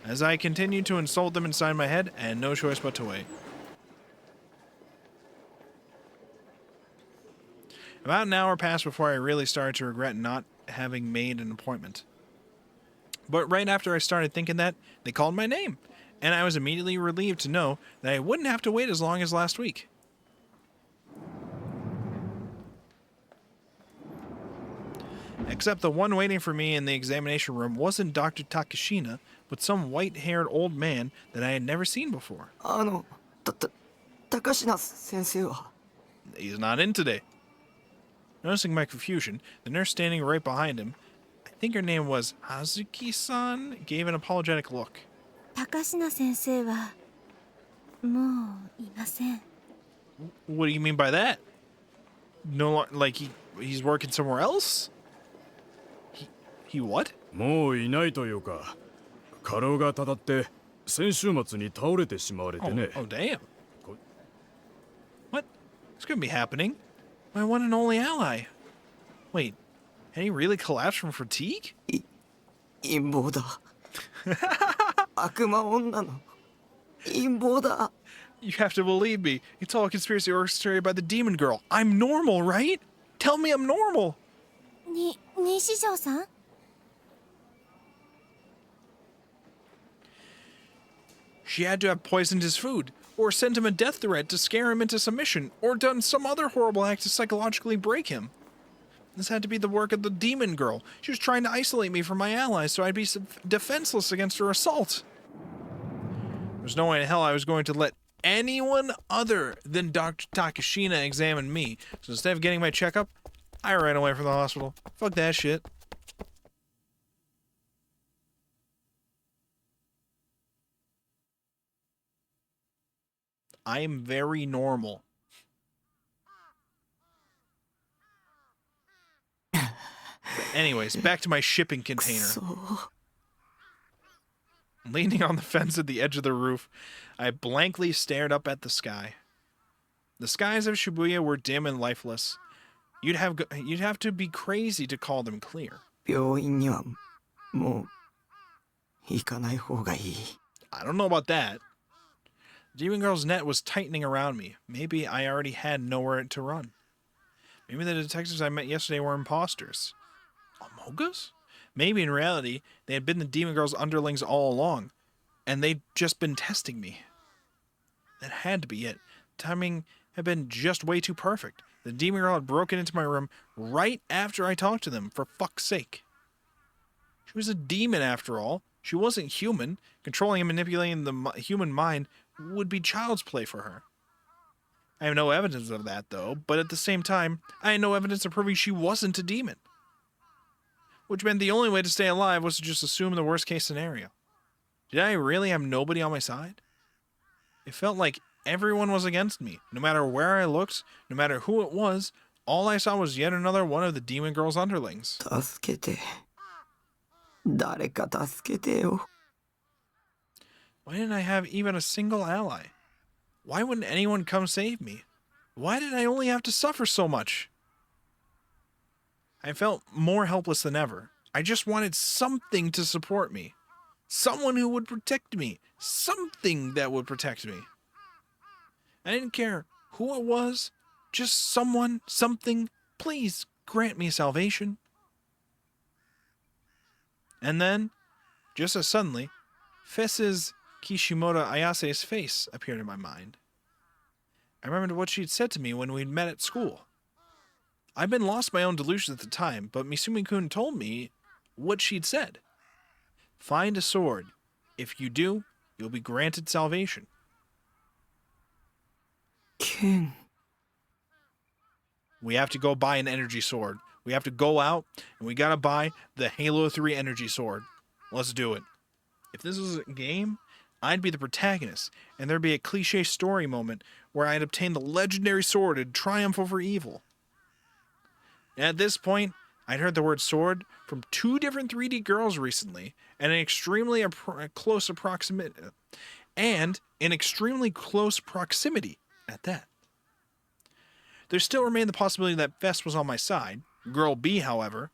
As I continued to insult them inside my head, I had no choice but to wait. About an hour passed before I really started to regret not having made an appointment. But right after I started thinking that, they called my name, and I was immediately relieved to know that I wouldn't have to wait as long as last week. Except the one waiting for me in the examination room wasn't Dr. Takashina, but some white-haired old man that I had never seen before. 高階先生は He's not in today. Noticing my confusion, the nurse standing right behind him, I think her name was Hazuki-san, gave an apologetic look. 高階先生はもういません。 What do you mean by that? No, like he's working somewhere else? He what? もういないというか、過労がたたって先週末に倒れてしまわれてね。Oh, damn. What? What's gonna be happening? My one and only ally. Wait, had he really collapsed from fatigue? 陰謀だ。悪魔女の陰謀だ。 You have to believe me. It's all a conspiracy orchestrated by the demon girl. I'm normal, right? Tell me I'm normal. 西条さん She had to have poisoned his food, or sent him a death threat to scare him into submission, or done some other horrible act to psychologically break him. This had to be the work of the demon girl. She was trying to isolate me from my allies so I'd be defenseless against her assault. There's no way in hell I was going to let anyone other than Dr. Takashina examine me. So instead of getting my checkup, I ran away from the hospital. Fuck that shit. I am very normal. But anyways, back to my shipping container. Leaning on the fence at the edge of the roof, I blankly stared up at the sky. The skies of Shibuya were dim and lifeless. You'd have to be crazy to call them clear. 病院にはもう行かない方がいい。 I don't know about that. Demon Girl's net was tightening around me. Maybe I already had nowhere to run. Maybe the detectives I met yesterday were imposters. Amogus? Maybe in reality, they had been the Demon Girl's underlings all along, and they'd just been testing me. That had to be it. Timing had been just way too perfect. The Demon Girl had broken into my room right after I talked to them, for fuck's sake. She was a demon after all. She wasn't human. Controlling and manipulating the human mind would be child's play for her. I have no evidence of that, though, but at the same time, I had no evidence of proving she wasn't a demon. Which meant the only way to stay alive was to just assume the worst-case scenario. Did I really have nobody on my side? It felt like everyone was against me. No matter where I looked, no matter who it was, all I saw was yet another one of the Demon Girl's underlings. 助けて。誰か助けてよ。 Why didn't I have even a single ally? Why wouldn't anyone come save me? Why did I only have to suffer so much? I felt more helpless than ever. I just wanted something to support me. Someone who would protect me. Something that would protect me. I didn't care who it was. Just someone, something. Please grant me salvation. And then, just as suddenly, Fess's Kishimoto Ayase's face appeared in my mind. I remembered what she'd said to me when we'd met at school. I'd been lost my own delusions at the time, but Misumi-kun told me what she'd said. Find a sword. If you do, you'll be granted salvation. Ken. We have to go buy an energy sword. We have to go out, and we gotta buy the Halo 3 energy sword. Let's do it. If this was a game, I'd be the protagonist, and there'd be a cliche story moment where I'd obtain the legendary sword and triumph over evil. At this point, I'd heard the word sword from 2 different 3D girls recently, and an extremely close proximity at that. There still remained the possibility that Fess was on my side. Girl B, however,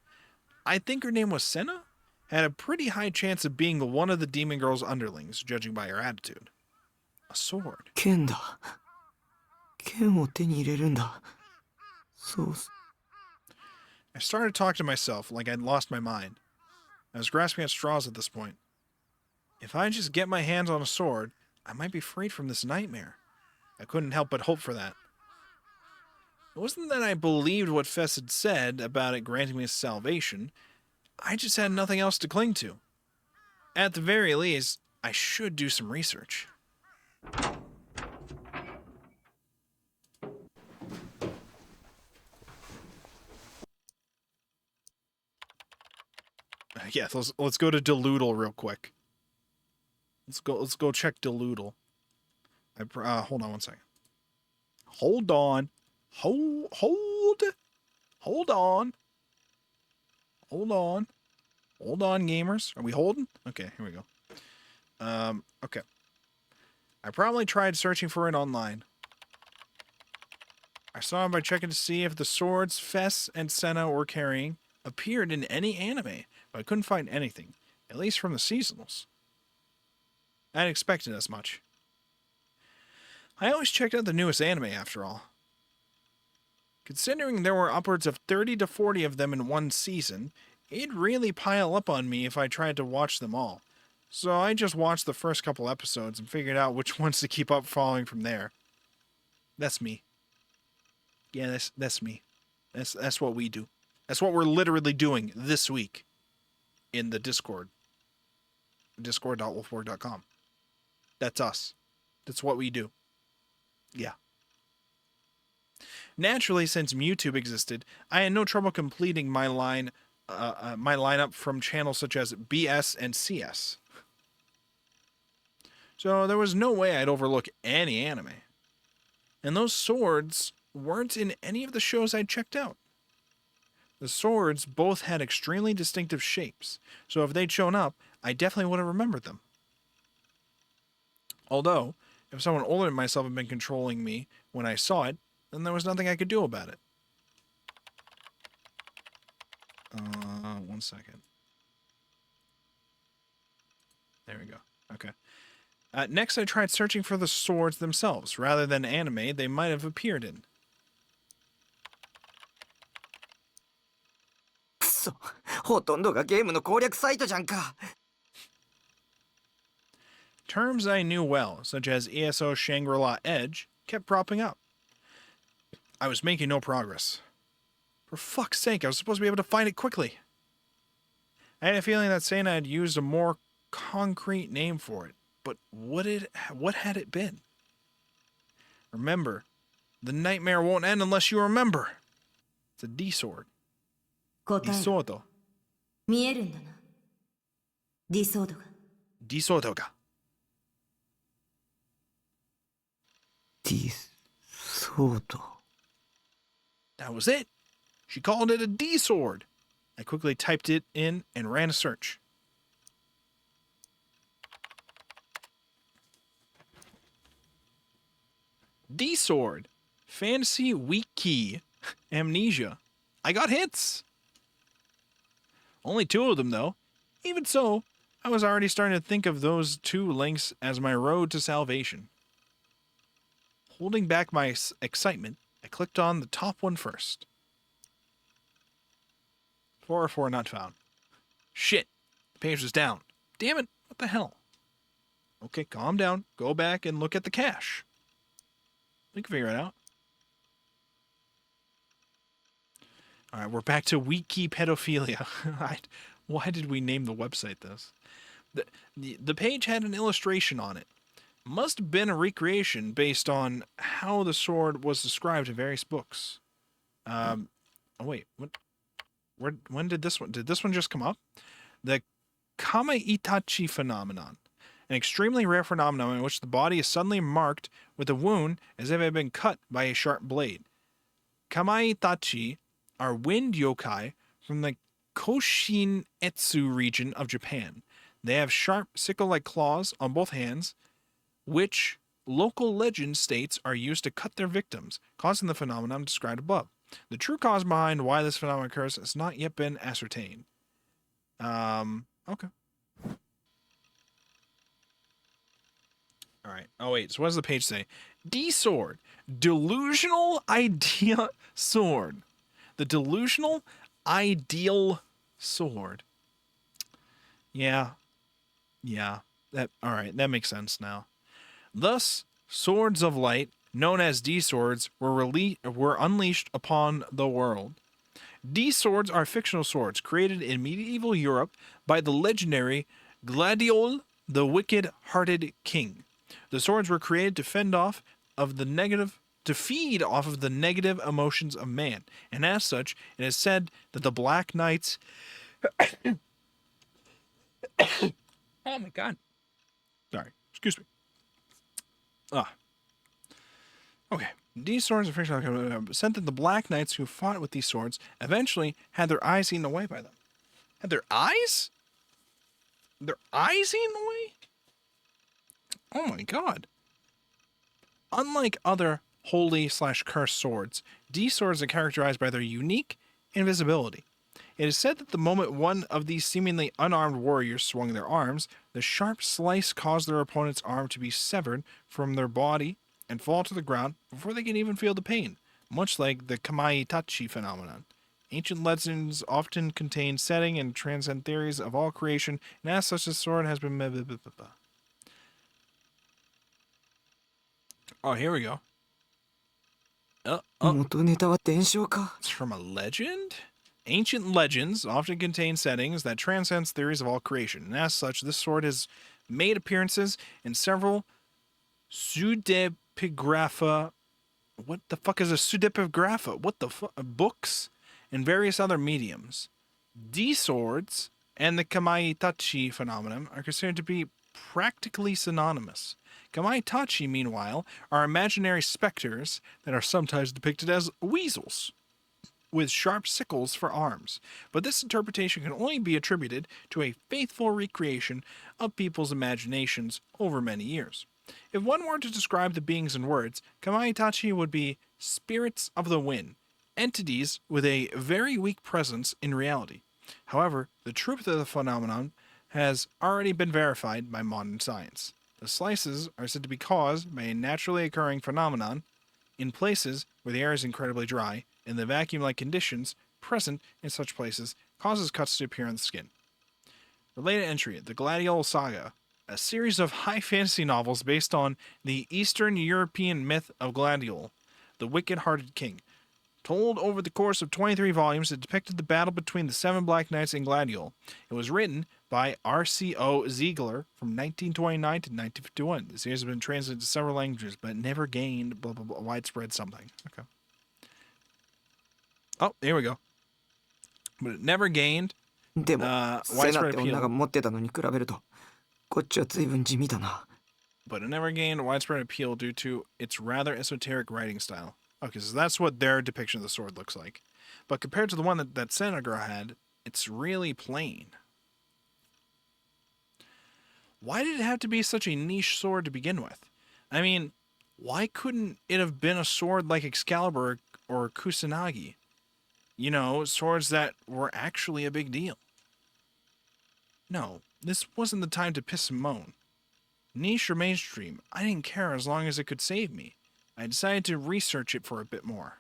I think her name was Senna, had a pretty high chance of being one of the Demon Girl's underlings, judging by her attitude. A sword. 剣だ。剣を手に入れるんだ。そう。 I started talking to myself like I'd lost my mind. I was grasping at straws at this point. If I just get my hands on a sword, I might be freed from this nightmare. I couldn't help but hope for that. It wasn't that I believed what Fess had said about it granting me salvation. I just had nothing else to cling to. At the very least, I should do some research. Yeah, let's go to Deloodle real quick. Let's go check Deloodle. Hold on one second. Hold on. Hold on. Hold on, gamers. Are we holding? Okay, here we go. Okay. I probably tried searching for it online. I saw him by checking to see if the swords Fess and Senna were carrying appeared in any anime, but I couldn't find anything. at least from the seasonals. I'd expected as much. I always checked out the newest anime after all. Considering there were upwards of 30 to 40 of them in one season, it'd really pile up on me if I tried to watch them all. So I just watched the first couple episodes and figured out which ones to keep up following from there. That's me. Yeah, that's me. That's what we do. That's what we're literally doing this week in the Discord. Discord.wolfborg.com. That's us. That's what we do. Yeah. Naturally, since YouTube existed, I had no trouble completing my lineup from channels such as BS and CS. So there was no way I'd overlook any anime. And those swords weren't in any of the shows I'd checked out. The swords both had extremely distinctive shapes, so if they'd shown up, I definitely would have remembered them. Although, if someone older than myself had been controlling me when I saw it, then there was nothing I could do about it. 1 second. There we go. Okay. Next, I tried searching for the swords themselves, rather than anime they might have appeared in. くそ、ほとんどがゲームの攻略サイトじゃんか。 Terms I knew well, such as ESO Shangri-La Edge, kept propping up. I was making no progress. For fuck's sake, I was supposed to be able to find it quickly. I had a feeling that Sana had used a more concrete name for it, but what had it been? Remember, the nightmare won't end unless you remember. It's a D-sword. 答え D-sword. 見えるんだな。ディソードが。 D-sword が。ディソード。 That was it. She called it a D-sword. I quickly typed it in and ran a search. D-sword. Fantasy Wiki. Amnesia. I got hits. Only 2 of them, though. Even so, I was already starting to think of those 2 links as my road to salvation. Holding back my excitement, I clicked on the top one first. 404 not found. Shit. The page was down. Damn it. What the hell? Okay, calm down. Go back and look at the cache. We can figure it out. Alright, we're back to Wiki Pedophilia. Why did we name the website this? The page had an illustration on it. Must have been a recreation based on how the sword was described in various books. Oh wait, when did this one just come up? The Kamaitachi phenomenon. An extremely rare phenomenon in which the body is suddenly marked with a wound as if it had been cut by a sharp blade. Kamaitachi are wind yokai from the Koshin-etsu region of Japan. They have sharp sickle-like claws on both hands, which local legend states are used to cut their victims, causing the phenomenon described above. The true cause behind why this phenomenon occurs has not yet been ascertained. Okay. All right. Oh, wait. So what does the page say? D-sword. Delusional idea sword. The delusional ideal sword. Yeah. Yeah. All right. That makes sense now. Thus, swords of light, known as D-swords, were unleashed upon the world. D-swords are fictional swords created in medieval Europe by the legendary Gladiol, the wicked-hearted king. The swords were created to feed off of the negative emotions of man, and as such, it is said that the Black Knights. Oh my God! Sorry, excuse me. Okay. These swords are fictional. Said that the Black Knights who fought with these swords eventually had their eyes eaten away by them. Had their eyes? Their eyes eaten away? Oh my God. Unlike other holy/cursed swords, these swords are characterized by their unique invisibility. It is said that the moment one of these seemingly unarmed warriors swung their arms, the sharp slice caused their opponent's arm to be severed from their body and fall to the ground before they can even feel the pain, much like the kamaitachi phenomenon. Ancient legends often contain setting and transcend theories of all creation, and as such, the sword has been... Oh, here we go. It's from a legend? Ancient legends often contain settings that transcends theories of all creation, and as such, this sword has made appearances in several pseudepigrapha... What the fuck is a pseudepigrapha? What the fuck? Books? And various other mediums. D-swords and the kamaitachi phenomenon are considered to be practically synonymous. Kamaitachi, meanwhile, are imaginary specters that are sometimes depicted as weasels, with sharp sickles for arms. But this interpretation can only be attributed to a faithful recreation of people's imaginations over many years. If one were to describe the beings in words, kamaitachi would be spirits of the wind, entities with a very weak presence in reality. However, the truth of the phenomenon has already been verified by modern science. The slices are said to be caused by a naturally occurring phenomenon in places where the air is incredibly dry, and the vacuum-like conditions present in such places causes cuts to appear on the skin. Related entry, The Gladiol Saga, a series of high fantasy novels based on the Eastern European myth of Gladiol, the wicked-hearted king. Told over the course of 23 volumes, it depicted the battle between the 7 Black Knights and Gladiol. It was written by R.C.O. Ziegler from 1929 to 1951. The series has been translated to several languages, but never gained blah, blah, blah, widespread something. Okay. Oh, here we go. But it never gained widespread appeal. But it never gained widespread appeal due to its rather esoteric writing style. Okay, so that's what their depiction of the sword looks like. But compared to the one that Senagura had, it's really plain. Why did it have to be such a niche sword to begin with? I mean, why couldn't it have been a sword like Excalibur or Kusanagi? You know, swords that were actually a big deal. No, this wasn't the time to piss and moan. Niche or mainstream, I didn't care as long as it could save me. I decided to research it for a bit more.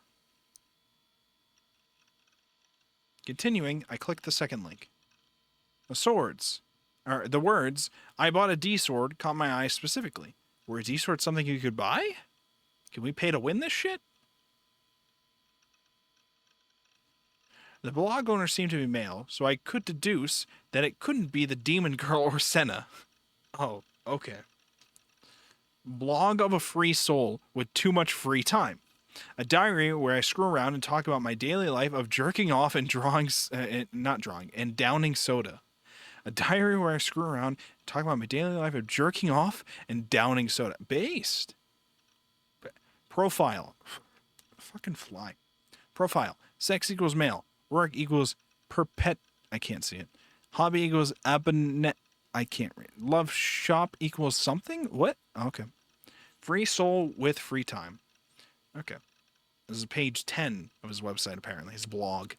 Continuing, I clicked the second link. The words, I bought a D-sword, caught my eye specifically. Were a D-sword something you could buy? Can we pay to win this shit? The blog owner seemed to be male, so I could deduce that it couldn't be the Demon Girl or Senna. Oh, okay. Blog of a free soul with too much free time. A diary where I screw around and talk about my daily life of jerking off and and downing soda. A diary where I screw around and talk about my daily life of jerking off and downing soda. Based. Profile. Fucking fly. Profile. Sex equals male. Work equals I can't see it. Hobby equals I can't read. Love shop equals something? What? Okay. Free soul with free time. Okay. This is page 10 of his website, apparently. His blog.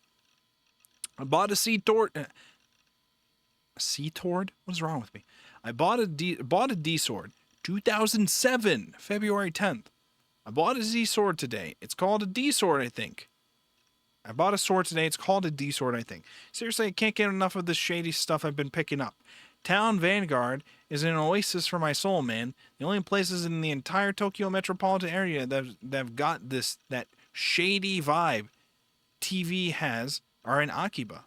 I bought a C-Tord. C-Tord? What is wrong with me? I bought a D-Sword. 2007. February 10th. I bought a Z-Sword today. It's called a D-Sword, I think. I bought a sword today. It's called a D-Sword, I think. Seriously, I can't get enough of this shady stuff I've been picking up. Town Vanguard is an oasis for my soul, man. The only places in the entire Tokyo metropolitan area that have got that shady vibe TV has are in Akiba.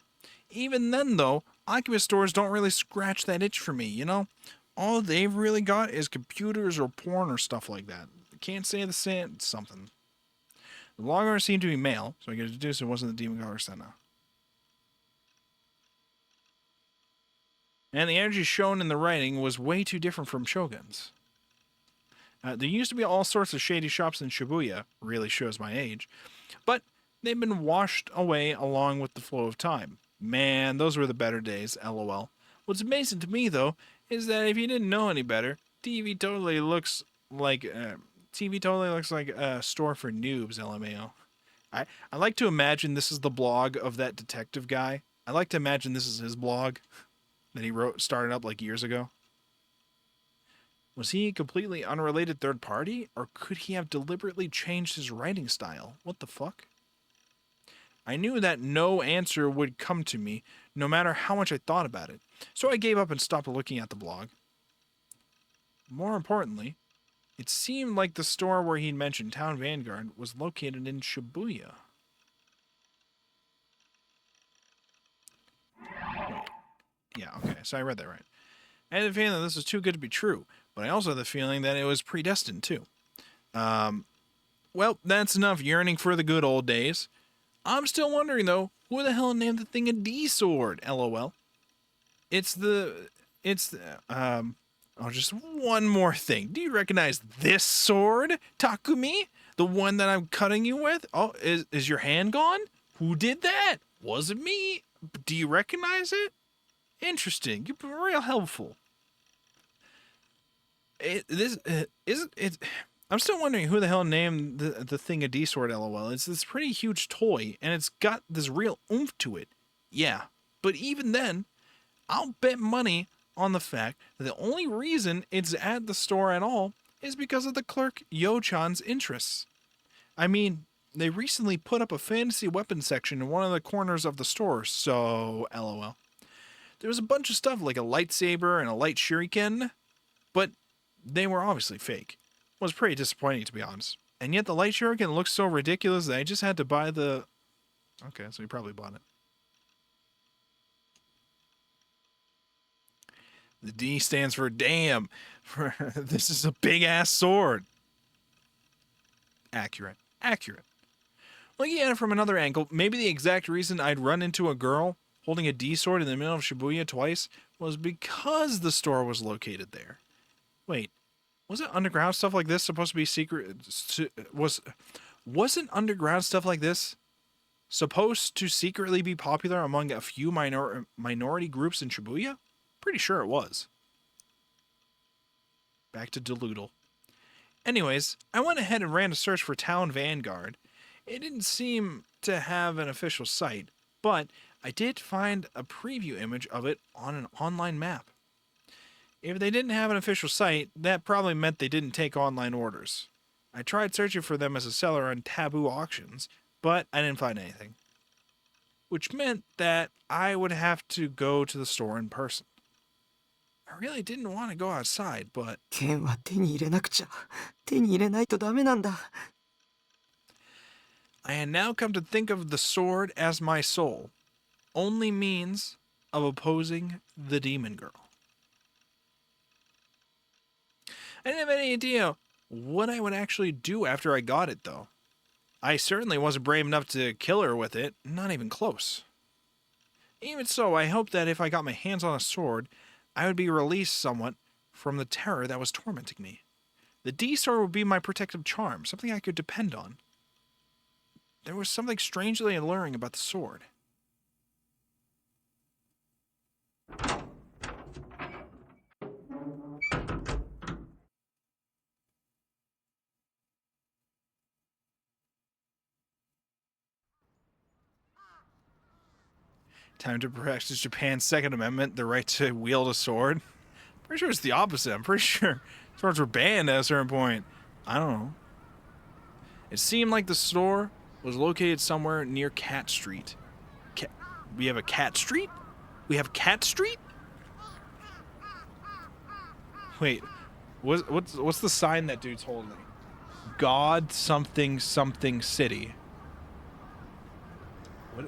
Even then, though, Akiba stores don't really scratch that itch for me, you know? All they've really got is computers or porn or stuff like that. Can't say the same something. The blogger seemed to be male, so I could deduce it wasn't the Demon God or Senna. And the energy shown in the writing was way too different from Shogun's. There used to be all sorts of shady shops in Shibuya, really shows my age, but they've been washed away along with the flow of time. Man, those were the better days, lol. What's amazing to me, though, is that if you didn't know any better, TV totally looks like a store for noobs, LMAO. I like to imagine this is the blog of that detective guy I like to imagine this is his blog that he started up like years ago. Was he a completely unrelated third party, or could he have deliberately changed his writing style? What the fuck? I knew that no answer would come to me, no matter how much I thought about it, so I gave up and stopped looking at the blog. More importantly, it seemed like the store where he'd mentioned, Town Vanguard, was located in Shibuya. Yeah, okay, so I read that right. I had the feeling that this was too good to be true, but I also had the feeling that it was predestined too. Well, that's enough yearning for the good old days. I'm still wondering, though, who the hell named the thing a D-sword, LOL. Oh, just one more thing. Do you recognize this sword, Takumi? The one that I'm cutting you with? Oh, is your hand gone? Who did that? Wasn't me. Do you recognize it? Interesting. You've been real helpful. I'm still wondering who the hell named the thing a D-sword, LOL. It's this pretty huge toy, and it's got this real oomph to it. Yeah, but even then, I'll bet money on the fact that the only reason it's at the store at all is because of the clerk Yo-chan's interests. I mean, they recently put up a fantasy weapons section in one of the corners of the store, so LOL. There was a bunch of stuff like a lightsaber and a light shuriken, but they were obviously fake. It was pretty disappointing, to be honest. And yet the light shuriken looks so ridiculous that I just had to buy the... Okay, so you probably bought it. The D stands for damn. This is a big-ass sword. Accurate. Looking at it from another angle, maybe the exact reason I'd run into a girl holding a D-sword in the middle of Shibuya twice was because the store was located there. Wait, wasn't underground stuff like this supposed to be secret? Wasn't underground stuff like this supposed to secretly be popular among a few minority groups in Shibuya? Pretty sure it was. Back to Deluddle. Anyways, I went ahead and ran a search for Town Vanguard. It didn't seem to have an official site, but I did find a preview image of it on an online map. If they didn't have an official site, that probably meant they didn't take online orders. I tried searching for them as a seller on taboo auctions, but I didn't find anything. Which meant that I would have to go to the store in person. I really didn't want to go outside, but... 剣は手に入れなくちゃ。手に入れないとダメなんだ。 I had now come to think of the sword as my soul, only means of opposing the demon girl. I didn't have any idea what I would actually do after I got it, though. I certainly wasn't brave enough to kill her with it, not even close. Even so, I hoped that if I got my hands on a sword, I would be released somewhat from the terror that was tormenting me. The D-sword would be my protective charm, something I could depend on. There was something strangely alluring about the sword. Time to practice Japan's Second Amendment, the right to wield a sword. Pretty sure it's the opposite. I'm pretty sure swords were banned at a certain point. I don't know. It seemed like the store was located somewhere near Cat Street. We have a Cat Street? We have Cat Street? Wait, what's the sign that dude's holding? God something something city.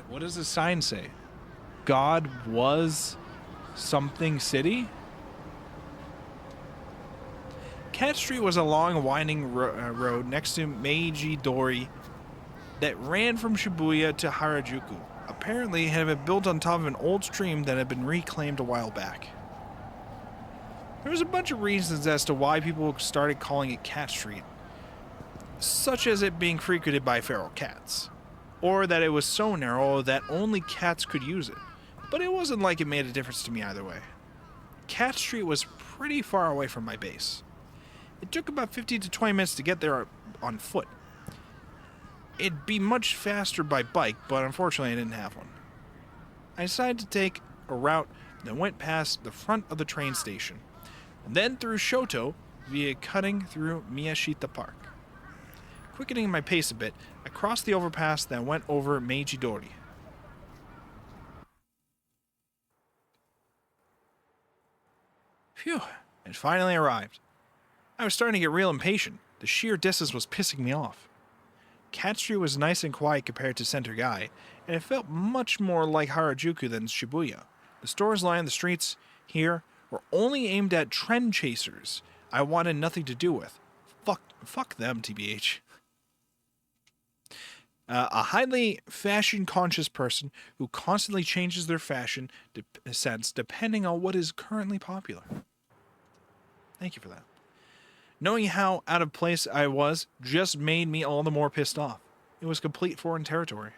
What does the sign say? God was something city? Cat Street was a long, winding road next to Meiji Dori that ran from Shibuya to Harajuku. Apparently, it had been built on top of an old stream that had been reclaimed a while back. There was a bunch of reasons as to why people started calling it Cat Street, such as it being frequented by feral cats, or that it was so narrow that only cats could use it. But it wasn't like it made a difference to me either way. Cat Street was pretty far away from my base. It took about 15 to 20 minutes to get there on foot. It'd be much faster by bike, but unfortunately I didn't have one. I decided to take a route that went past the front of the train station, and then through Shoto via cutting through Miyashita Park. Quickening my pace a bit, I crossed the overpass that went over Meiji-dori. Phew, it finally arrived. I was starting to get real impatient. The sheer distance was pissing me off. Cat Street was nice and quiet compared to Center Gai, and it felt much more like Harajuku than Shibuya. The stores lining the streets here were only aimed at trend chasers I wanted nothing to do with. Fuck them, TBH. A highly fashion-conscious person who constantly changes their fashion sense depending on what is currently popular. Thank you for that. Knowing how out of place I was just made me all the more pissed off. It was complete foreign territory.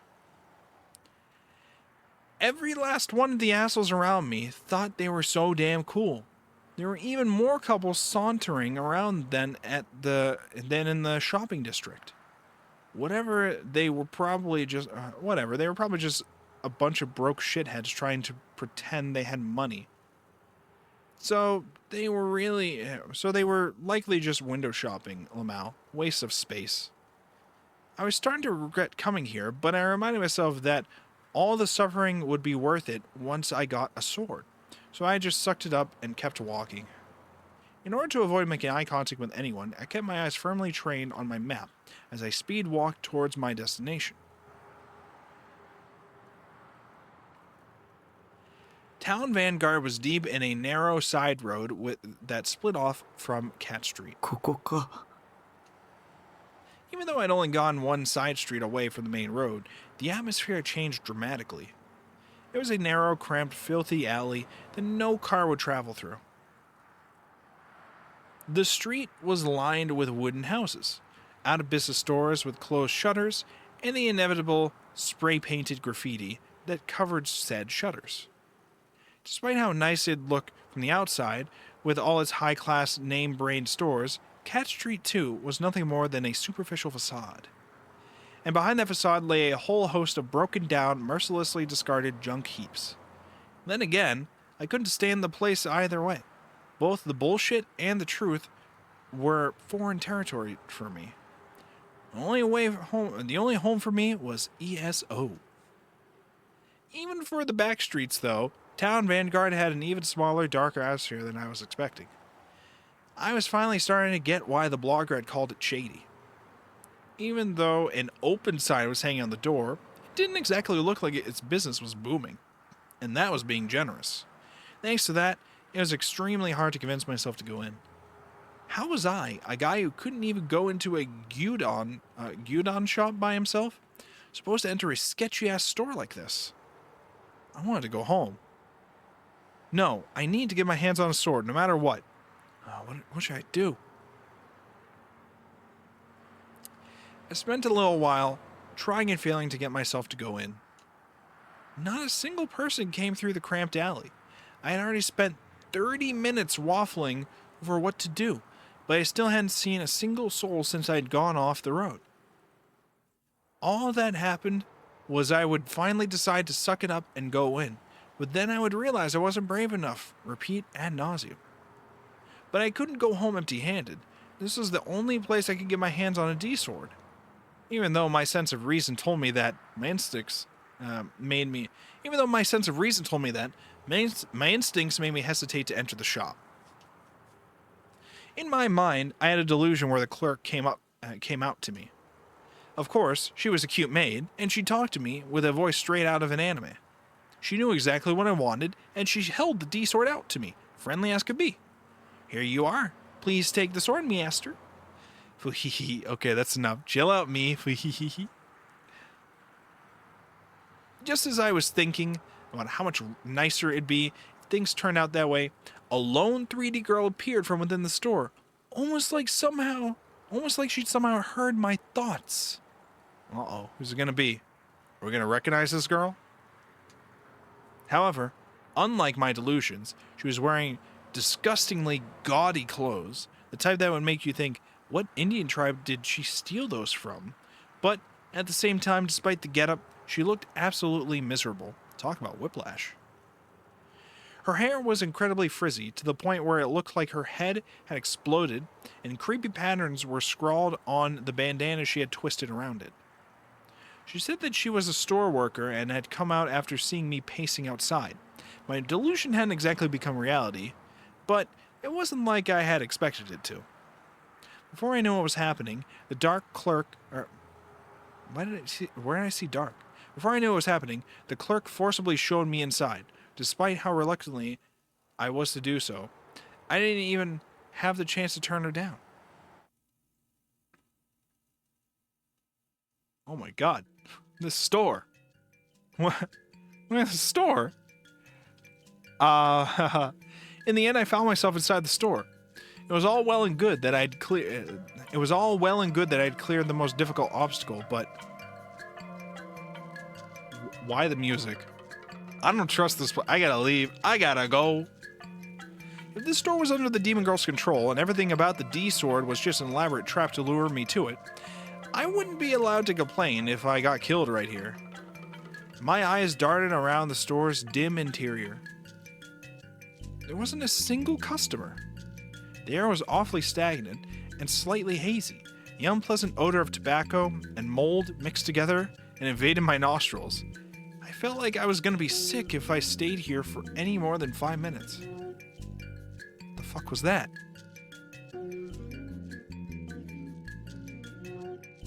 Every last one of the assholes around me thought they were so damn cool. There were even more couples sauntering around than in the shopping district. They were probably just a bunch of broke shitheads trying to pretend they had money. So they were likely just window shopping, Lamau. Waste of space. I was starting to regret coming here, but I reminded myself that all the suffering would be worth it once I got a sword. So I just sucked it up and kept walking. In order to avoid making eye contact with anyone, I kept my eyes firmly trained on my map as I speed walked towards my destination. Town Vanguard was deep in a narrow side road that split off from Cat Street. ここか Even though I'd only gone one side street away from the main road, the atmosphere changed dramatically. It was a narrow, cramped, filthy alley that no car would travel through. The street was lined with wooden houses, out-of-business stores with closed shutters, and the inevitable spray-painted graffiti that covered said shutters. Despite how nice it'd look from the outside, with all its high-class name-brand stores, Cat Street 2 was nothing more than a superficial facade. And behind that facade lay a whole host of broken-down, mercilessly discarded junk heaps. Then again, I couldn't stand the place either way. Both the bullshit and the truth were foreign territory for me. The only home for me was ESO. Even for the back streets, though, Town Vanguard had an even smaller, darker atmosphere than I was expecting. I was finally starting to get why the blogger had called it shady. Even though an open sign was hanging on the door, it didn't exactly look like its business was booming. And that was being generous. Thanks to that, it was extremely hard to convince myself to go in. How was I, a guy who couldn't even go into a gyudon shop by himself, supposed to enter a sketchy-ass store like this? I wanted to go home. No, I need to get my hands on a sword, no matter what. What should I do? I spent a little while trying and failing to get myself to go in. Not a single person came through the cramped alley. I had already spent 30 minutes waffling over what to do, but I still hadn't seen a single soul since I'd gone off the road. All that happened was I would finally decide to suck it up and go in, but then I would realize I wasn't brave enough. Repeat ad nauseum. But I couldn't go home empty-handed. This was the only place I could get my hands on a D-sword. Even though my sense of reason told me that, my instincts made me hesitate to enter the shop. In my mind, I had a delusion where the clerk came out to me. Of course, she was a cute maid, and she talked to me with a voice straight out of an anime. She knew exactly what I wanted, and she held the D-sword out to me, friendly as could be. Here you are. Please take the sword, Measter. Fuhihi. Okay, that's enough. Chill out, me. Fuhihi. Just as I was thinking about how much nicer it'd be if things turned out that way, a lone 3D girl appeared from within the store, almost like she'd somehow heard my thoughts. Uh-oh, who's it gonna be? Are we gonna recognize this girl? However, unlike my delusions, she was wearing disgustingly gaudy clothes, the type that would make you think, what Indian tribe did she steal those from? But at the same time, despite the getup, she looked absolutely miserable. Talk about whiplash. Her hair was incredibly frizzy, to the point where it looked like her head had exploded, and creepy patterns were scrawled on the bandana she had twisted around it. She said that she was a store worker and had come out after seeing me pacing outside. My delusion hadn't exactly become reality, but it wasn't like I had expected it to. Before I knew what was happening, the dark clerk... where did I see dark? Before I knew what was happening, the clerk forcibly showed me inside, despite how reluctantly I was to do so. I didn't even have the chance to turn her down. Oh my god. This store. What? This store? In the end, I found myself inside the store. It was all well and good that I'd cleared the most difficult obstacle, but why the music? I don't trust this. I gotta leave. I gotta go. If this store was under the demon girl's control and everything about the D sword was just an elaborate trap to lure me to it, I wouldn't be allowed to complain if I got killed right here. My eyes darted around the store's dim interior. There wasn't a single customer. The air was awfully stagnant and slightly hazy. The unpleasant odor of tobacco and mold mixed together and invaded my nostrils. I felt like I was going to be sick if I stayed here for any more than 5 minutes. The fuck was that?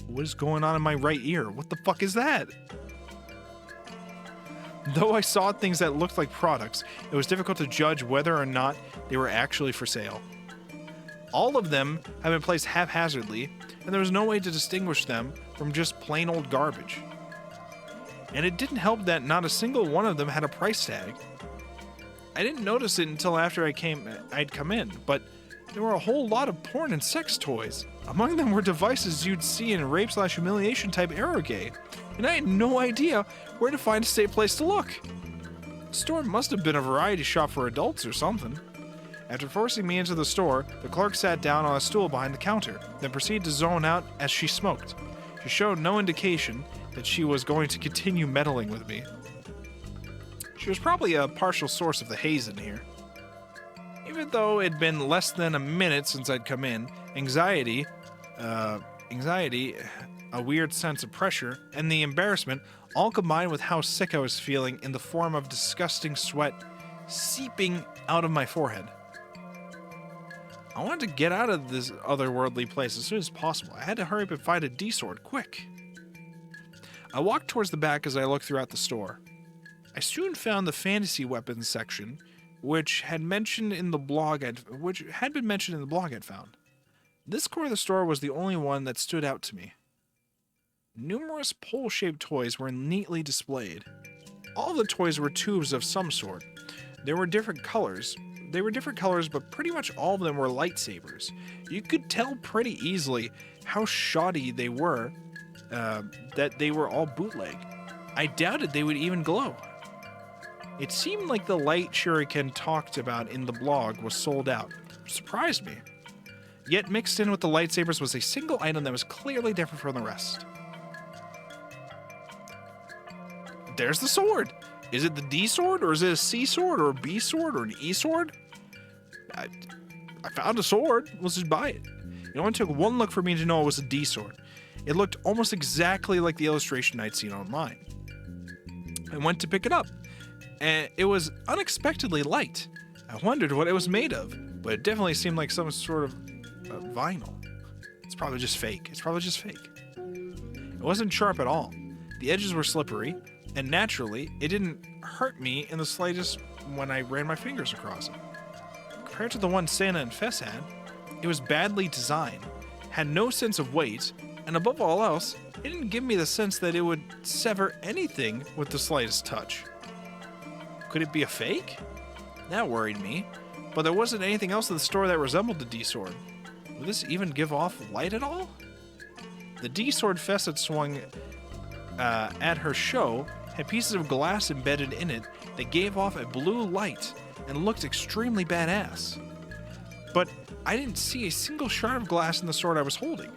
What is going on in my right ear? What the fuck is that? Though I saw things that looked like products, it was difficult to judge whether or not they were actually for sale. All of them had been placed haphazardly, and there was no way to distinguish them from just plain old garbage. And it didn't help that not a single one of them had a price tag. I didn't notice it until after I'd come in, but there were a whole lot of porn and sex toys. Among them were devices you'd see in rape/humiliation type eroge, and I had no idea where to find a safe place to look. The store must have been a variety shop for adults or something. After forcing me into the store, the clerk sat down on a stool behind the counter, then proceeded to zone out as she smoked. She showed no indication that she was going to continue meddling with me. She was probably a partial source of the haze in here. Even though it'd been less than a minute since I'd come in, anxiety, a weird sense of pressure, and the embarrassment all combined with how sick I was feeling in the form of disgusting sweat seeping out of my forehead. I wanted to get out of this otherworldly place as soon as possible. I had to hurry up and find a D-sword, quick. I walked towards the back as I looked throughout the store. I soon found the fantasy weapons section, which had been mentioned in the blog I'd found. This core of the store was the only one that stood out to me. Numerous pole-shaped toys were neatly displayed. All the toys were tubes of some sort. There were different colors, but pretty much all of them were lightsabers. You could tell pretty easily how shoddy they were, that they were all bootleg. I doubted they would even glow. It seemed like the light shuriken talked about in the blog was sold out, which surprised me. Yet mixed in with the lightsabers was a single item that was clearly different from the rest. There's the sword! Is it the D sword, or is it a C sword, or a B sword, or an E sword? I found a sword. Let's just buy it. It only took one look for me to know it was a D sword. It looked almost exactly like the illustration I'd seen online. I went to pick it up, and it was unexpectedly light. I wondered what it was made of, but it definitely seemed like some sort of vinyl. It's probably just fake. It wasn't sharp at all. The edges were slippery, and naturally, it didn't hurt me in the slightest when I ran my fingers across it. Compared to the one Santa and Fess had, it was badly designed, had no sense of weight, and above all else, it didn't give me the sense that it would sever anything with the slightest touch. Could it be a fake? That worried me, but there wasn't anything else in the store that resembled the D-sword. Would this even give off light at all? The D-sword Fess had swung at her show had pieces of glass embedded in it that gave off a blue light and looked extremely badass. But I didn't see a single shard of glass in the sword I was holding.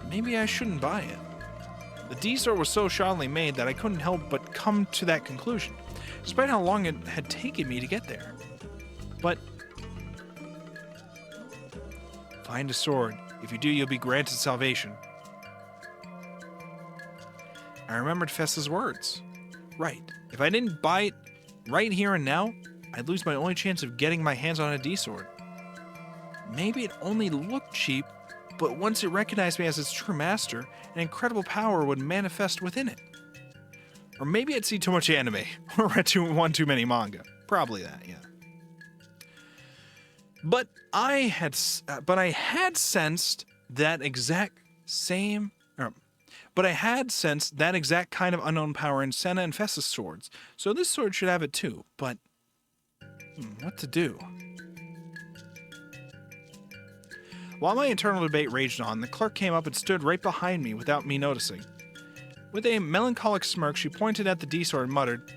Maybe I shouldn't buy it. The D-sword was so shoddily made that I couldn't help but come to that conclusion, despite how long it had taken me to get there. But find a sword. If you do, you'll be granted salvation. I remembered Fess's words. Right. If I didn't buy it right here and now, I'd lose my only chance of getting my hands on a D-sword. Maybe it only looked cheap, but once it recognized me as its true master, an incredible power would manifest within it. Or maybe I'd see too much anime, or read too many manga. Probably that, yeah. But I had sensed that exact kind of unknown power in Senna and Fess's swords, so this sword should have it too, but what to do? While my internal debate raged on, the clerk came up and stood right behind me without me noticing. With a melancholic smirk, she pointed at the D-sword and muttered,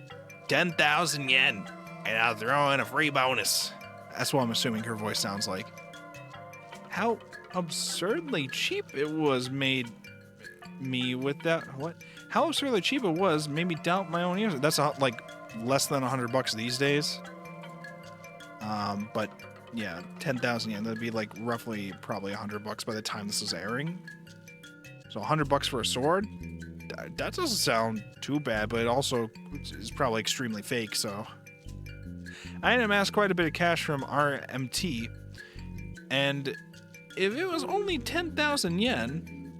10,000 yen, and I'll throw in a free bonus. That's what I'm assuming her voice sounds like. How absurdly cheap it was made me with that. What? How absurdly cheap it was made me doubt my own ears. That's like less than $100 these days. But yeah, 10,000 yen. That'd be like roughly probably $100 by the time this is airing. So $100 for a sword? That doesn't sound too bad, but it also is probably extremely fake, so. I had amassed quite a bit of cash from RMT, and if it was only 10,000 yen,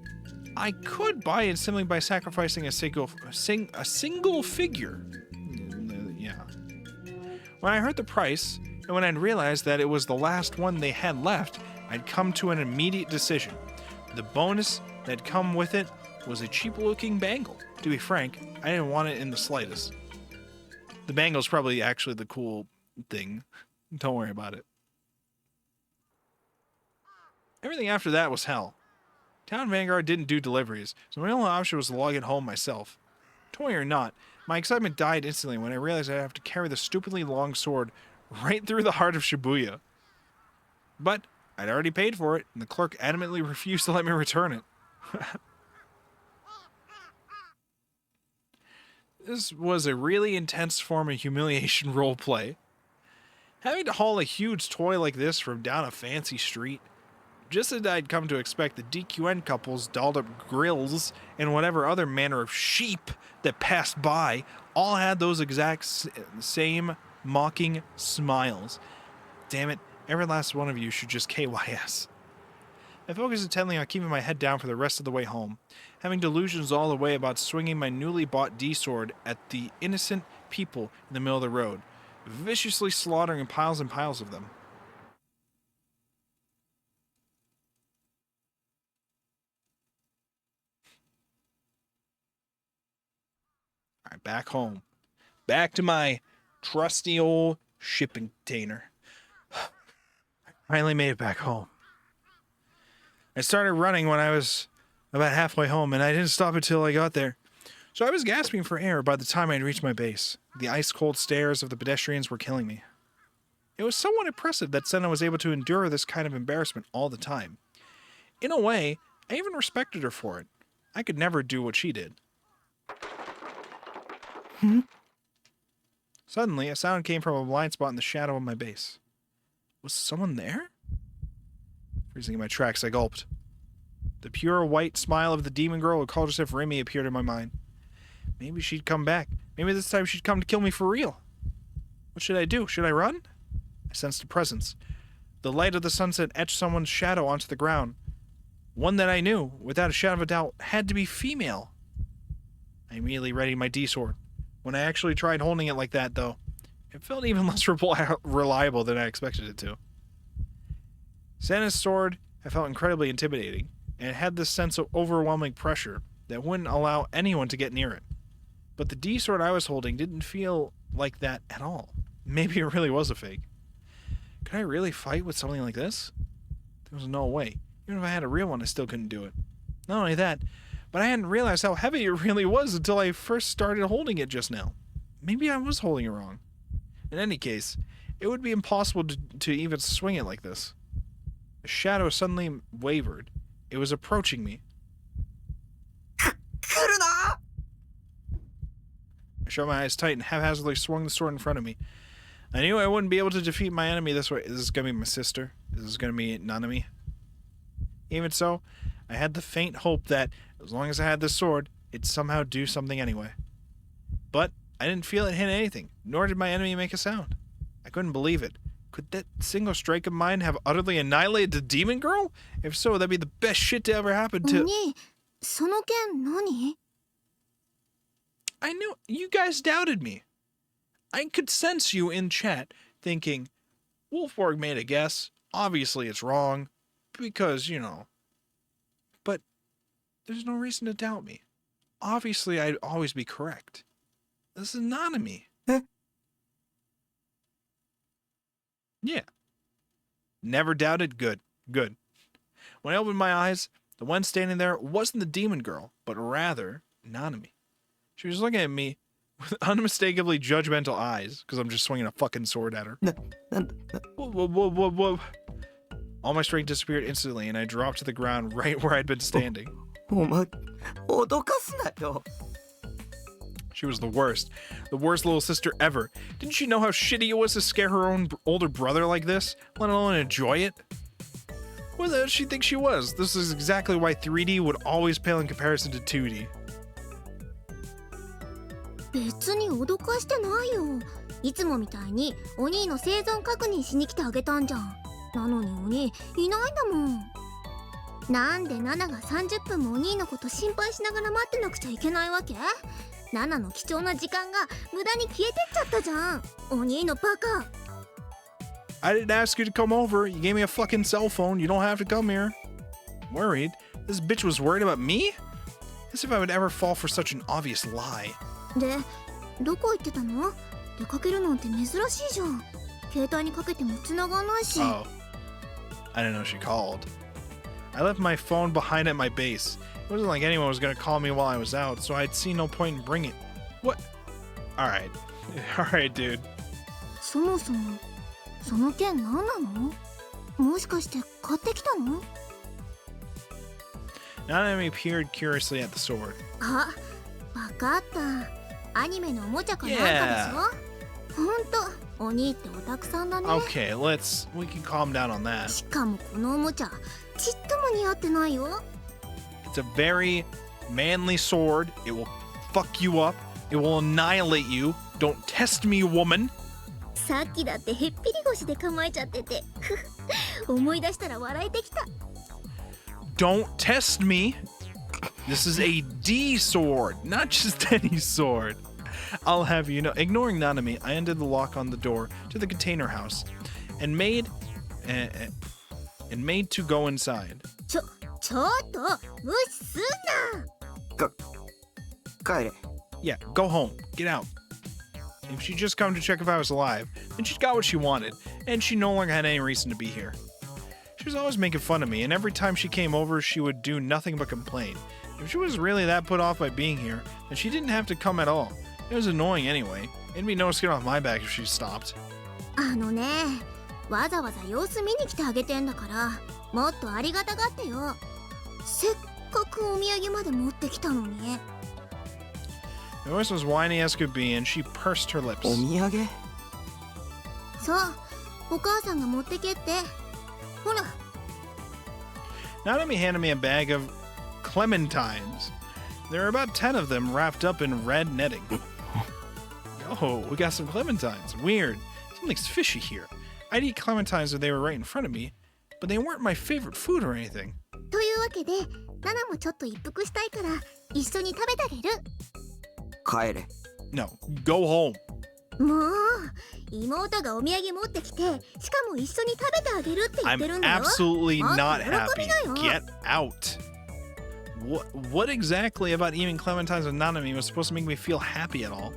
I could buy it simply by sacrificing a single figure. Yeah. When I heard the price, and when I'd realized that it was the last one they had left, I'd come to an immediate decision. The bonus that had come with it was a cheap-looking bangle. To be frank, I didn't want it in the slightest. The bangle's probably actually the cool thing. Don't worry about it. Everything after that was hell. Town Vanguard didn't do deliveries, so my only option was to log it home myself. Toy or not, my excitement died instantly when I realized I'd have to carry the stupidly long sword right through the heart of Shibuya. But I'd already paid for it, and the clerk adamantly refused to let me return it. This was a really intense form of humiliation roleplay. Having to haul a huge toy like this from down a fancy street, just as I'd come to expect, the DQN couples, dolled up grills, and whatever other manner of sheep that passed by all had those exact same mocking smiles. Damn it, every last one of you should just KYS. I focused intently on keeping my head down for the rest of the way home, having delusions all the way about swinging my newly bought D-sword at the innocent people in the middle of the road, viciously slaughtering piles and piles of them. Alright, back home. Back to my trusty old shipping container. I finally made it back home. I started running when I was about halfway home, and I didn't stop until I got there. So I was gasping for air by the time I had reached my base. The ice-cold stares of the pedestrians were killing me. It was somewhat impressive that Senna was able to endure this kind of embarrassment all the time. In a way, I even respected her for it. I could never do what she did. Suddenly, a sound came from a blind spot in the shadow of my base. Was someone there? Freezing in my tracks, I gulped. The pure white smile of the demon girl who called herself Remy appeared in my mind. Maybe she'd come back. Maybe this time she'd come to kill me for real. What should I do? Should I run? I sensed a presence. The light of the sunset etched someone's shadow onto the ground. One that I knew, without a shadow of a doubt, had to be female. I immediately readied my D-sword. When I actually tried holding it like that, though, it felt even less reliable than I expected it to. Senna's sword had felt incredibly intimidating, and it had this sense of overwhelming pressure that wouldn't allow anyone to get near it. But the D-sword I was holding didn't feel like that at all. Maybe it really was a fake. Could I really fight with something like this? There was no way. Even if I had a real one, I still couldn't do it. Not only that, but I hadn't realized how heavy it really was until I first started holding it just now. Maybe I was holding it wrong. In any case, it would be impossible to even swing it like this. The shadow suddenly wavered. It was approaching me. 来るな shut my eyes tight and haphazardly swung the sword in front of me. I knew I wouldn't be able to defeat my enemy this way. Is this going to be my sister? Is this going to be Nanami? Even so, I had the faint hope that, as long as I had this sword, it'd somehow do something anyway. But I didn't feel it hit anything, nor did my enemy make a sound. I couldn't believe it. Could that single strike of mine have utterly annihilated the demon girl? If so, that'd be the best shit to ever happen to... 鬼、その剣何？ I knew you guys doubted me. I could sense you in chat thinking, Wolfborg made a guess. Obviously it's wrong. Because, you know. But there's no reason to doubt me. Obviously I'd always be correct. This is Nanami. Yeah. Never doubted? Good. Good. When I opened my eyes, the one standing there wasn't the demon girl, but rather Nanami. She was looking at me with unmistakably judgmental eyes, because I'm just swinging a fucking sword at her. Whoa. All my strength disappeared instantly, and I dropped to the ground right where I'd been standing. お前、脅かすなよ。 She was the worst little sister ever. Didn't she know how shitty it was to scare her own older brother like this, let alone enjoy it? Who the hell did she think she was? This is exactly why 3D would always pale in comparison to 2D. 別に脅かしてないよ。いつもみたいにお兄の生存確認しに来てあげたんじゃん。なのにお兄いないんだもん。なんでナナが30分もお兄のこと心配しながら待ってなくちゃいけないわけ？ナナの貴重な時間が無駄に消えてっちゃったじゃん。お兄のバカ。I didn't ask you to come over. You gave me a fucking cell phone. You don't have to come here. Worried? This bitch was worried about me? As if I would ever fall for such an obvious lie. で、どこ行ってたの？出かけるなんて珍しいじゃん。携帯にかけても繋がないし。Oh. I didn't know she called. I left my phone behind at my base. It wasn't like anyone was going to call me while I was out, so I'd see no point in bringing it. What? Alright. Alright, dude. そもそも、その剣何なの？もしかして買ってきたの？ Nanami peered curiously at the sword. あ、わかった。アニメのおもちゃかなんかでしょ？ほんと、お兄ってオタクさんだね。Okay, we can calm down on that. しかもこのおもちゃ、ちっとも似合ってないよ。It's a very manly sword. It will fuck you up. It will annihilate you. Don't test me, woman. さっきだってへっぴり腰で構えちゃってて。思い出したら笑えてきた。Don't test me. This is a D sword, not just any sword. I'll have you know. Ignoring Nanami, I undid the lock on the door to the container house, and made to go inside. ちょっと無視すんな。帰れ。 Yeah, go home. Get out. If she'd just come to check if I was alive, then she'd got what she wanted, and she no longer had any reason to be here. She was always making fun of me, and every time she came over, she would do nothing but complain. If she was really that put off by being here, then she didn't have to come at all. It was annoying anyway. It'd be no skin off my back if she stopped. あのね、わざわざ様子見に来てあげてんだから、もっとありがたがってよ。せっかくお土産まで持ってきたのに。The voice was whiny as could be, and she pursed her lips. お土産？そう、お母さんが持ってけって。ほら。Nanami handed me a bag of clementines. There were about 10 of them wrapped up in red netting. Yo, we got some clementines. Weird. Something's fishy here. I'd eat clementines if they were right in front of me, but they weren't my favorite food or anything. というわけで、ナナもちょっと一服したいから一緒に食べてあげる。帰れ。No, go home. もう、妹がお土産持ってきて、しかも一緒に食べてあげるって言ってるんだよ。 I'm absolutely not 喜 happy. びなよ。 Get out. What exactly about eating clementines with Nanami was supposed to make me feel happy at all?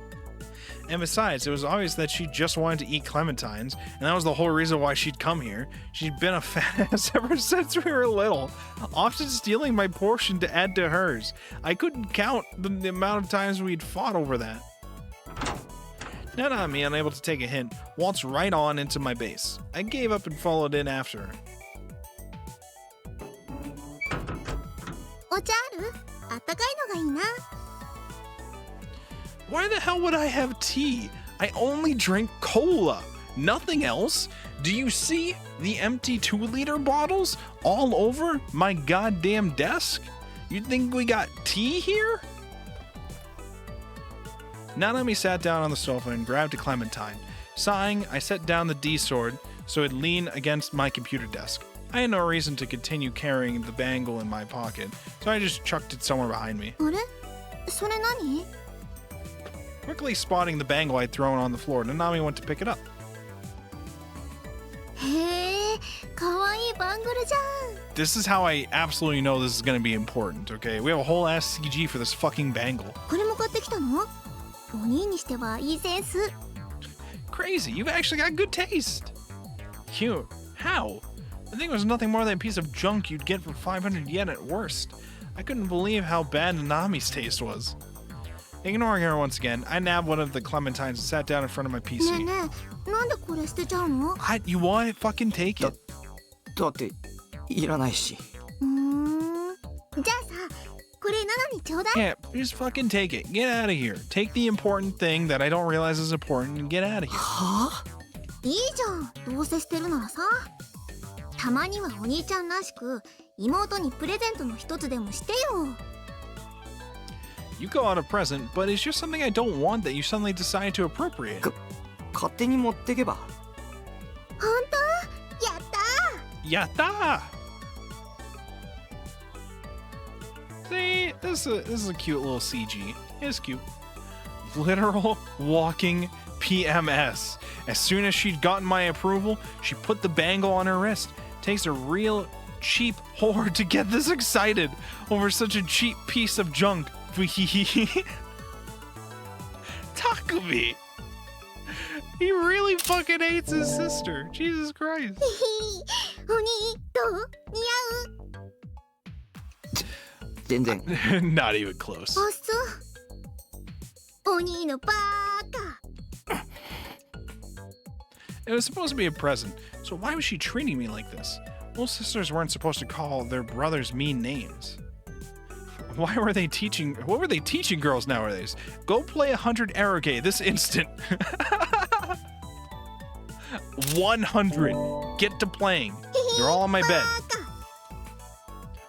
And besides, it was obvious that she just wanted to eat clementines, and that was the whole reason why she'd come here. She'd been a fat ass ever since we were little, often stealing my portion to add to hers. I couldn't count the amount of times we'd fought over that. Nanami, unable to take a hint, waltzed right on into my base. I gave up and followed in after her. お茶ある？あったかいのがいいな。Why the hell would I have tea? I only drink cola. Nothing else. Do you see the empty 2-liter bottles all over my goddamn desk? You think we got tea here? Nanami sat down on the sofa and grabbed a clementine. Sighing, I set down the D-sword so it'd lean against my computer desk. I had no reason to continue carrying the bangle in my pocket, so I just chucked it somewhere behind me. あれそれ何 Quickly spotting the bangle I'd thrown on the floor, Nanami went to pick it up. へえ、かわいいバングルじゃん。 This is how I absolutely know this is going to be important, okay? We have a whole ass CG for this fucking bangle. これも買ってきたの？お兄にしてはいいセンス。 Crazy, you've actually got good taste. Cute. How? I think it was nothing more than a piece of junk you'd get for 500 yen at worst. I couldn't believe how bad Nanami's taste was. Ignoring her once again, I nabbed one of the clementines and sat down in front of my ねえ PC. ねえ、なんでこれ捨てちゃうの？ You want it? Fucking take it. だっていらないし。じゃあさ、これナナにちょうだい。 Yeah, just fucking take it. Get out of here. Take the important thing that I don't realize is important and get out of here. はあ？いいじゃん、どうせ捨てるならさ。たまにはお兄ちゃんらしく妹にプレゼントの一つでもしてよ。 You go out a present, but it's just something I don't want that you suddenly decide to appropriate. 勝手に持ってけば。本当？やったー。 Yatta! See, this is a cute little CG. It's cute. Literal walking PMS. As soon as she'd gotten my approval, she put the bangle on her wrist. Takes a real cheap whore to get this excited over such a cheap piece of junk. Takumi! He really fucking hates his sister. Jesus Christ. お兄、どう？似全然。Not even close. 合う？あ、そう。お兄のバーカ。 It was supposed to be a present, so why was she treating me like this? Most sisters weren't supposed to call their brothers mean names. What were they teaching girls nowadays? Go play 100 eroge this instant. 100. Get to playing. They're all on my bed.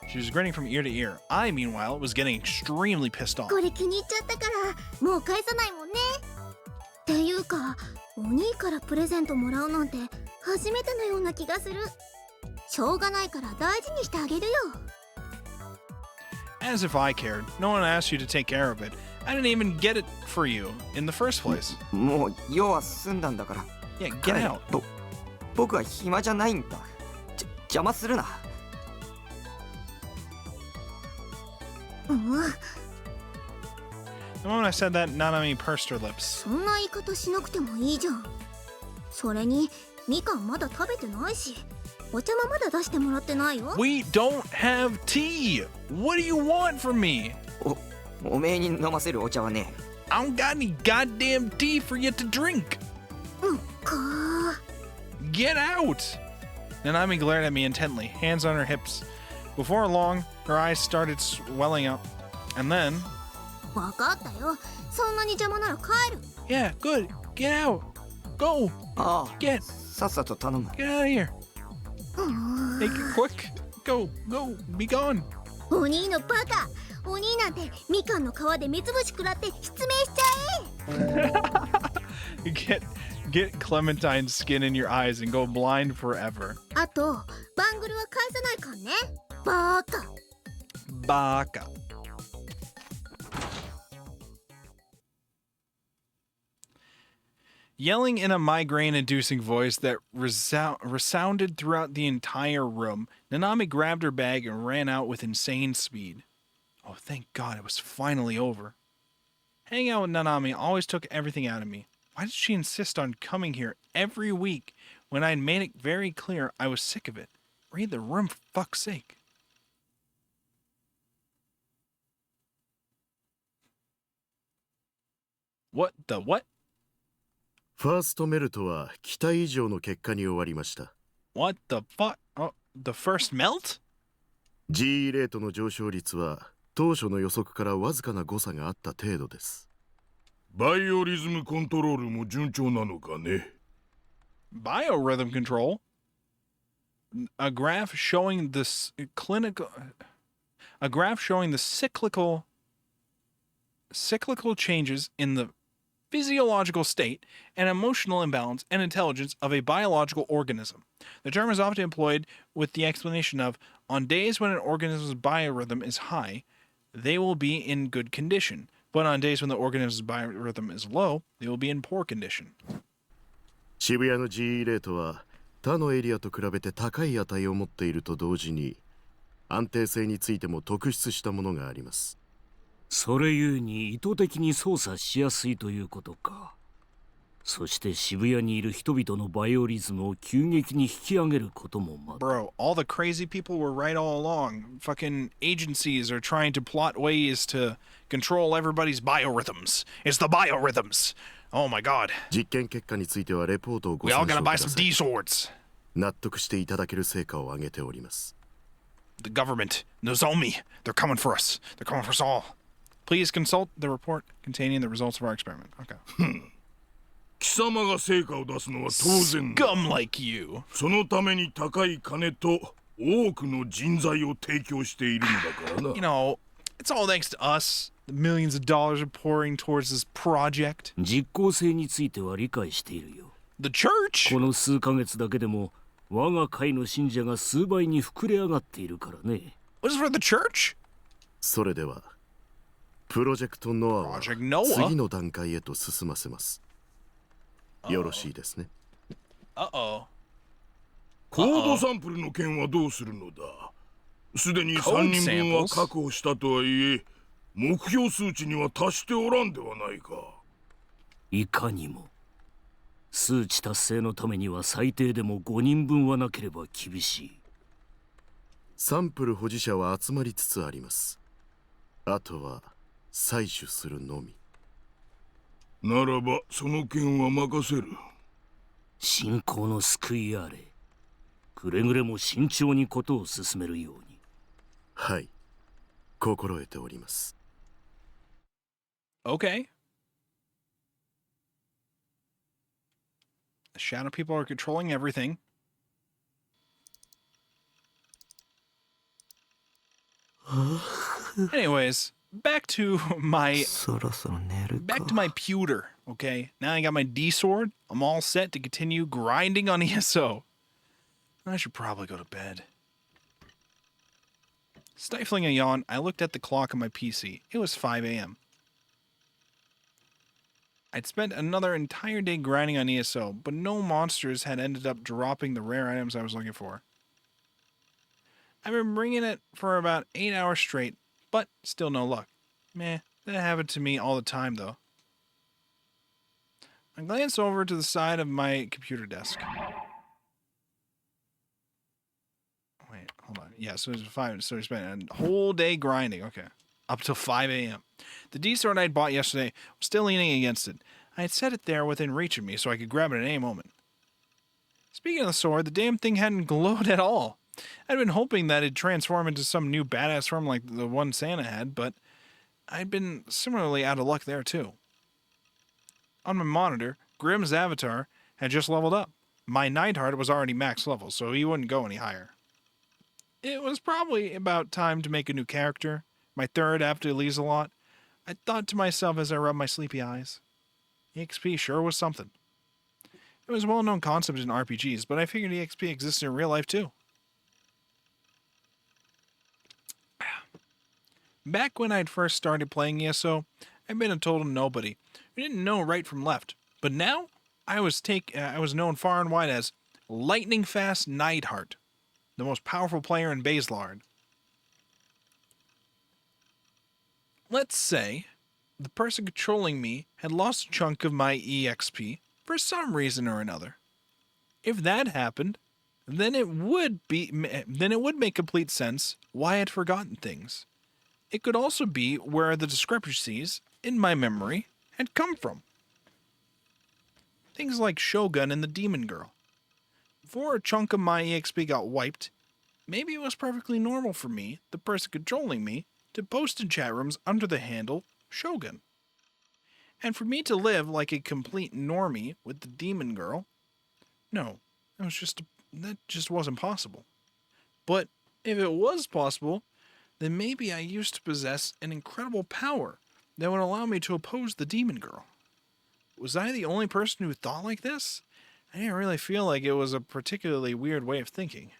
She was grinning from ear to ear. I, meanwhile, was getting extremely pissed off. これ気に入っちゃったからもう返さないもんね。っていうか、お兄からプレゼントもらうなんて初めてのような気がする。しょうがないから大事にしてあげるよ。 As if I cared. No one asked you to take care of it. I didn't even get it for you in the first place. もう用は済んだんだから。 Yeah, get out. 僕は暇じゃないんだ。邪魔するな。The moment I said that, Nanami pursed her lips. そんな言い方しなくてもいいじゃん。それにみかんまだ食べてないし、お茶もまだ出してもらってないよ。 We don't have tea. What do you want from me? おめえに飲ませるお茶はね。 I don't got any goddamn tea for you to drink. Get out! Nanami glared at me intently, hands on her hips. Before long, her eyes started swelling up. And then... わかったよ。そんなに邪魔なら帰る。 Yeah, good. Get out. Go. ああ。 Get. さっさと頼む。 Get out of here. Make it quick. Go. Be gone. お兄のバカ。お兄なんてみかんの皮で目つぶし食らって失明しちゃえ。Get Clementine's skin in your eyes and go blind forever. あとバングルは返さないかんね。バカ。 Baka. Yelling in a migraine-inducing voice that resounded throughout the entire room, Nanami grabbed her bag and ran out with insane speed. Oh, thank God, it was finally over. Hanging out with Nanami always took everything out of me. Why did she insist on coming here every week when I had made it very clear I was sick of it? Read the room for fuck's sake. What the what? ファーストメルトは期待以上の結果に終わりました。What the fuck? Oh, the first melt? G レートの上昇率は当初の予測からわずかな誤差があった程度です。バイオリズムコントロールも順調なのかね。 Biorhythm control? A graph showing this clinical... A graph showing the cyclical changes in the physiological state and emotional imbalance and intelligence of a biological organism. The term is often employed with the explanation of, on days when an organism's biorhythm is high, they will be in good condition, but on days when the organism's biorhythm is low, they will be in poor condition. 渋谷の GE レートは他のエリアと比べて高い値を持っていると同時に安定性についても特筆したものがあります。それゆえに意図的に操作しやすいということか。そして渋谷にいる人々のバイオリズムを急激に引き上げることもまた。Bro, all the crazy people were right all along. Fucking agencies are trying to plot ways to control everybody's biorhythms. It's the biorhythms. Oh my god. 実験結果についてはレポートをご We all 参 gotta 照くだ buy さ some い。 D swords. 納得していただける成果を上げております。The government, Nozomi, they're coming for us. They're coming for us all. Please consult the report containing the results of our experiment. Okay. 貴様が成果を出すのは当然だ。 Scum like you. そのために高い金と多くの人材を提供しているのだからな。 You know, it's all thanks to us. The millions of dollars are pouring towards this project. 実効性については理解しているよ。 The church? この数ヶ月だけでも我が会の信者が数倍に膨れ上がっているからね。 Was it for the church? それではプロジェクトノアは Project Noah? 次の段階へと進ませます。よろしいですね。 Uh-oh. コードサンプルの件はどうするのだ。すでに3人分は確保したとはいえ、目標数値には達しておらんではないか。いかにも。数値達成のためには最低でも5人分はなければ厳しい。サンプル保持者は集まりつつあります。あとは採取するのみ。ならばその件は任せる。信仰の救いあれ。くれぐれも慎重にことを進めるように。はい、心得ております。Okay. The shadow people are controlling everything. Anyways, back to my pewter, okay? Now I got my D sword. I'm all set to continue grinding on ESO. I should probably go to bed. Stifling a yawn, I looked at the clock on my PC. It was 5 a.m. I'd spent another entire day grinding on ESO, but no monsters had ended up dropping the rare items I was looking for. I've been bringing it for about 8 hours straight, but still no luck. Meh, that happened to me all the time, though. I glanced over to the side of my computer desk. Wait, hold on. Yeah, so it was 5, so we spent a whole day grinding. Okay. Up till 5 a.m. The D-sword I'd bought yesterday was still leaning against it. I had set it there within reach of me so I could grab it at any moment. Speaking of the sword, the damn thing hadn't glowed at all. I'd been hoping that it'd transform into some new badass form like the one Santa had, but I'd been similarly out of luck there too. On my monitor, Grimm's avatar had just leveled up. My Neidhart was already max level, so he wouldn't go any higher. It was probably about time to make a new character, my third after Elise-a-Lot. I thought to myself as I rubbed my sleepy eyes. EXP sure was something. It was a well-known concept in RPGs, but I figured EXP existed in real life too. Back when I'd first started playing ESO, I'd been a total nobody. I didn't know right from left. But now, I was known far and wide as Lightning Fast Neidhart, the most powerful player in Baselard. Let's say the person controlling me had lost a chunk of my EXP for some reason or another. If that happened, then it would make complete sense why I'd forgotten things. It could also be where the discrepancies in my memory had come from. Things like Shogun and the Demon Girl. Before a chunk of my EXP got wiped, maybe it was perfectly normal for me, the person controlling me, to post in chat rooms under the handle Shogun. And for me to live like a complete normie with the demon girl, no, that just wasn't possible. But if it was possible, then maybe I used to possess an incredible power that would allow me to oppose the demon girl. Was I the only person who thought like this? I didn't really feel like it was a particularly weird way of thinking.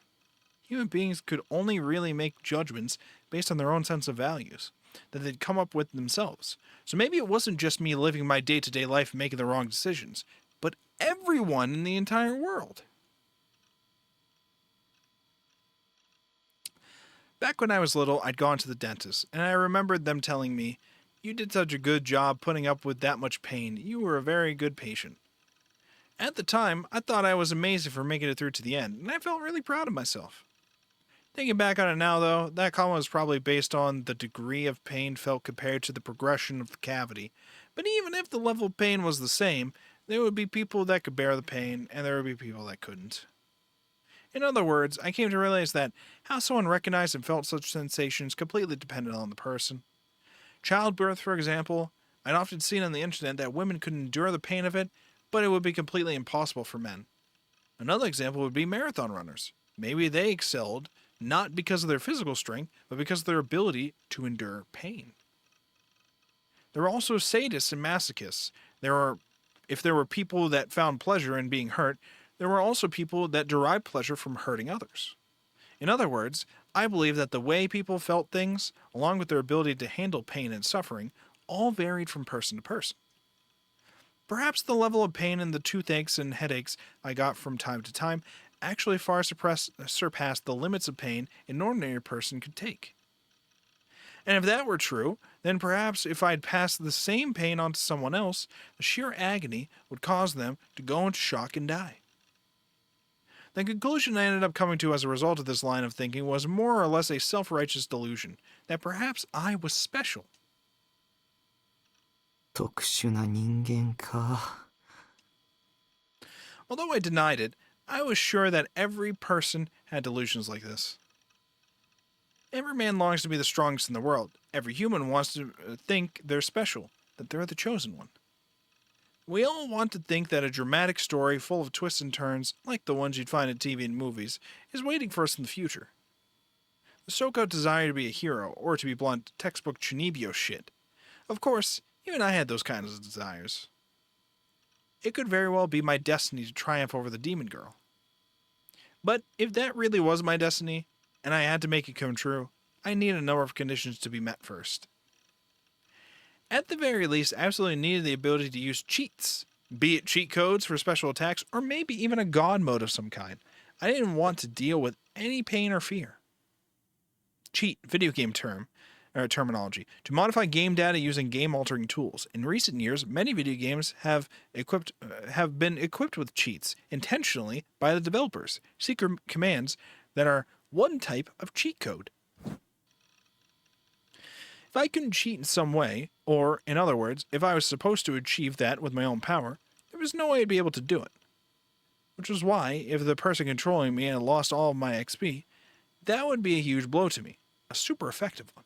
Human beings could only really make judgments based on their own sense of values that they'd come up with themselves. So maybe it wasn't just me living my day-to-day life and making the wrong decisions, but everyone in the entire world. Back when I was little, I'd gone to the dentist, and I remembered them telling me, "You did such a good job putting up with that much pain. You were a very good patient." At the time, I thought I was amazing for making it through to the end, and I felt really proud of myself. Thinking back on it now, though, that comment was probably based on the degree of pain felt compared to the progression of the cavity. But even if the level of pain was the same, there would be people that could bear the pain, and there would be people that couldn't. In other words, I came to realize that how someone recognized and felt such sensations completely depended on the person. Childbirth, for example, I'd often seen on the internet that women could endure the pain of it, but it would be completely impossible for men. Another example would be marathon runners. Maybe they excelled, not because of their physical strength, but because of their ability to endure pain. There are also sadists and masochists. If there were people that found pleasure in being hurt, there were also people that derived pleasure from hurting others. In other words, I believe that the way people felt things, along with their ability to handle pain and suffering, all varied from person to person. Perhaps the level of pain in the toothaches and headaches I got from time to time actually far surpassed the limits of pain an ordinary person could take. And if that were true, then perhaps if I'd passed the same pain on to someone else, the sheer agony would cause them to go into shock and die. The conclusion I ended up coming to as a result of this line of thinking was more or less a self-righteous delusion, that perhaps I was special. 特殊な人間か。 Although I denied it, I was sure that every person had delusions like this. Every man longs to be the strongest in the world. Every human wants to think they're special, that they're the chosen one. We all want to think that a dramatic story full of twists and turns, like the ones you'd find in TV and movies, is waiting for us in the future. The so-called desire to be a hero, or to be blunt, textbook Chunibyo shit. Of course, even I had those kinds of desires. It could very well be my destiny to triumph over the demon girl. But if that really was my destiny, and I had to make it come true, I needed a number of conditions to be met first. At the very least, I absolutely needed the ability to use cheats, be it cheat codes for special attacks, or maybe even a god mode of some kind. I didn't want to deal with any pain or fear. Cheat, video game terminology, to modify game data using game-altering tools. In recent years, many video games have been equipped with cheats, intentionally by the developers, secret commands that are one type of cheat code. If I couldn't cheat in some way, or, in other words, if I was supposed to achieve that with my own power, there was no way I'd be able to do it. Which was why, if the person controlling me had lost all of my XP, that would be a huge blow to me, a super effective one.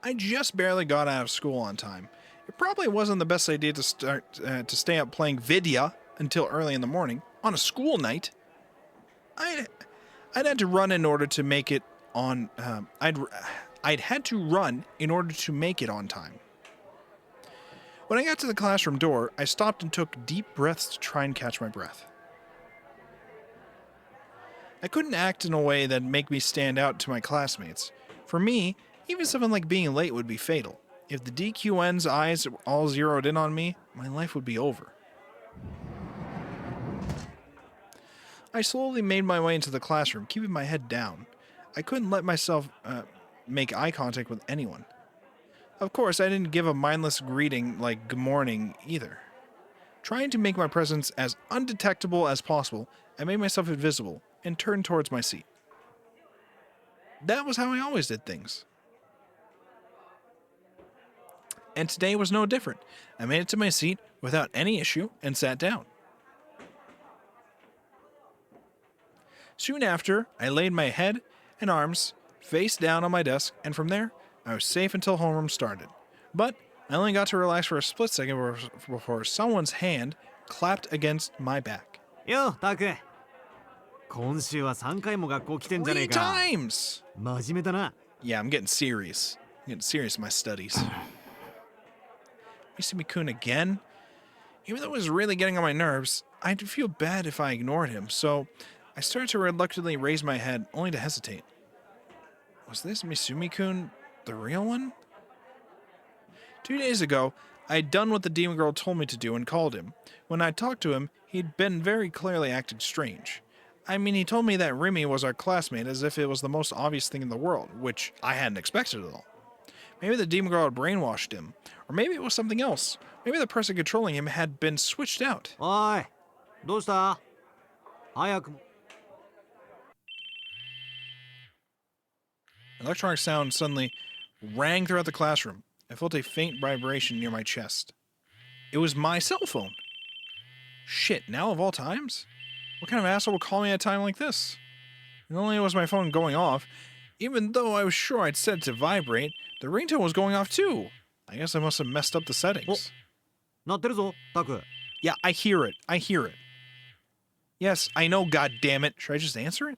I just barely got out of school on time. It probably wasn't the best idea to stay up playing Vidya until early in the morning on a school night. I'd had to run in order to make it on. I'd had to run in order to make it on time. When I got to the classroom door, I stopped and took deep breaths to try and catch my breath. I couldn't act in a way that'd make me stand out to my classmates. For me, even something like being late would be fatal. If the DQN's eyes all zeroed in on me, my life would be over. I slowly made my way into the classroom, keeping my head down. I couldn't let myself make eye contact with anyone. Of course, I didn't give a mindless greeting like good morning either. Trying to make my presence as undetectable as possible, I made myself invisible and turned towards my seat. That was how I always did things. And today was no different. I made it to my seat without any issue and sat down. Soon after, I laid my head and arms face down on my desk, and from there, I was safe until homeroom started. But I only got to relax for a split second before someone's hand clapped against my back. Yo, タク。今週は3回も学校来てんじゃねえ 3 か。 times! 真面目だな。 Yeah, I'm getting serious. I'm getting serious in my studies. Misumi-kun again? Even though it was really getting on my nerves, I'd feel bad if I ignored him, so I started to reluctantly raise my head, only to hesitate. Was this Misumi-kun the real one? 2 days ago, I had done what the demon girl told me to do and called him. When I talked to him, he'd been very clearly acting strange. I mean, he told me that Remy was our classmate as if it was the most obvious thing in the world, which I hadn't expected at all. Maybe the demon girl had brainwashed him, or maybe it was something else. Maybe the person controlling him had been switched out. おい、どうした？早くも。 Electronic sound suddenly rang throughout the classroom. I felt a faint vibration near my chest. It was my cell phone. Shit, now of all times? What kind of asshole would call me at a time like this? Not only was my phone going off, even though I was sure I'd set it to vibrate, the ringtone was going off too. I guess I must have messed up the settings. 鳴ってるぞ、タク。 Yeah, I hear it. I hear it. Yes, I know, goddammit. Should I just answer it?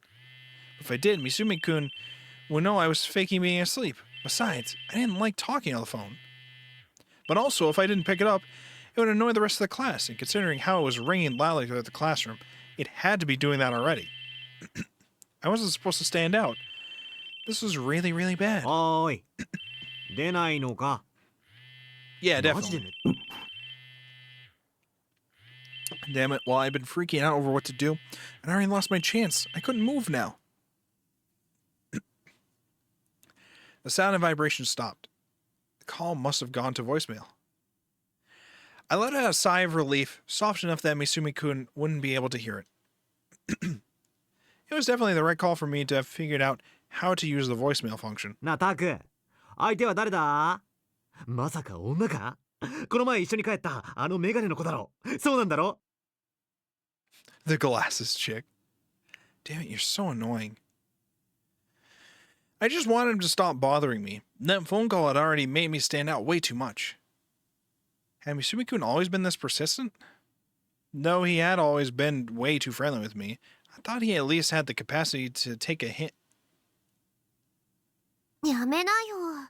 If I did, Misumi-kun would know I was faking being asleep. Besides, I didn't like talking on the phone. But also, if I didn't pick it up, it would annoy the rest of the class, and considering how it was ringing loudly throughout the classroom, it had to be doing that already. I wasn't supposed to stand out. This was really, really bad. おーい、出ないのか。 Yeah, マジで definitely. ね。 Damn it, well, I've been freaking out over what to do, and I already lost my chance. I couldn't move now. The sound and vibration stopped. The call must have gone to voicemail. I let out a sigh of relief, soft enough that Misumi-kun wouldn't be able to hear it. It was definitely the right call for me to have figured out how to use the voicemail function. なあ、タク。相手は誰だ？まさか女か？この前一緒に帰ったあのメガネの子だろ。そうなんだろ？ The glasses chick. Damn it, you're so annoying. I just wanted him to stop bothering me. That phone call had already made me stand out way too much. Had Misumi-kun always been this persistent? No, he had always been way too friendly with me. I thought he at least had the capacity to take a hint. やめなよ。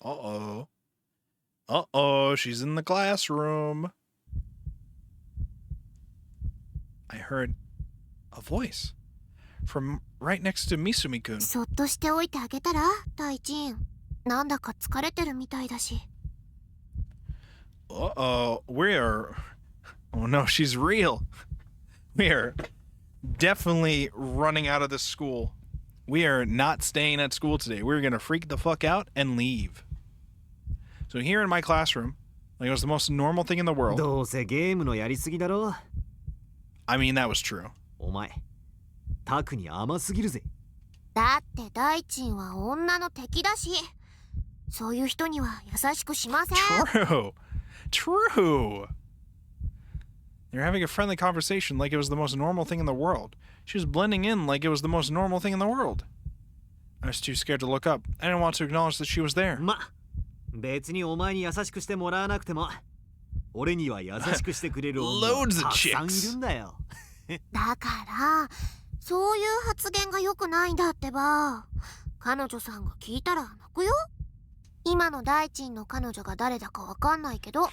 Uh-oh. Uh-oh, she's in the classroom. I heard a voice from right next to Misumi-kun. そっとしておいてあげたら、大臣。なんだか疲れてるみたいだし。 Uh-oh, we're... Oh no, she's real. We are definitely running out of this school. We are not staying at school today. We're gonna freak the fuck out and leave. So here in my classroom, like it was the most normal thing in the world. どうせゲームのやりすぎだろ。 I mean, that was true. お前、タクに甘すぎるぜ。だって大臣は女の敵だし、そういう人には優しくしません。 True. True. They're having a friendly conversation like it was the most normal thing in the world. She was blending in like it was the most normal thing in the world. I was too scared to look up. I didn't want to acknowledge that she was there. ま、別にお前に優しくしてもらわなくても、俺には優しくしてくれる女が Loads of たくさんい chicks. るんだよ。だからそういう発言が良くないんだってば。彼女さんが聞いたら泣くよ。今の大臣の彼女が誰だかわかんないけど。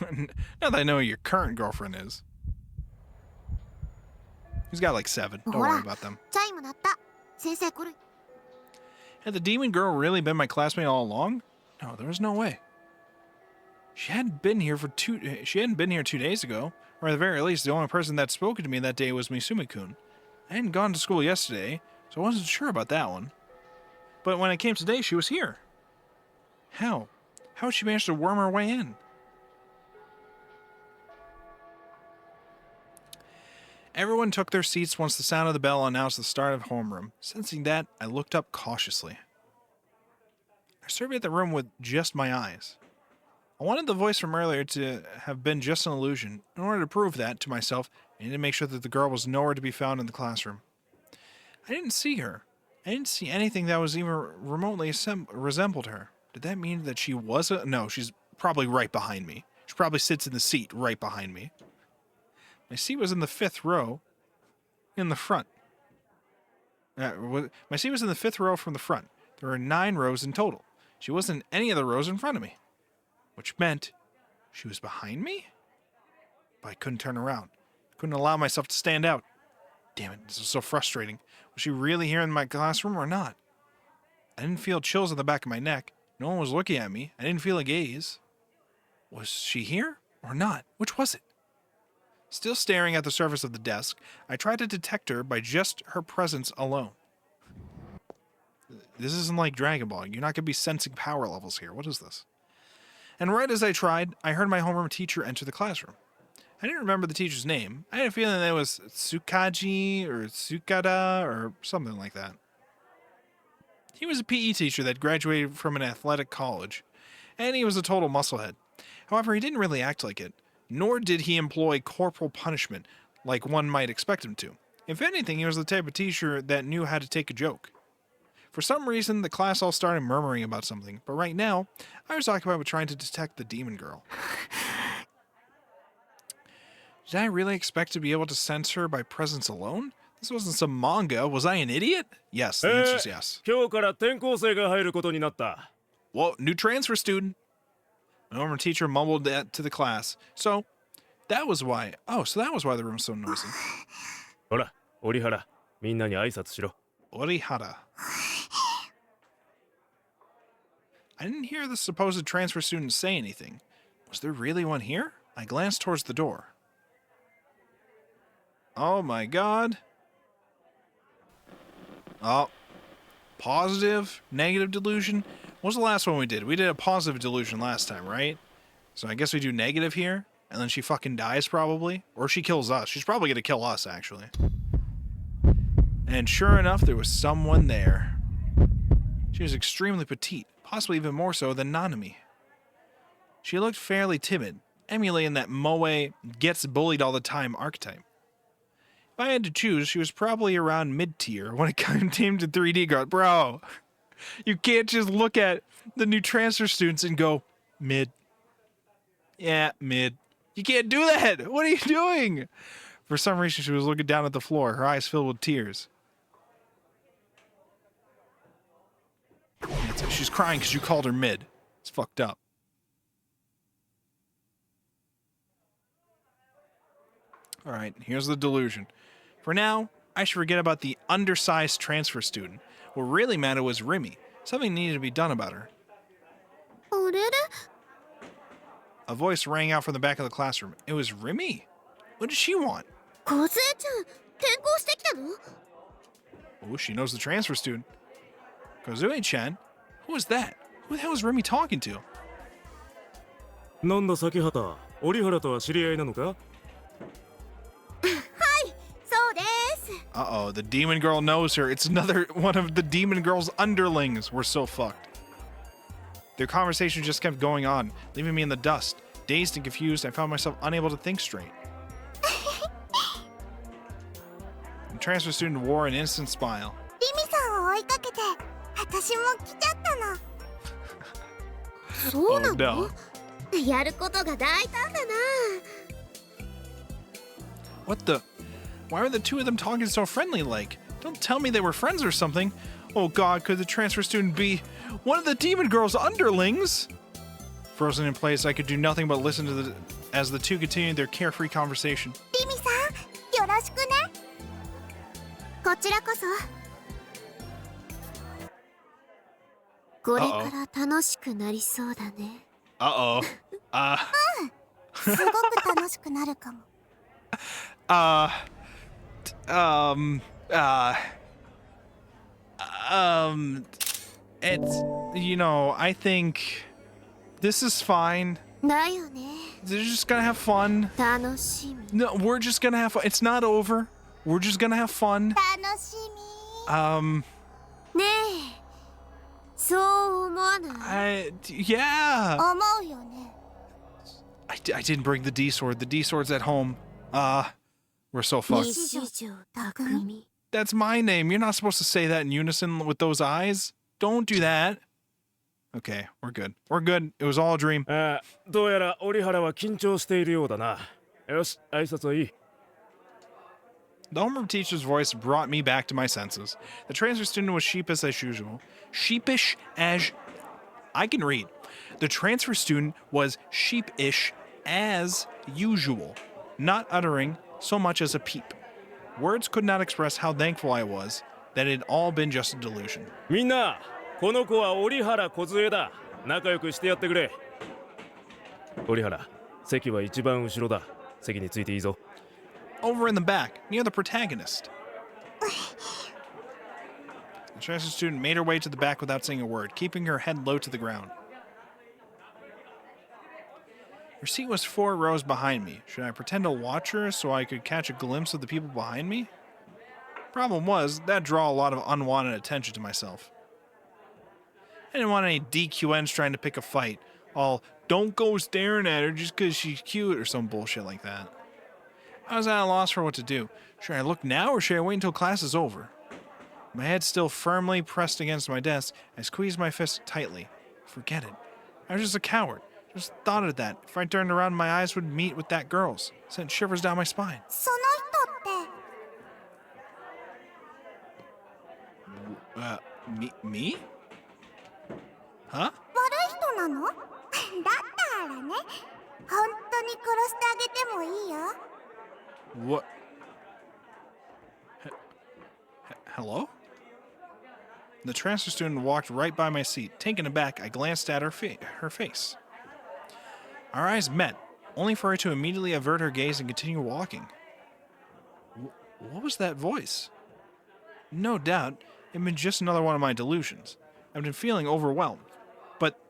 Now that I know who your current girlfriend is. He's got like 7. Don't ほ worry ら、 about them. チャイム鳴った。先生来る。 Had the demon girl really been my classmate all along? No, there was no way. She hadn't been here 2 days ago, or at the very least, the only person that spoken to me that day was Misumi-kun. I hadn't gone to school yesterday, so I wasn't sure about that one. But when I came today, she was here. How? How had she managed to worm her way in? Everyone took their seats once the sound of the bell announced the start of homeroom. Sensing that, I looked up cautiously. I surveyed the room with just my eyes. I wanted the voice from earlier to have been just an illusion. In order to prove that to myself, I needed to make sure that the girl was nowhere to be found in the classroom. I didn't see her. I didn't see anything that was even remotely resembled her. Did that mean that she was a... No, she's probably right behind me. She probably sits in the seat right behind me. My seat was in the 5th row in the front. My seat was in the 5th row from the front. There were 9 rows in total. She wasn't in any of the rows in front of me, which meant she was behind me? But I couldn't turn around. I couldn't allow myself to stand out. Damn it, this is so frustrating. Was she really here in my classroom or not? I didn't feel chills on the back of my neck. No one was looking at me. I didn't feel a gaze. Was she here or not? Which was it? Still staring at the surface of the desk, I tried to detect her by just her presence alone. This isn't like Dragon Ball. You're not going to be sensing power levels here. What is this? And right as I tried, I heard my homeroom teacher enter the classroom. I didn't remember the teacher's name. I had a feeling that it was Tsukaji or Tsukada or something like that. He was a PE teacher that graduated from an athletic college, and he was a total musclehead. However, he didn't really act like it, nor did he employ corporal punishment like one might expect him to. If anything, he was the type of teacher that knew how to take a joke. For some reason, the class all started murmuring about something, but right now, I was occupied with trying to detect the demon girl. Did I really expect to be able to sense her by presence alone? This wasn't some manga. Was I an idiot? Yes, the answer is yes. 今日から転校生が入ることになった。 Well, new transfer student. My former teacher mumbled that to the class. So, that was why. Oh, so that was why the room was so noisy. ほら、折原、みんなに挨拶しろ。 Orihara. I didn't hear the supposed transfer student say anything. Was there really one here? I glanced towards the door. Oh my god. Oh. Positive, negative delusion. What was the last one we did? We did a positive delusion last time, right? So I guess we do negative here, and then she fucking dies probably. Or she kills us. She's probably gonna kill us, actually. And sure enough, there was someone there. She was extremely petite, possibly even more so than Nanami. She looked fairly timid, emulating that moe gets bullied all the time archetype. If I had to choose, she was probably around mid-tier when it came to 3D girl. Bro, you can't just look at the new transfer students and go, mid. Yeah, mid. You can't do that! What are you doing? For some reason, she was looking down at the floor, her eyes filled with tears. She's crying because you called her mid. It's fucked up. Alright, here's the delusion. For now, I should forget about the undersized transfer student. What really mattered was Rimi. Something needed to be done about her. A voice rang out from the back of the classroom. It was Rimi. What did she want? Oh, she knows the transfer student. Kozue-chan? Who was that? Who the hell is Rimi talking to? なんだ崎畑、折原とは知り合いなのか? Uh-oh, the demon girl knows her. It's another one of the demon girl's underlings. We're so fucked. Their conversation just kept going on, leaving me in the dust. Dazed and confused, I found myself unable to think straight. The transfer student wore an innocent smile. Oh no. What the? Why were the two of them talking so friendly like? Don't tell me they were friends or something. Oh god, could the transfer student be one of the demon girl's underlings? Frozen in place, I could do nothing but listen as the two continued their carefree conversation. Uh-oh. It's, you know, I think this is fine. They're just gonna have fun. No, we're just gonna have fun. It's not over. We're just gonna have fun. Yeah. I didn't bring the D-sword. The D-sword's at home. We're so fucked. That's my name. You're not supposed to say that in unison with those eyes. Don't do that. Okay, we're good. We're good. It was all a dream. どうやら折原は緊張しているようだな。よし、挨拶はいい。The homeroom teacher's voice brought me back to my senses. The transfer student was sheepish as usual. Sheepish as... I can read. The transfer student was sheepish as usual, not uttering so much as a peep. Words could not express how thankful I was that it had all been just a delusion. みんな、この子は折原梢だ。仲良くしてやってくれ。折原、席は一番後ろだ。席についていいぞ。Over in the back, near the protagonist. The transfer student made her way to the back without saying a word, keeping her head low to the ground. Her seat was 4 rows behind me. Should I pretend to watch her so I could catch a glimpse of the people behind me? Problem was, that'd draw a lot of unwanted attention to myself. I didn't want any DQNs trying to pick a fight. All, don't go staring at her just because she's cute or some bullshit like that. I was at a loss for what to do. Should I look now or should I wait until class is over? My head still firmly pressed against my desk, I squeezed my fist tightly. Forget it. I was just a coward. Just thought of that. If I turned around, my eyes would meet with that girl's. Sent shivers down my spine. その人って Me? Huh? 悪い人なの？だったらね、本当に殺してあげてもいいよ。What? Hello? The transfer student walked right by my seat. Taken aback, I glanced at her face. Our eyes met, only for her to immediately avert her gaze and continue walking. What was that voice? No doubt, it had been just another one of my delusions. I've been feeling overwhelmed, but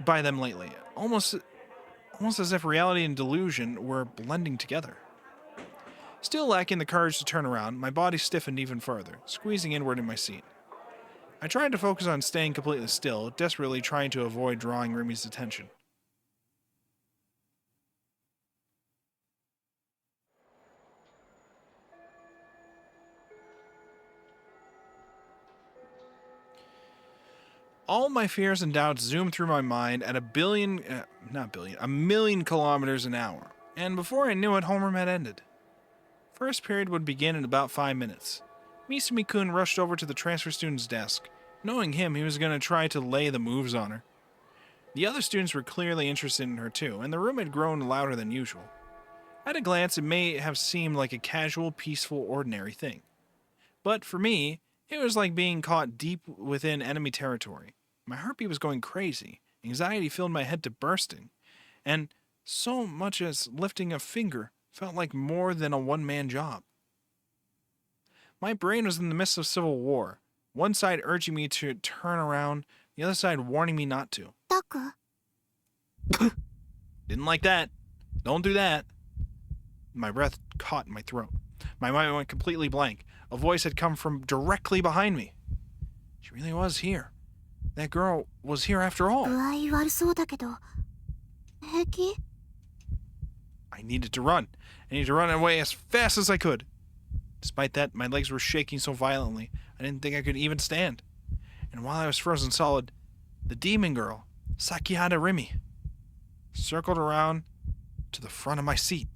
by them lately, almost as if reality and delusion were blending together. Still lacking the courage to turn around, my body stiffened even further, squeezing inward in my seat. I tried to focus on staying completely still, desperately trying to avoid drawing Rimi's attention. All my fears and doubts zoomed through my mind at a million kilometers an hour, and before I knew it, homeroom had ended. First period would begin in about 5 minutes. Misumi-kun rushed over to the transfer student's desk. Knowing him, he was going to try to lay the moves on her. The other students were clearly interested in her too, and the room had grown louder than usual. At a glance, it may have seemed like a casual, peaceful, ordinary thing. But for me, it was like being caught deep within enemy territory. My heartbeat was going crazy. Anxiety filled my head to bursting. And so much as lifting a finger felt like more than a one-man job. My brain was in the midst of civil war, one side urging me to turn around, the other side warning me not to. Taku? Didn't like that. Don't do that. My breath caught in my throat. My mind went completely blank. A voice had come from directly behind me. She really was here. That girl was here after all. 具合悪そうだけど、平気？ I needed to run. I needed to run away as fast as I could. Despite that, my legs were shaking so violently, I didn't think I could even stand. And while I was frozen solid, the demon girl, Sakihara Rimi, circled around to the front of my seat.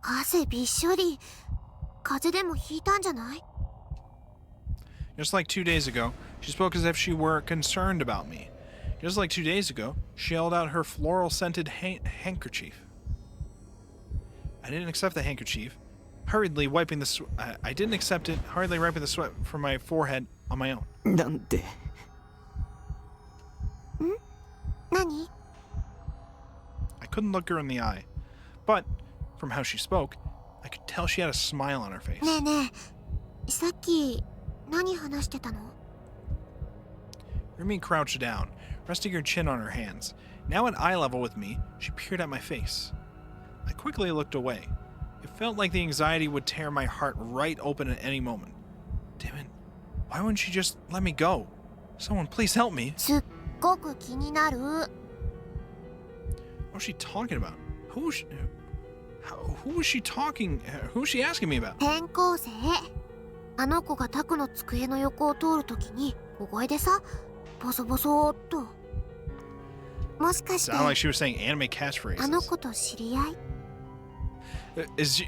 汗びっしょり。風邪でもひいたんじゃない？ Just like 2 days ago, she spoke as if she were concerned about me. Just like 2 days ago, she held out her floral-scented handkerchief. I didn't accept the handkerchief, hurriedly wiping the sweat from my forehead on my own. なんて。何？ I couldn't look her in the eye, but from how she spoke, I could tell she had a smile on her face. ねえねえ、さっき何話してたの？ Rimi crouched down, resting her chin on her hands. Now at eye level with me, she peered at my face. I quickly looked away. It felt like the anxiety would tear my heart right open at any moment. Damn it. Why wouldn't she just let me go? Someone please help me. すっごく気になる。 What was she talking about? Who was she? Who was she talking? Who was she asking me about? 転校生。あの子がタクの机の横を通るときに小声でさ、ボソボソーっと。もしかして Sound like she was saying anime あの catchphrases. 子と知り合い？ Is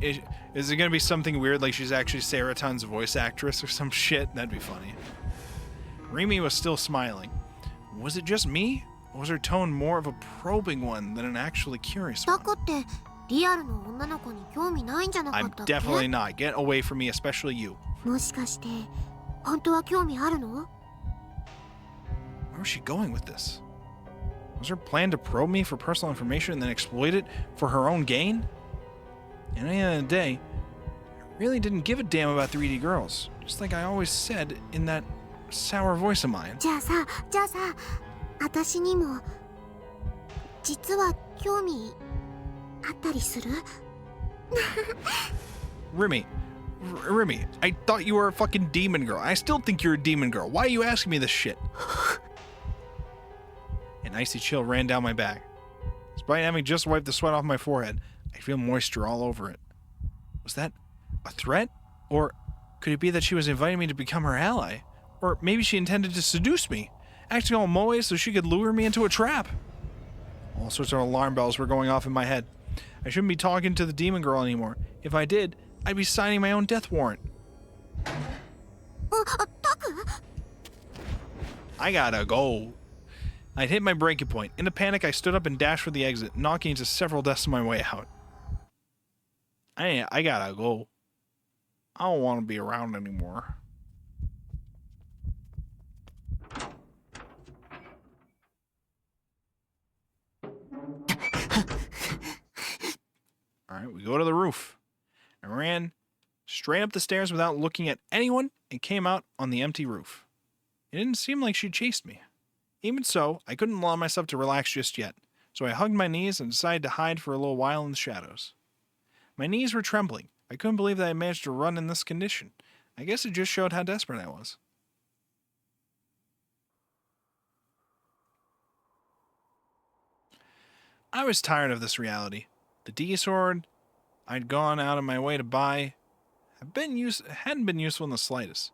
it gonna be something weird like she's actually Saraton's voice actress or some shit? That'd be funny. Rimi was still smiling. Was it just me? Or was her tone more of a probing one than an actually curious タ one? クってリアルの女の子に興味ないんじゃなか I'm ったっけ？ definitely not. Get away from me, especially you. もしかして本当は興味あるの？ Where was she going with this? Was her plan to probe me for personal information and then exploit it for her own gain? And at the end of the day, I really didn't give a damn about 3D girls, just like I always said in that sour voice of mine. じゃあさ、私にも実は興味あったりする？ Rimi, I thought you were a fucking demon girl. I still think you're a demon girl. Why are you asking me this shit? An icy chill ran down my back. Despite having just wiped the sweat off my forehead, I feel moisture all over it. Was that a threat? Or could it be that she was inviting me to become her ally? Or maybe she intended to seduce me, acting all moe so she could lure me into a trap. All sorts of alarm bells were going off in my head. I shouldn't be talking to the demon girl anymore. If I did, I'd be signing my own death warrant. I gotta go. I'd hit my breaking point. In a panic, I stood up and dashed for the exit, knocking into several desks on my way out. I gotta go. I don't want to be around anymore. Alright, we go to the roof. I ran straight up the stairs without looking at anyone and came out on the empty roof. It didn't seem like she chased me. Even so, I couldn't allow myself to relax just yet, so I hugged my knees and decided to hide for a little while in the shadows. My knees were trembling. I couldn't believe that I managed to run in this condition. I guess it just showed how desperate I was. I was tired of this reality. The D-sword I'd gone out of my way to buy hadn't been useful in the slightest.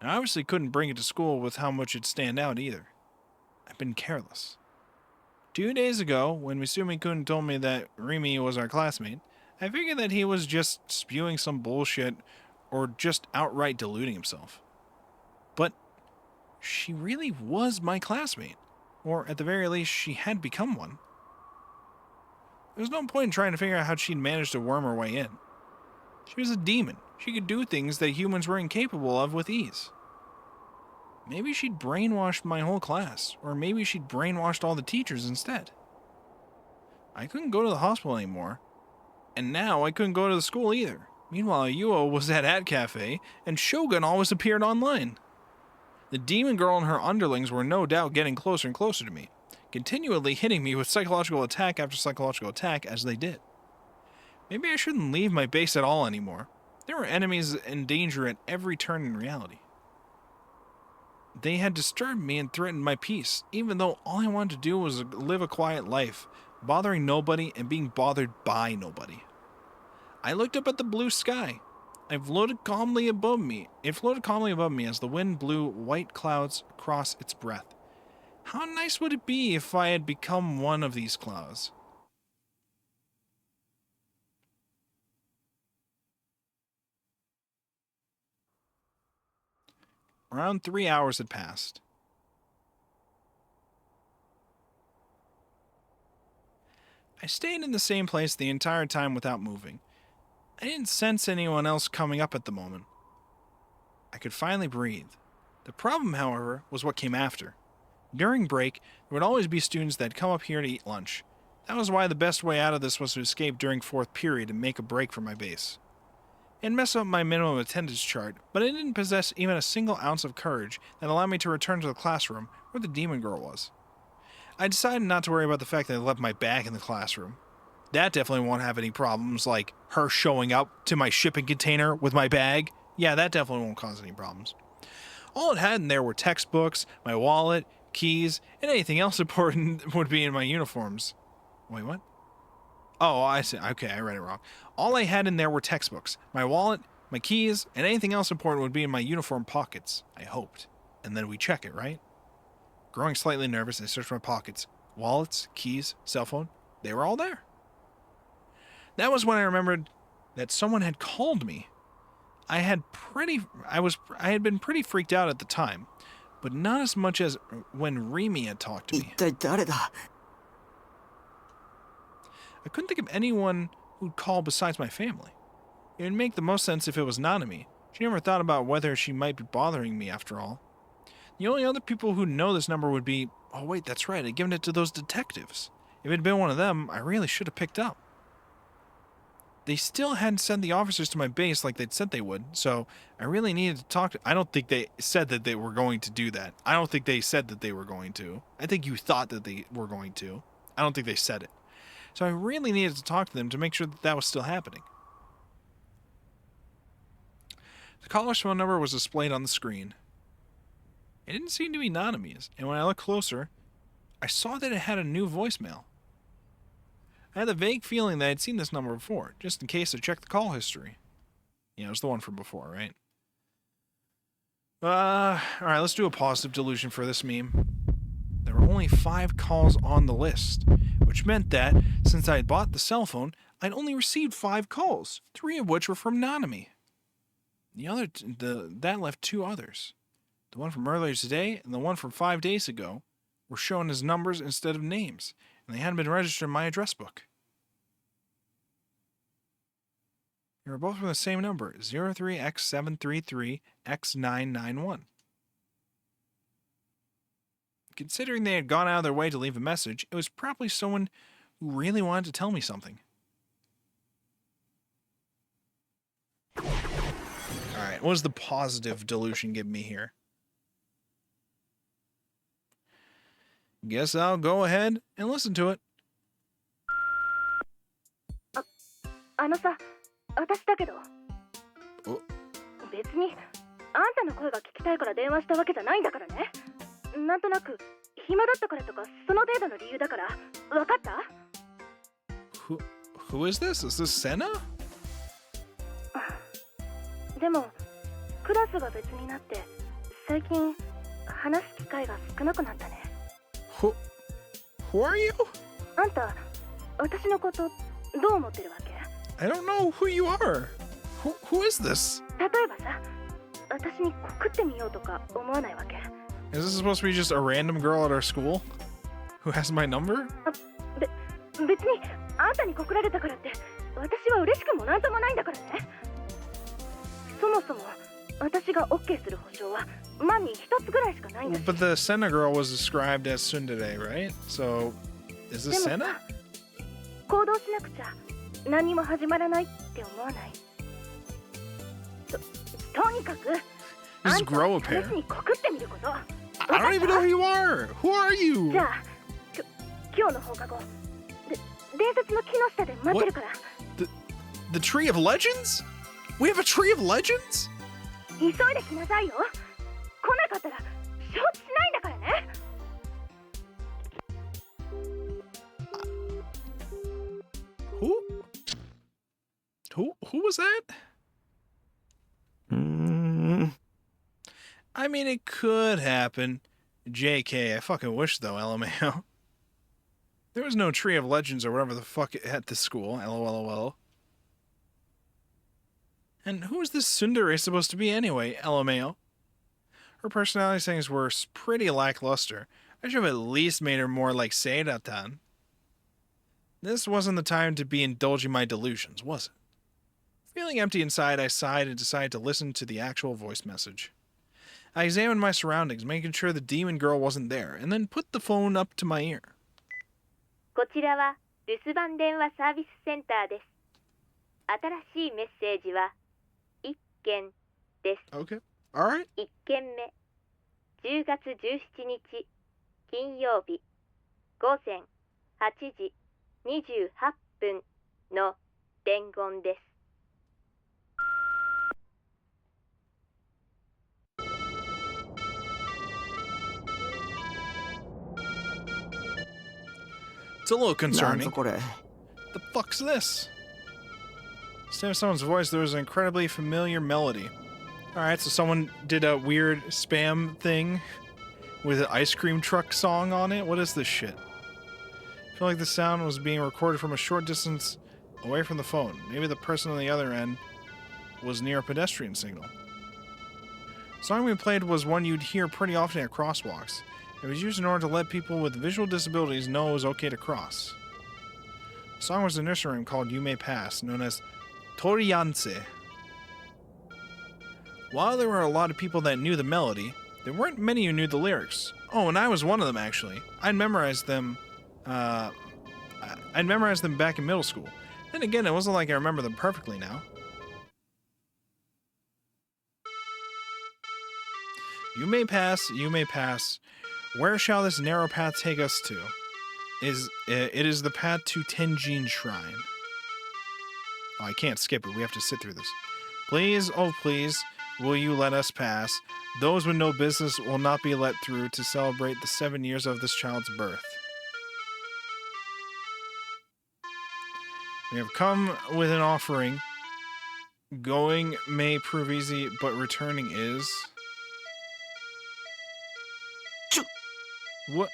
And I obviously couldn't bring it to school with how much it'd stand out either. I've been careless. 2 days ago, when Misumi-kun told me that Rimi was our classmate, I figured that he was just spewing some bullshit or just outright deluding himself. But she really was my classmate, or at the very least, she had become one. There's no point in trying to figure out how she'd managed to worm her way in. She was a demon. She could do things that humans were incapable of with ease. Maybe she'd brainwashed my whole class, or maybe she'd brainwashed all the teachers instead. I couldn't go to the hospital anymore, and now I couldn't go to the school either. Meanwhile, Yuo was at Cafe, and Shogun always appeared online. The demon girl and her underlings were no doubt getting closer and closer to me, continually hitting me with psychological attack after psychological attack as they did. Maybe I shouldn't leave my base at all anymore. There were enemies in danger at every turn in reality. They had disturbed me and threatened my peace, even though all I wanted to do was live a quiet life, bothering nobody and being bothered by nobody. I looked up at the blue sky. It floated calmly above me as the wind blew white clouds across its breadth. How nice would it be if I had become one of these clouds? Around 3 hours had passed. I stayed in the same place the entire time without moving. I didn't sense anyone else coming up at the moment. I could finally breathe. The problem, however, was what came after. During break, there would always be students that'd come up here to eat lunch. That was why the best way out of this was to escape during 4th period and make a break for my base. It messed up my minimum attendance chart, but I didn't possess even a single ounce of courage that allowed me to return to the classroom where the demon girl was. I decided not to worry about the fact that I left my bag in the classroom. That definitely won't have any problems, like her showing up to my shipping container with my bag. Yeah, that definitely won't cause any problems. All it had in there were textbooks, my wallet, keys, and anything else important would be in my uniforms. Wait, what? Oh, I see. Okay, I read it wrong. All I had in there were textbooks. My wallet, my keys, and anything else important would be in my uniform pockets. I hoped. And then we check it, right? Growing slightly nervous, I searched my pockets. Wallets, keys, cell phone, they were all there. That was when I remembered that someone had called me. I had been pretty freaked out at the time, but not as much as when Remy had talked to me. I couldn't think of anyone who'd call besides my family. It would make the most sense if it was Nanami. She never thought about whether she might be bothering me after all. The only other people who'd know this number would be... Oh wait, that's right, I'd given it to those detectives. If it had been one of them, I really should have picked up. They still hadn't sent the officers to my base like they'd said they would, so I really needed to talk to... I don't think they said that they were going to do that. I don't think they said that they were going to. I think you thought that they were going to. I don't think they said it. So I really needed to talk to them to make sure that that was still happening. The caller's phone number was displayed on the screen. It didn't seem to be Nanami's, and when I looked closer, I saw that it had a new voicemail. I had the vague feeling that I'd seen this number before, just in case I checked the call history. Yeah, it was the one from before, right? Alright, let's do a positive delusion for this meme. There were only 5 calls on the list, which meant that, since I had bought the cell phone, I'd only received 5 calls, 3 of which were from Nanami. That left 2 others. The one from earlier today and the one from 5 days ago were shown as numbers instead of names, and they hadn't been registered in my address book. They were both from the same number, 03X733X991. Considering they had gone out of their way to leave a message, it was probably someone who really wanted to tell me something. Alright, what does the positive delusion give me here? Guess I'll go ahead and listen to it. あのさ、私だけど。別にあんたの声が聞きたいから電話したわけじゃないんだからね。なんとなく暇だったからとかその程度の理由だから。わかった？ Who is this? Is this Senna? でもクラスが別になって最近話す機会が少なくなったね。Who are you? あんた、私のことどう思ってるわけ？ I don't know who you are. Who is this? 例えばさ、私に告ってみようとか思わないわけ？ Is this supposed to be just a random girl at our school who has my number? 別にあんたに告られたからって私は嬉しくもなんともないんだからね。そもそも私が OK する保証は万に一つぐらいしかないんだし。 But the Senna girl was described as tsundere, right? So, is this Senna? 行動しなくちゃ何も始まらないって思わない？とにかく Just grow a pair. 話に告ってみること。I don't even know who you are. Who are you? じゃあ今日の放課後伝説の木の下で待ってるから。 The Tree of Legends? We have a Tree of Legends? 急いで来なさいよ。来なかったら承知しないんだからね。Who was that? I mean, it could happen. JK, I fucking wish though, LMAO. There was no Tree of Legends or whatever the fuck at this school, LOLOL. And who is this tsundere supposed to be anyway, LMAO? Her personality settings were pretty lackluster. I should have at least made her more like Seira-tan. This wasn't the time to be indulging my delusions, was it? Feeling empty inside, I sighed and decided to listen to the actual voice message. I examined my surroundings, making sure the demon girl wasn't there, and then put the phone up to my ear. こちらは留守番電話サービスセンターです。新しいメッセージは1件です。 Okay. All right. 1件目、10月17日金曜日午前8時28分の伝言です。 It's a little concerning. The fuck's this? Instead of someone's voice, there was an incredibly familiar melody. Alright, so someone did a weird spam thing with an ice cream truck song on it? What is this shit? I feel like the sound was being recorded from a short distance away from the phone. Maybe the person on the other end was near a pedestrian signal. The song we played was one you'd hear pretty often at crosswalks. It was used in order to let people with visual disabilities know it was okay to cross. The song was a nursery rhyme called You May Pass, known as Toriyanse. While there were a lot of people that knew the melody, there weren't many who knew the lyrics. Oh, and I was one of them, actually. I'd memorized them back in middle school. Then again, it wasn't like I remember them perfectly now. You may pass, you may pass. Where shall this narrow path take us to? It is the path to Tenjin Shrine. Oh, I can't skip it. We have to sit through this. Please, oh please, will you let us pass? Those with no business will not be let through to celebrate the 7 years of this child's birth. We have come with an offering. Going may prove easy, but returning is... What?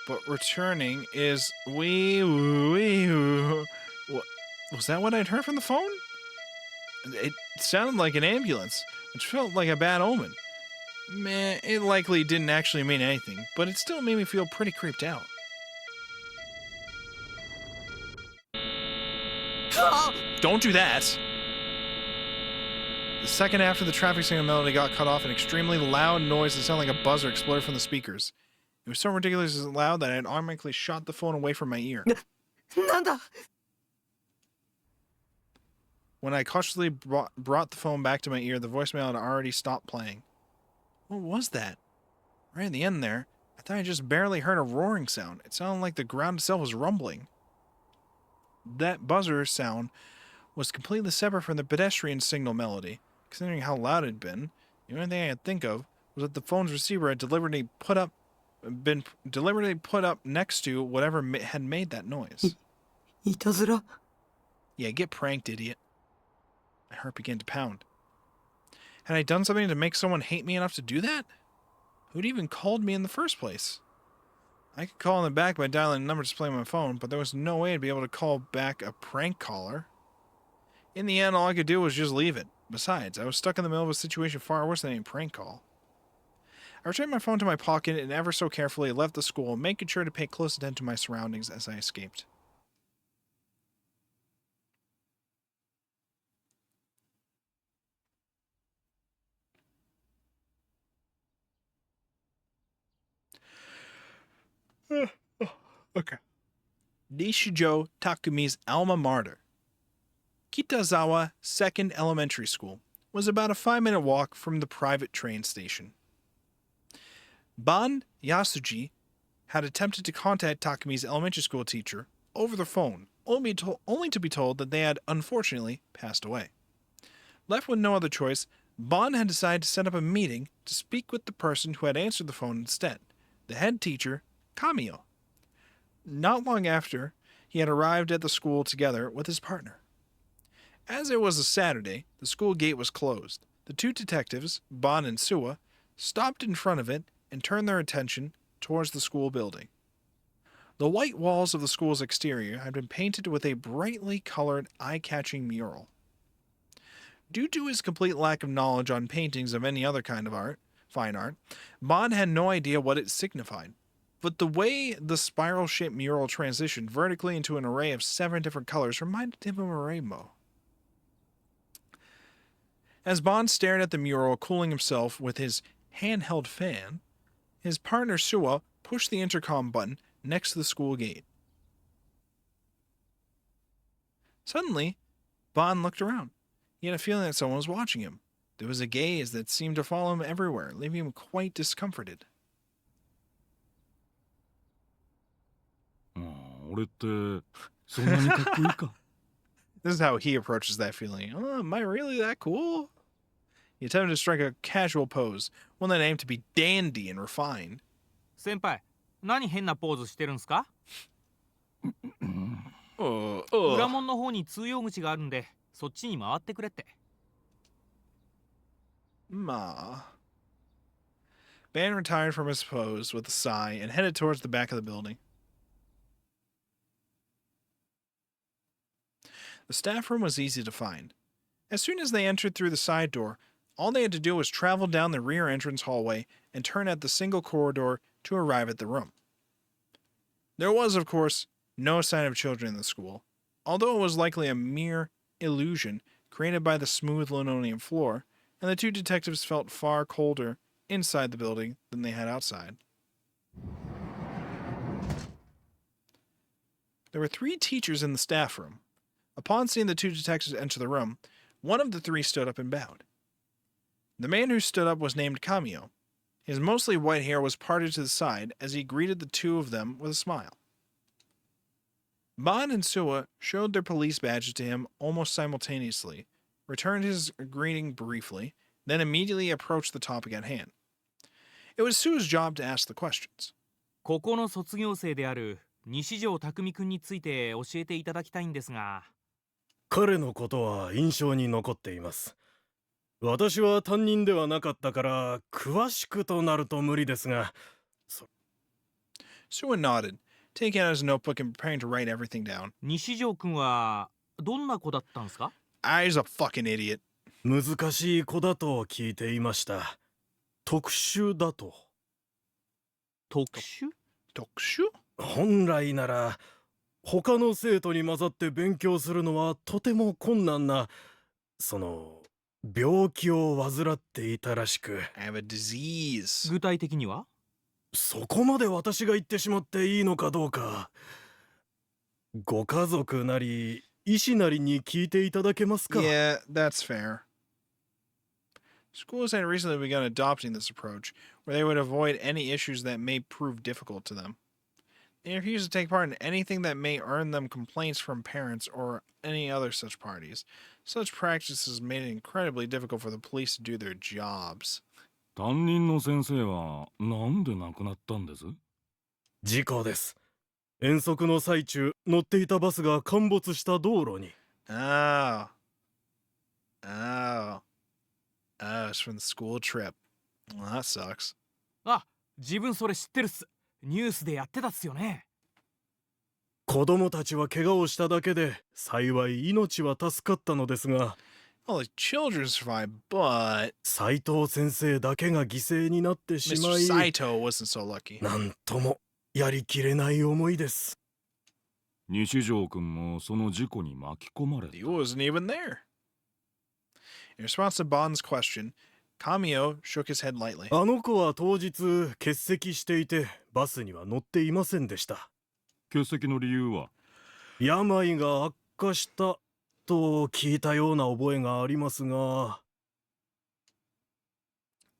But returning is what? Was that what I'd heard from the phone? It sounded like an ambulance, which felt like a bad omen. Meh, it likely didn't actually mean anything, but it still made me feel pretty creeped out. Don't do that! The second after the traffic signal melody got cut off, an extremely loud noise that sounded like a buzzer exploded from the speakers. It was so ridiculously loud that I had automatically shot the phone away from my ear. When I cautiously brought the phone back to my ear, the voicemail had already stopped playing. What was that? Right at the end there, I thought I just barely heard a roaring sound. It sounded like the ground itself was rumbling. That buzzer sound was completely separate from the pedestrian signal melody. Considering how loud it had been, the only thing I could think of was that the phone's receiver had been deliberately put up next to whatever had made that noise. Yeah, get pranked, idiot. My heart began to pound. Had I done something to make someone hate me enough to do that? Who'd even called me in the first place? I could call them back by dialing the number displayed on my phone, but there was no way I'd be able to call back a prank caller. In the end, all I could do was just leave it. Besides, I was stuck in the middle of a situation far worse than any prank call. I returned my phone to my pocket and ever so carefully left the school, making sure to pay close attention to my surroundings as I escaped. Okay. Nishijo Takumi's alma mater, Kitazawa Second Elementary School, was about a 5-minute walk from the private train station. Ban Yasuji had attempted to contact Takumi's elementary school teacher over the phone, only to be told that they had unfortunately passed away. Left with no other choice, Ban had decided to set up a meeting to speak with the person who had answered the phone instead, the head teacher, Kamio. Not long after, he had arrived at the school together with his partner. As it was a Saturday, the school gate was closed. The two detectives, Ban and Suwa, stopped in front of it and turned their attention towards the school building. The white walls of the school's exterior had been painted with a brightly colored, eye-catching mural. Due to his complete lack of knowledge on paintings of any other kind of fine art, Ban had no idea what it signified. But the way the spiral-shaped mural transitioned vertically into an array of 7 different colors reminded him of a rainbow. As Ban stared at the mural, cooling himself with his handheld fan, his partner Suwa pushed the intercom button next to the school gate. Suddenly, Ban looked around. He had a feeling that someone was watching him. There was a gaze that seemed to follow him everywhere, leaving him quite discomforted. This is how he approaches that feeling. Oh, am I really that cool? He attempted to strike a casual pose, one that aimed to be dandy and refined. 先輩、何変なポーズしてるんすか？裏門の方に通用口があるんで、そっちに回ってくれって。Ma. Ban retired from his pose with a sigh and headed towards the back of the building. The staff room was easy to find. As soon as they entered through the side door, all they had to do was travel down the rear entrance hallway and turn at the single corridor to arrive at the room. There was, of course, no sign of children in the school, although it was likely a mere illusion created by the smooth linoleum floor, and the two detectives felt far colder inside the building than they had outside. There were 3 teachers in the staff room. Upon seeing the 2 detectives enter the room, one of the 3 stood up and bowed. The man who stood up was named Kamio. His mostly white hair was parted to the side as he greeted the 2 of them with a smile. Bon and Suwa showed their police badges to him almost simultaneously, returned his greeting briefly, then immediately approached the topic at hand. It was Suwa's job to ask the questions. ここの卒業生である西条匠くんについて教えていただきたいんですが。彼のことは印象に残っています。私は担任ではなかったから詳しくとなると無理ですが。Suwa nodded, taking out his notebook and preparing to write everything down. 西条くんはどんな子だったんですか？ He's a fucking idiot. 難しい子だと聞いていました。特殊だと。特殊？特殊？本来なら他の生徒に混ざって勉強するのはとても困難な病気を患っていたらしく。I have a disease. 具体的には？そこまで私が言ってしまっていいのかどうか。ご家族なり医師なりに聞いていただけますか？ Yeah, that's fair. Schools had recently begun adopting this approach, where they would avoid any issues that may prove difficult to them. They refuse to take part in anything that may earn them complaints from parents or any other such parties. Such practices made it incredibly difficult for the police to do their jobs. 担任の先生はなんで亡くなったんです？事故です。遠足の最中、乗っていたバスが陥没した道路に。Oh, it's from the school trip. Well, that sucks. あ、自分それ知ってるっす。ニュースでやってたっすよね。子供たちは怪我をしただけで、幸い命は助かったのですが。Well, the children survived, but 斉藤先生だけが犠牲になってしまい。Mr. Saito wasn't so lucky. なんともやりきれない思いです。西条くんもその事故に巻き込まれた。He wasn't even there. In response to Bond's question, Kamio shook his head lightly. あの子は当日欠席していてバスには乗っていませんでした。欠席の理由は？病が悪化したと聞いたような覚えがありますが。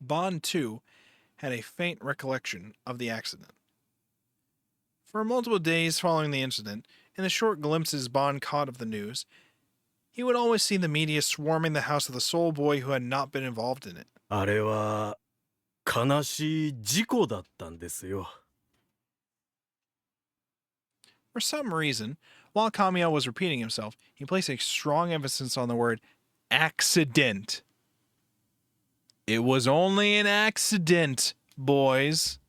Bond, too, had a faint recollection of the accident. For multiple days following the incident, in the short glimpses Bond caught of the news, he would always see the media swarming the house of the sole boy who had not been involved in it. あれは悲しい事故だったんですよ。For some reason, while Kamio was repeating himself, he placed a strong emphasis on the word accident. It was only an accident, boys.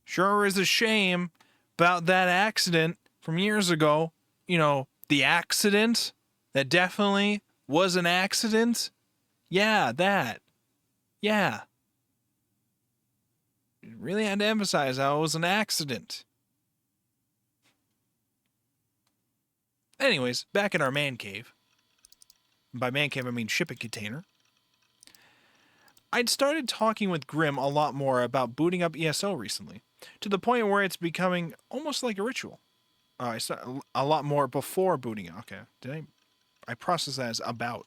Sure is a shame about that accident from years ago. You know, the accident that definitely was an accident. Yeah, that. Yeah. You really had to emphasize how it was an accident. Anyways, back in our man cave. By man cave, I mean shipping container. I'd started talking with Grimm a lot more about booting up ESO recently, to the point where it's becoming almost like a ritual. I started a lot more before booting it. Okay, I processed that as about,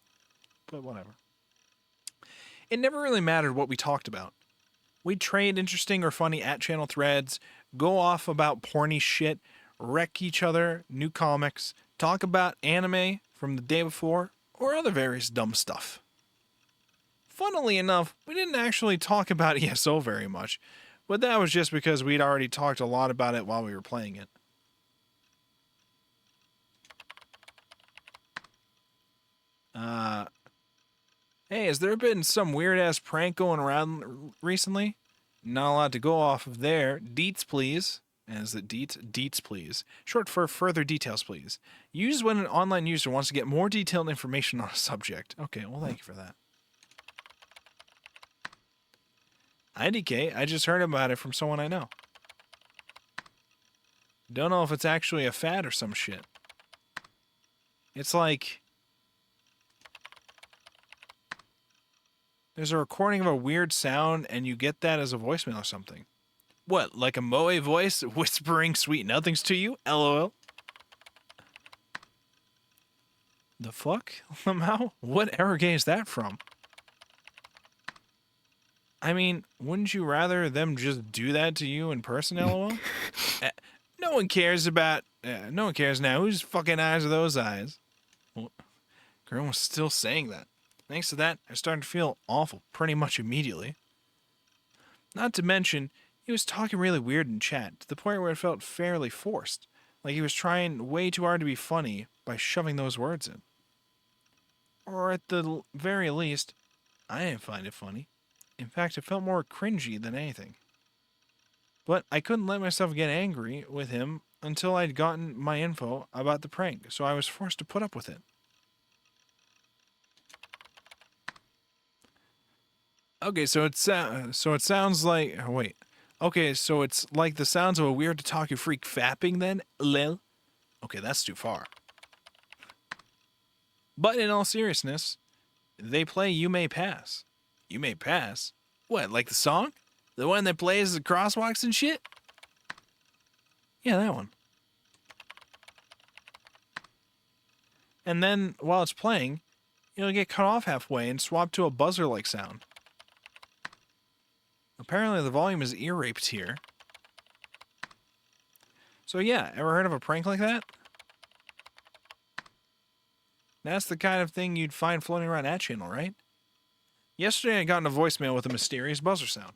but whatever. It never really mattered what we talked about. We'd trade interesting or funny at-channel threads, go off about porny shit, wreck each other, new comics, talk about anime from the day before, or other various dumb stuff. Funnily enough, we didn't actually talk about ESO very much, But that was just because we'd already talked a lot about it while we were playing it. Hey, has there been some weird-ass prank going around recently? Not allowed to go off of there. Deets, please. And is it Deets? Deets, please. Short for further details, please. Used when an online user wants to get more detailed information on a subject. Okay, well, thank you for that. IDK, I just heard about it from someone I know. Don't know if it's actually a fad or some shit. It's like... there's a recording of a weird sound, and you get that as a voicemail or something. What, like a moe voice whispering sweet nothings to you? LOL. The fuck, Lamau? What error game is that from? I mean, wouldn't you rather them just do that to you in person, LOL? No one cares about... no one cares now. Whose fucking eyes are those eyes? Well, Grim was still saying that. Thanks to that, I started to feel awful pretty much immediately. Not to mention, he was talking really weird in chat, to the point where it felt fairly forced, like he was trying way too hard to be funny by shoving those words in. Or at the very least, I didn't find it funny. In fact, it felt more cringy than anything. But I couldn't let myself get angry with him until I'd gotten my info about the prank, so I was forced to put up with it. Okay, so it sounds like... oh, wait. Okay, so it's like the sounds of a weird otaku freak fapping then? Lil? Okay, that's too far. But in all seriousness, they play You May Pass. You May Pass? What, like the song? The one that plays the crosswalks and shit? Yeah, that one. And then, while it's playing, it'll get cut off halfway and swap to a buzzer-like sound. Apparently the volume is ear-raped here. So yeah, ever heard of a prank like that? That's the kind of thing you'd find floating around that channel, right? Yesterday I got a voicemail with a mysterious buzzer sound.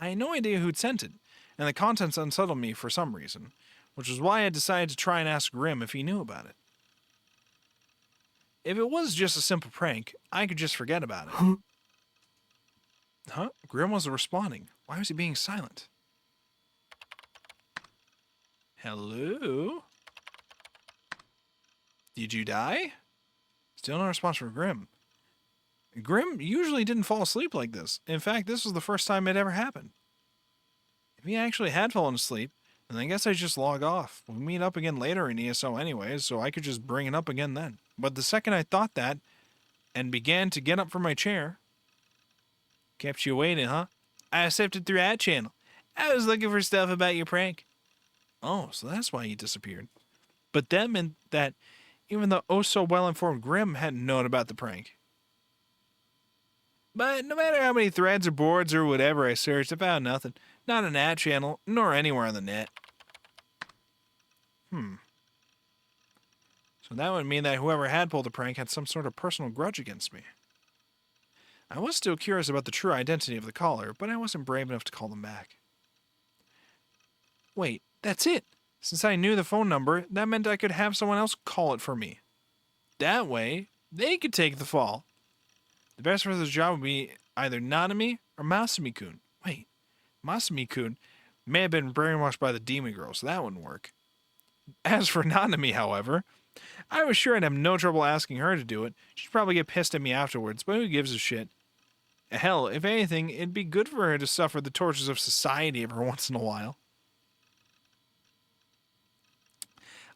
I had no idea who'd sent it, and the contents unsettled me for some reason, which is why I decided to try and ask Grim if he knew about it. If it was just a simple prank, I could just forget about it. Huh? Grim wasn't responding. Why was he being silent? Hello? Did you die? Still no response from Grim. Grim usually didn't fall asleep like this. In fact, this was the first time it ever happened. If he actually had fallen asleep, then I guess I just log off. We'll meet up again later in ESO anyways, so I could just bring it up again then. But the second I thought that, and began to get up from my chair... Kept you waiting, huh? I sifted through that channel. I was looking for stuff about your prank. Oh, so that's why you disappeared. But that meant that even the oh-so-well-informed Grim hadn't known about the prank. But no matter how many threads or boards or whatever I searched, I found nothing. Not on that channel, nor anywhere on the net. So that would mean that whoever had pulled the prank had some sort of personal grudge against me. I was still curious about the true identity of the caller, but I wasn't brave enough to call them back. Wait, that's it! Since I knew the phone number, that meant I could have someone else call it for me. That way, they could take the fall. The best for this job would be either Nanami or Masumi-kun. Wait, Masumi-kun may have been brainwashed by the demon girl, so that wouldn't work. As for Nanami, however, I was sure I'd have no trouble asking her to do it. She'd probably get pissed at me afterwards, but who gives a shit? Hell, if anything, it'd be good for her to suffer the tortures of society every once in a while.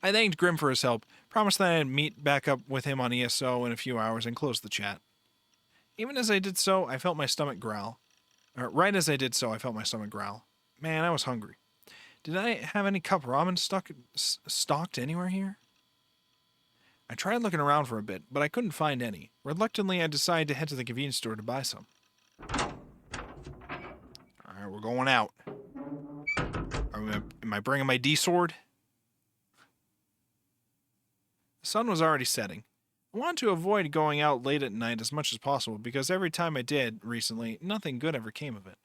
I thanked Grim for his help, promised that I'd meet back up with him on ESO in a few hours, and closed the chat. Even as I did so, I felt my stomach growl. Right as I did so, I felt my stomach growl. Man, I was hungry. Did I have any cup ramen stocked anywhere here? I tried looking around for a bit, but I couldn't find any. Reluctantly, I decided to head to the convenience store to buy some. Alright, we're going out. Am I bringing my D-sword? The sun was already setting. I wanted to avoid going out late at night as much as possible because every time I did recently, nothing good ever came of it.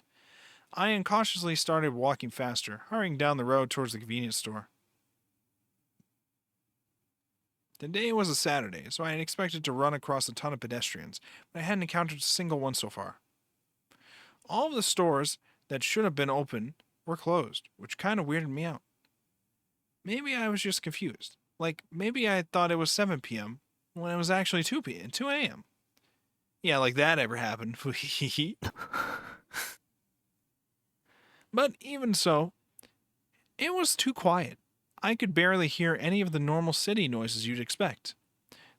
I incautiously started walking faster, hurrying down the road towards the convenience store. The day was a Saturday, so I had expected to run across a ton of pedestrians, but I hadn't encountered a single one so far. All of the stores that should have been open were closed, which kind of weirded me out. Maybe I was just confused. Like, maybe I thought it was 7 p.m. when it was actually 2 a.m. Yeah, like that ever happened. But even so, it was too quiet. I could barely hear any of the normal city noises you'd expect.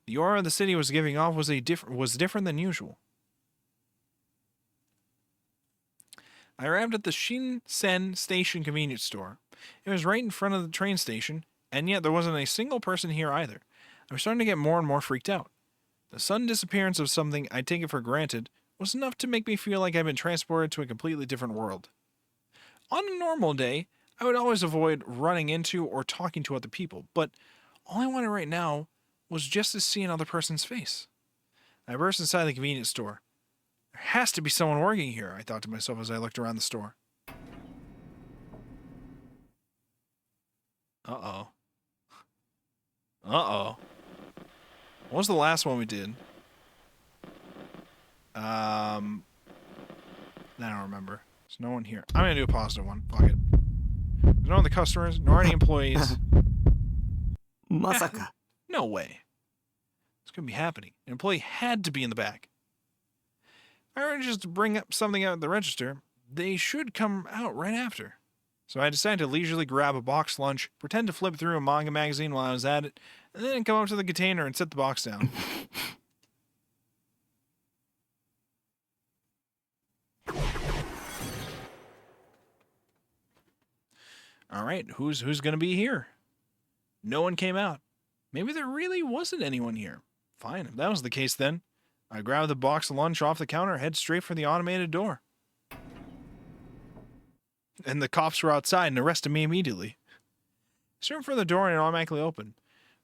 The aura the city was giving off was different than usual. I arrived at the Shinsen Station convenience store. It was right in front of the train station, and yet there wasn't a single person here either. I was starting to get more and more freaked out. The sudden disappearance of something I take it for granted was enough to make me feel like I'd been transported to a completely different world. On a normal day, I would always avoid running into or talking to other people, but all I wanted right now was just to see another person's face. I burst inside the convenience store. There has to be someone working here, I thought to myself as I looked around the store. Uh-oh. Uh-oh. What was the last one we did? I don't remember. There's no one here. I'm gonna do a positive one. Fuck it. There's no other customers, nor any employees. Masaka. No way. It's gonna be happening. An employee had to be in the back. If I were just to bring up something out of the register, they should come out right after. So I decided to leisurely grab a box lunch, pretend to flip through a manga magazine while I was at it, and then come up to the container and set the box down. All right, who's going to be here? No one came out. Maybe there really wasn't anyone here. Fine, if that was the case then. I grabbed the box of lunch off the counter and head straight for the automated door. And the cops were outside and arrested me immediately. I turned for the door and it automatically opened.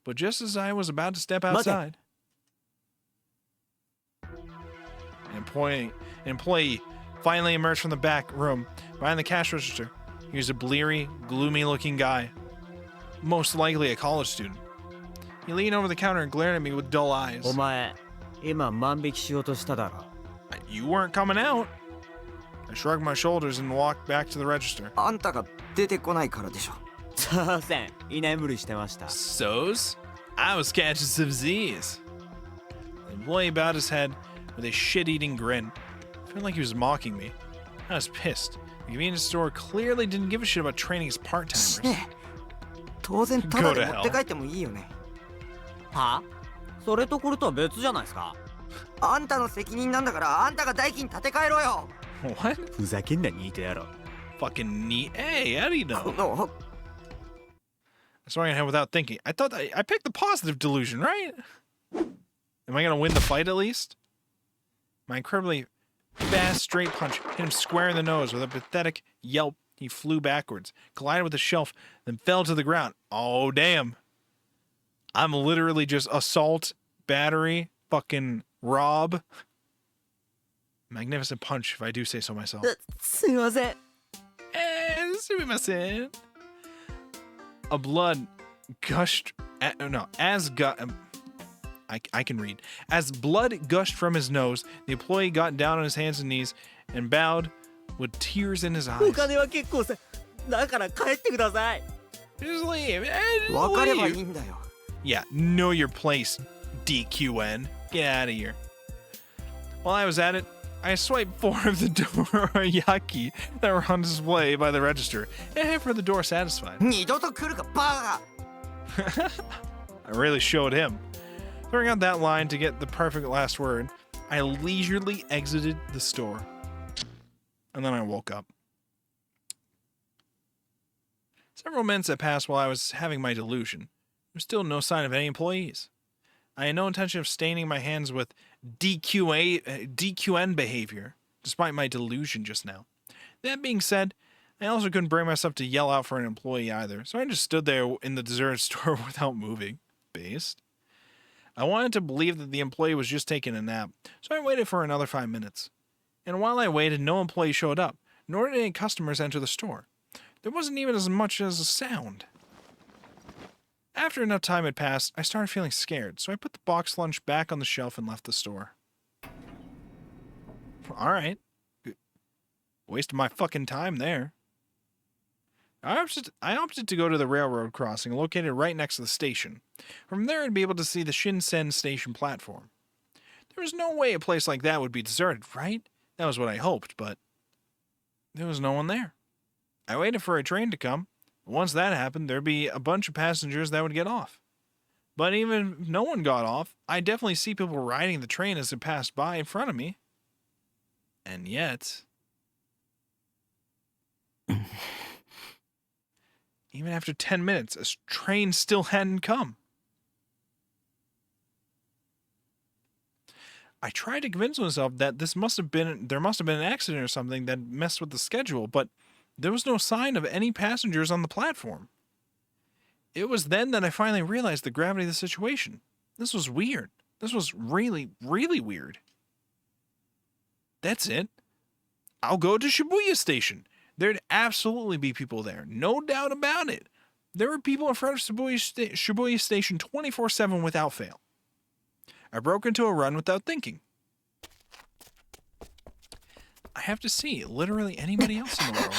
But just as I was about to step outside, an employee finally emerged from the back room behind the cash register. He was a bleary, gloomy-looking guy. Most likely a college student. He leaned over the counter and glared at me with dull eyes. You weren't coming out. I shrugged my shoulders and walked back to the register. So's? I was catching some Z's. The employee bowed his head with a shit-eating grin. I felt like he was mocking me. I was pissed. The convenience store clearly didn't give a shit about training as part-timers. Go to hell. What? Fucking neat. Hey, how do you know? I swung ahead without thinking. I thought I picked the positive delusion, right? Am I gonna win the fight at least? My incredibly fast straight punch hit him square in the nose. With a pathetic yelp, he flew backwards, collided with the shelf, then fell to the ground. Oh, damn. I'm literally just assault, battery, fucking rob. Magnificent punch, if I do say so myself. A blood gushed. I can read. As blood gushed from his nose, the employee got down on his hands and knees and bowed with tears in his eyes. Just leave. Yeah, know your place, DQN. Get out of here. While I was at it, I swiped 4 of the dorayaki that were on display by the register and headed for the door satisfied. I really showed him. Throwing out that line to get the perfect last word, I leisurely exited the store. And then I woke up. Several minutes had passed while I was having my delusion. There was still no sign of any employees. I had no intention of staining my hands with DQN behavior, despite my delusion just now. That being said, I also couldn't bring myself to yell out for an employee either, so I just stood there in the deserted store without moving. Based. I wanted to believe that the employee was just taking a nap, so I waited for another 5 minutes. And while I waited, no employee showed up, nor did any customers enter the store. There wasn't even as much as a sound. After enough time had passed, I started feeling scared, so I put the box lunch back on the shelf and left the store. Alright. Wasted my fucking time there. I opted to go to the railroad crossing located right next to the station. From there I'd be able to see the Shinsen station platform. There was no way a place like that would be deserted, right? That was what I hoped, but there was no one there. I waited for a train to come. Once that happened, there'd be a bunch of passengers that would get off. But even if no one got off, I definitely see people riding the train as it passed by in front of me. And yet... even after 10 minutes, a train still hadn't come. I tried to convince myself that there must have been an accident or something that messed with the schedule, but there was no sign of any passengers on the platform. It was then that I finally realized the gravity of the situation. This was weird. This was really, really weird. That's it. I'll go to Shibuya Station. There'd absolutely be people there. No doubt about it. There were people in front of Shibuya Station 24/7 without fail. I broke into a run without thinking. I have to see literally anybody else in the world.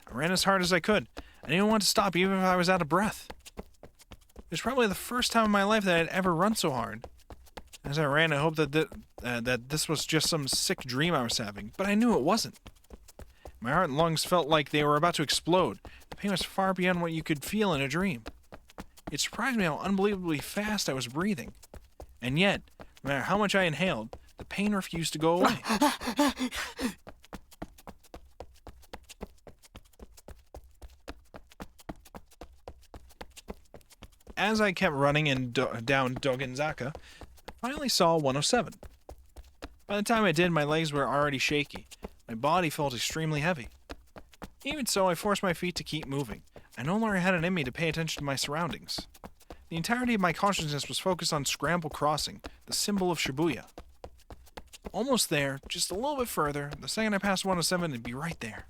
I ran as hard as I could. I didn't want to stop even if I was out of breath. It was probably the first time in my life that I'd ever run so hard. As I ran, I hoped that this was just some sick dream I was having, but I knew it wasn't. My heart and lungs felt like they were about to explode. The pain was far beyond what you could feel in a dream. It surprised me how unbelievably fast I was breathing. And yet, no matter how much I inhaled, the pain refused to go away. As I kept running down Dogenzaka, I finally saw 107. By the time I did, my legs were already shaky. My body felt extremely heavy. Even so, I forced my feet to keep moving. I no longer had it in me to pay attention to my surroundings. The entirety of my consciousness was focused on Scramble Crossing, the symbol of Shibuya. Almost there, just a little bit further, the second I passed 107, it'd be right there.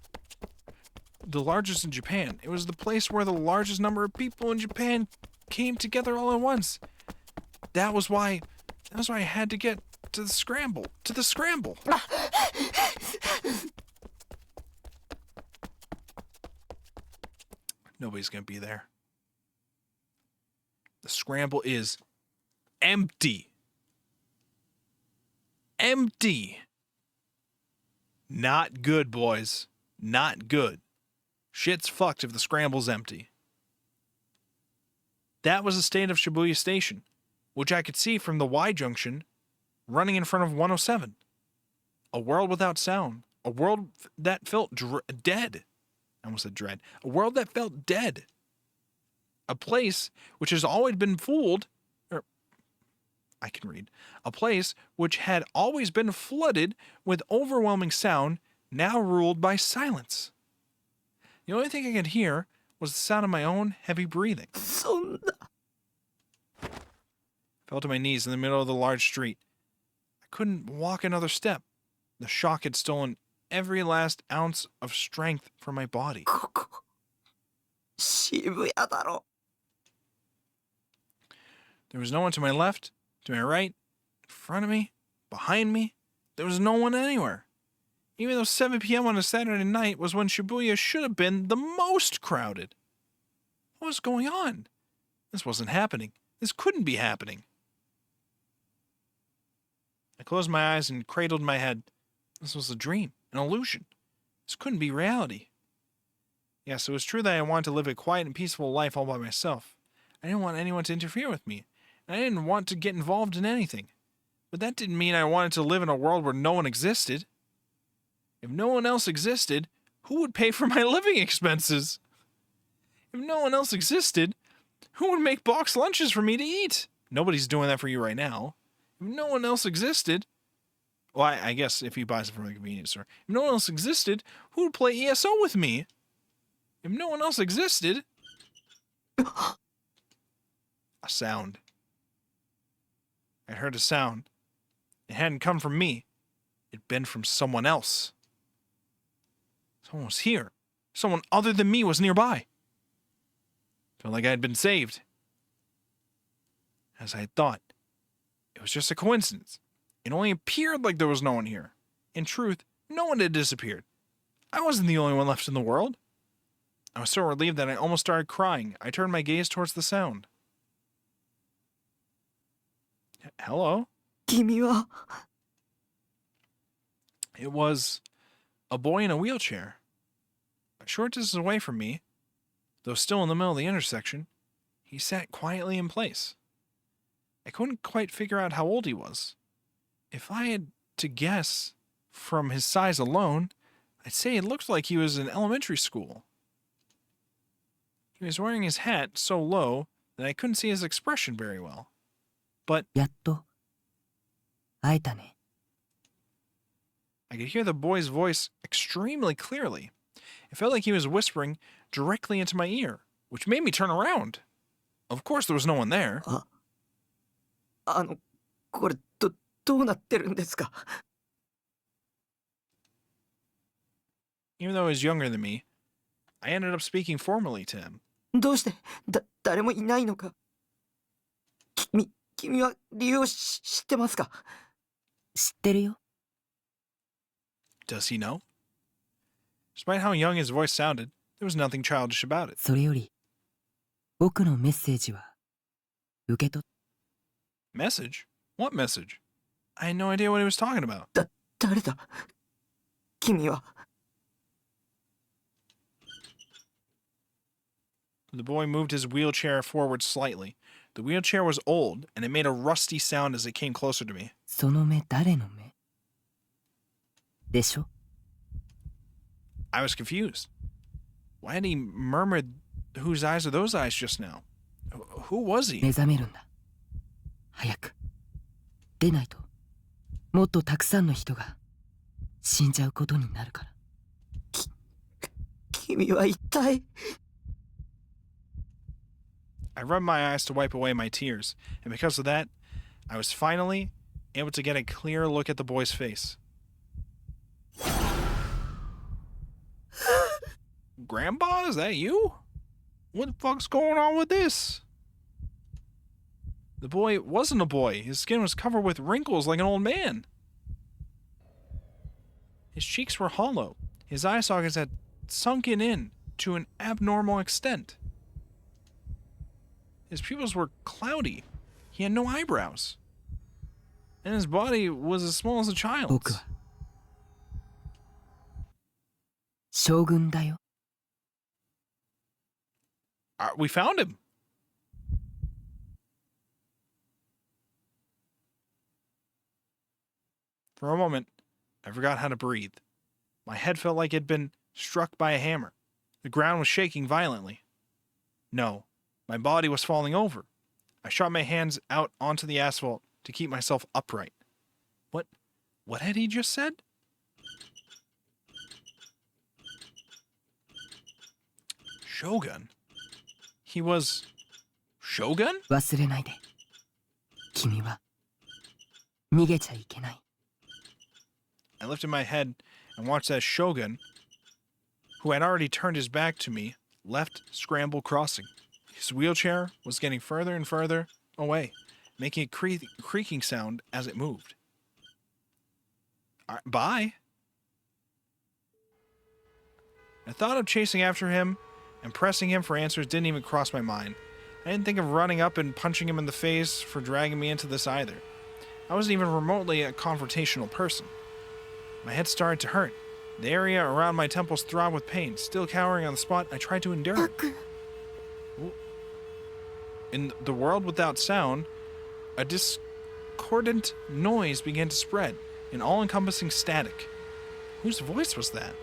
The largest in Japan. It was the place where the largest number of people in Japan came together all at once. That was why I had to get to the scramble. Nobody's gonna be there. The scramble is empty. Empty. Not good, boys. Not good. Shit's fucked if the scramble's empty. That was the state of Shibuya Station, which I could see from the Y junction running in front of 107. A world without sound. A world that felt dead. I almost said dread. A world that felt dead. A place which has always been fooled, I can read. A place which had always been flooded with overwhelming sound, now ruled by silence. The only thing I could hear was the sound of my own heavy breathing. Fell to my knees in the middle of the large street. I couldn't walk another step. The shock had stolen every last ounce of strength from my body. There was no one to my left, to my right, in front of me, behind me. There was no one anywhere. Even though 7 p.m. on a Saturday night was when Shibuya should have been the most crowded. What was going on? This wasn't happening. This couldn't be happening. I closed my eyes and cradled my head. This was a dream, an illusion. This couldn't be reality. Yes, it was true that I wanted to live a quiet and peaceful life all by myself. I didn't want anyone to interfere with me. And I didn't want to get involved in anything. But that didn't mean I wanted to live in a world where no one existed. If no one else existed, who would pay for my living expenses? If no one else existed, who would make box lunches for me to eat? Nobody's doing that for you right now. If no one else existed, well, I guess if he buys it from a convenience store. If no one else existed, who would play ESO with me? If no one else existed... A sound. I heard a sound. It hadn't come from me. It'd been from someone else. Someone was here. Someone other than me was nearby. Felt like I had been saved. As I had thought, it was just a coincidence. It only appeared like there was no one here. In truth, no one had disappeared. I wasn't the only one left in the world. I was so relieved that I almost started crying. I turned my gaze towards the sound. Hello? 君は It was a boy in a wheelchair. A short distance away from me, though still in the middle of the intersection, he sat quietly in place. I couldn't quite figure out how old he was. If I had to guess from his size alone, I'd say it looked like he was in elementary school. He was wearing his hat so low that I couldn't see his expression very well. But やっと会えたね。 I could hear the boy's voice extremely clearly. It felt like he was whispering directly into my ear, which made me turn around. Of course, there was no one there. これどうなってるんですか Even though he was younger than me, I ended up speaking formally to him. どうして誰もいないのか君は理由を知ってますか知ってるよ。 Does he know? Despite how young his voice sounded, there was nothing childish about it. それより、僕のメッセージは受け取っ Message? What message? I had no idea what he was talking about. 誰だ君は The boy moved his wheelchair forward slightly. The wheelchair was old, and it made a rusty sound as it came closer to me. その目誰の目でしょ I was confused. Why had he murmured, "Whose eyes are those eyes" just now? Who was he? 目覚めるんだ。早く。出ないと、もっとたくさんの人が死んじゃうことになるから。君は一体 I rubbed my eyes to wipe away my tears, and because of that, I was finally able to get a clear look at the boy's face. Grandpa, is that you? What the fuck's going on with this? The boy wasn't a boy. His skin was covered with wrinkles like an old man. His cheeks were hollow. His eye sockets had sunken in to an abnormal extent. His pupils were cloudy. He had no eyebrows. And his body was as small as a child's. 僕は将軍だよ。We found him. For a moment, I forgot how to breathe. My head felt like it had been struck by a hammer. The ground was shaking violently. No, my body was falling over. I shot my hands out onto the asphalt to keep myself upright. What had he just said? Shogun? He was Shogun? 忘れないで。君は逃げちゃいけない。I lifted my head and watched as Shogun, who had already turned his back to me, left Scramble Crossing. His wheelchair was getting further and further away, making a creaking sound as it moved. Bye. I thought of chasing after him, and pressing him for answers didn't even cross my mind. I didn't think of running up and punching him in the face for dragging me into this either. I wasn't even remotely a confrontational person. My head started to hurt. The area around my temples throbbed with pain. Still cowering on the spot, I tried to endure it. In the world without sound, a discordant noise began to spread, an all-encompassing static. Whose voice was that?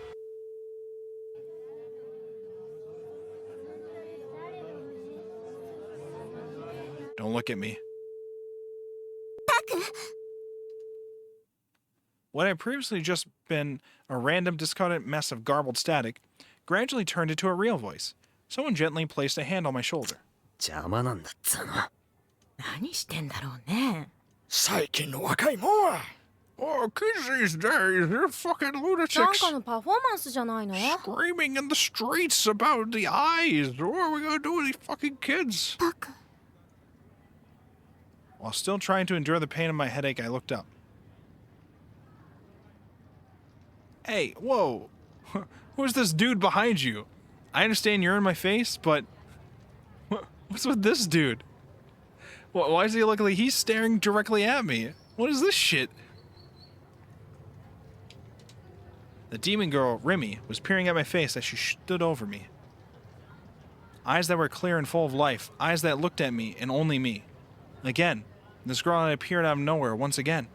Don't look at me. What had previously just been a random discordant mess of garbled static gradually turned into a real voice. Someone gently placed a hand on my shoulder. 邪魔なんだっつうの。何してんだろうね。最近の若いもんは Oh, kids these days, they're fucking なん lunatics. かのパフォーマンスじゃないの？ Screaming in the streets about the eyes. What are we gonna do with these fucking kids? While still trying to endure the pain of my headache, I looked up. Hey, whoa. Who's this dude behind you? I understand you're in my face, but what's with this dude? Why does he look like he's staring directly at me? What is this shit? The demon girl, Remy, was peering at my face as she stood over me. Eyes that were clear and full of life. Eyes that looked at me and only me. Again, this girl had appeared out of nowhere once again.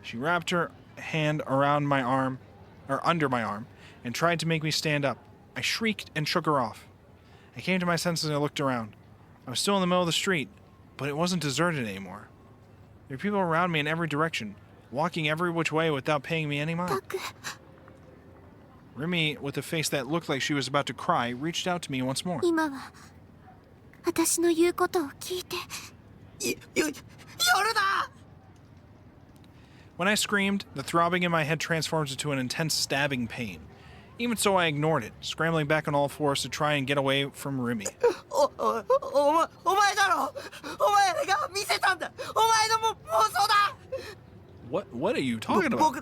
She wrapped her hand around my arm, or under my arm, and tried to make me stand up. I shrieked and shook her off. I came to my senses and I looked around. I was still in the middle of the street, but it wasn't deserted anymore. There were people around me in every direction, walking every which way without paying me any mind. Remy, with a face that looked like she was about to cry, reached out to me once more. When I screamed, the throbbing in my head transformed into an intense stabbing pain. Even so, I ignored it, scrambling back on all fours to try and get away from Remy. What are you talking about?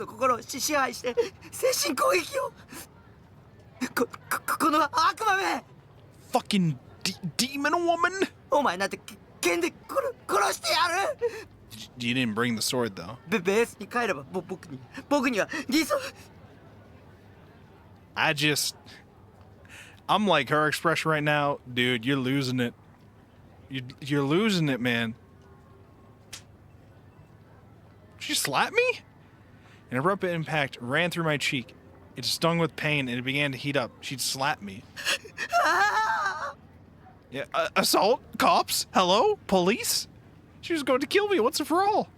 Fucking demon woman? You didn't bring the sword, though. I'm like her expression right now. Dude, you're losing it. You're losing it, man. She slapped me? An abrupt impact ran through my cheek. It stung with pain and it began to heat up. She'd slapped me. Yeah, assault? Cops? Hello? Police? She was going to kill me once and for all.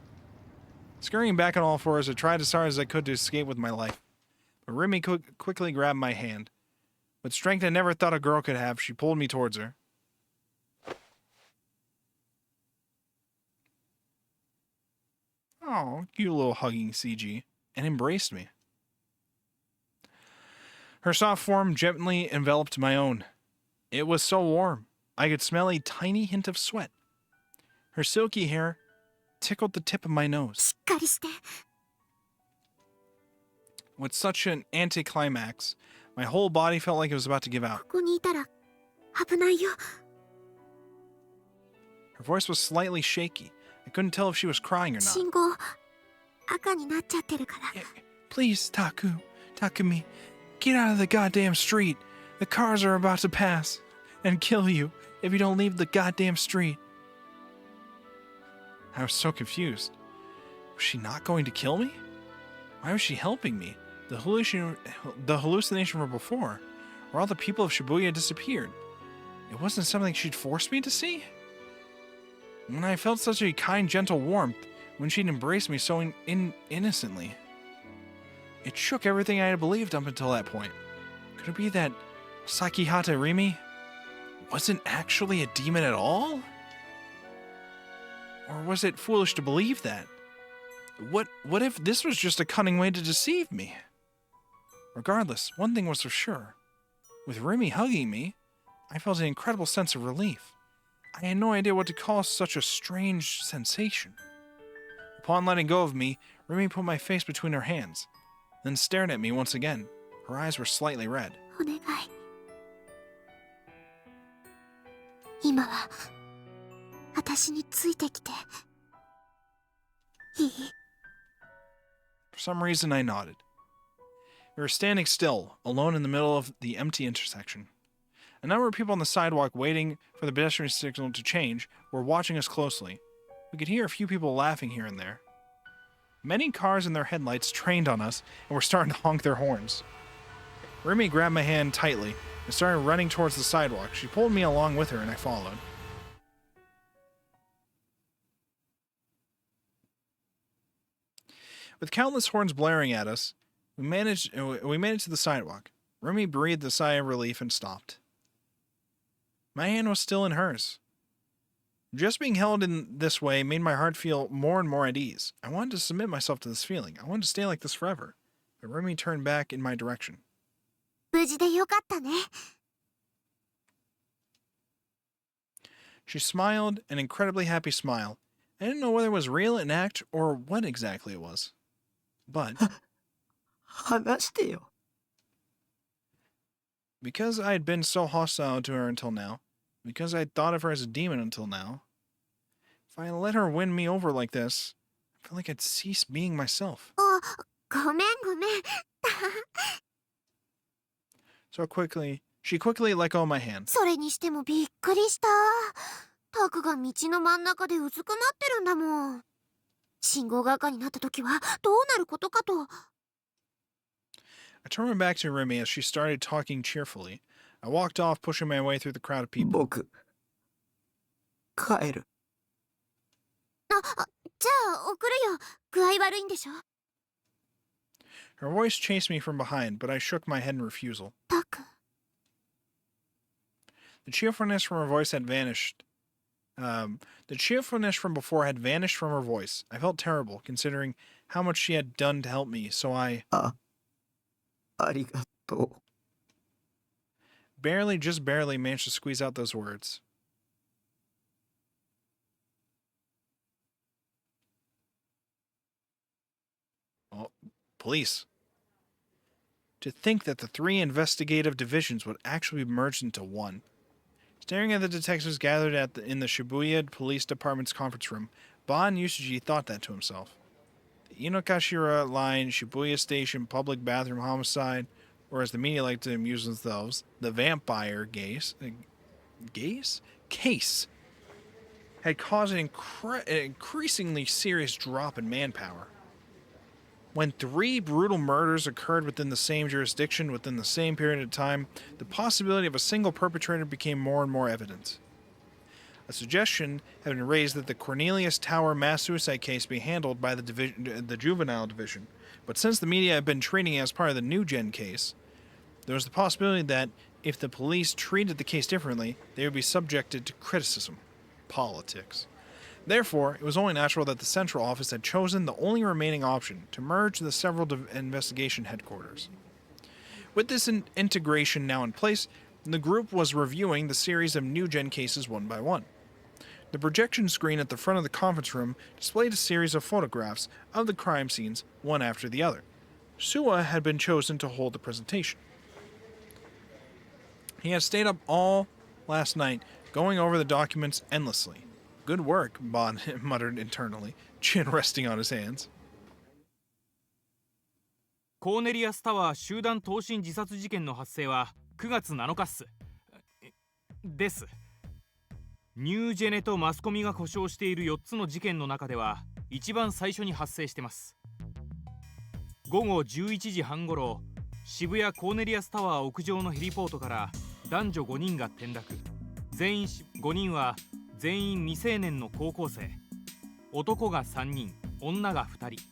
Scurrying back on all fours, I tried as hard as I could to escape with my life. But Remy quickly grabbed my hand. With strength I never thought a girl could have, she pulled me towards her. Oh, you little hugging CG, and embraced me. Her soft form gently enveloped my own. It was so warm, I could smell a tiny hint of sweat. Her silky hair tickled the tip of my nose. With such an anticlimax, my whole body felt like it was about to give out. Her voice was slightly shaky. I couldn't tell if she was crying or not. Please, Takumi, get out of the goddamn street. The cars are about to pass and kill you if you don't leave the goddamn street. I was so confused. Was she not going to kill me? Why was she helping me? The hallucination from before, where all the people of Shibuya disappeared. It wasn't something she'd forced me to see? When I felt such a kind, gentle warmth, when she'd embraced me so innocently. It shook everything I had believed up until that point. Could it be that Sakihata Rimi wasn't actually a demon at all? Or was it foolish to believe that? What if this was just a cunning way to deceive me? Regardless, one thing was for sure. With Remy hugging me, I felt an incredible sense of relief. I had no idea what to call such a strange sensation. Upon letting go of me, Remy put my face between her hands, then stared at me once again. Her eyes were slightly red. For some reason, I nodded. We were standing still, alone in the middle of the empty intersection. A number of people on the sidewalk waiting for the pedestrian signal to change were watching us closely. We could hear a few people laughing here and there. Many cars and their headlights trained on us and were starting to honk their horns. Remy grabbed my hand tightly and started running towards the sidewalk. She pulled me along with her and I followed. With countless horns blaring at us, we made it to the sidewalk. Remy breathed a sigh of relief and stopped. My hand was still in hers. Just being held in this way made my heart feel more and more at ease. I wanted to submit myself to this feeling. I wanted to stay like this forever. But Remy turned back in my direction. 無事でよかったね。 She smiled, an incredibly happy smile. I didn't know whether it was real, an act, or what exactly it was. But... 話してよ。 Because I had been so hostile to her until now, because I had thought of her as a demon until now, if I let her win me over like this, I feel like I'd cease being myself. あ、ごめんごめん。 So she quickly let go of my hand. それにしてもびっくりした。タクが道の真ん中でうずくなってるんだもん。信号が赤になった時はどうなることかと。 I turned my back to Remy as she started talking cheerfully. I walked off, pushing my way through the crowd of people. 僕、帰る。じゃあ送るよ。具合悪いんでしょ。 Her voice chased me from behind, but I shook my head in refusal. タク。 The cheerfulness from her voice had vanished. The cheerfulness from before had vanished from her voice. I felt terrible, considering how much she had done to help me, so I... ありがとう。 just barely managed to squeeze out those words. Oh, police. To think that the 3 investigative divisions would actually be merged into one. Staring at the detectives gathered in the Shibuya Police Department's conference room, Ban Yusuji thought that to himself. The Inokashira Line Shibuya Station public bathroom homicide, or as the media like to amuse themselves, the vampire case, had caused an increasingly serious drop in manpower. When 3 brutal murders occurred within the same jurisdiction within the same period of time, the possibility of a single perpetrator became more and more evident. A suggestion had been raised that the Cornelius Tower mass suicide case be handled by the juvenile division, but since the media had been treating it as part of the New Gen case, there was the possibility that if the police treated the case differently, they would be subjected to criticism. Politics. Therefore, it was only natural that the Central Office had chosen the only remaining option to merge the several investigation headquarters. With this integration now in place, the group was reviewing the series of New Gen cases one by one. The projection screen at the front of the conference room displayed a series of photographs of the crime scenes, one after the other. Suwa had been chosen to hold the presentation. He had stayed up all last night, going over the documents endlessly. Good work, Bon muttered internally, chin resting on his hands. コーネリアスタワー集団投身自殺事件の発生は9月7日っす。です。ニュージェネとマスコミが呼称している4つの事件の中では一番最初に発生してます。午後11時半ごろ、渋谷コーネリアスタワー屋上のヘリポートから男女5人が転落。5人は全員未成年の高校生。男が3人、女が2人。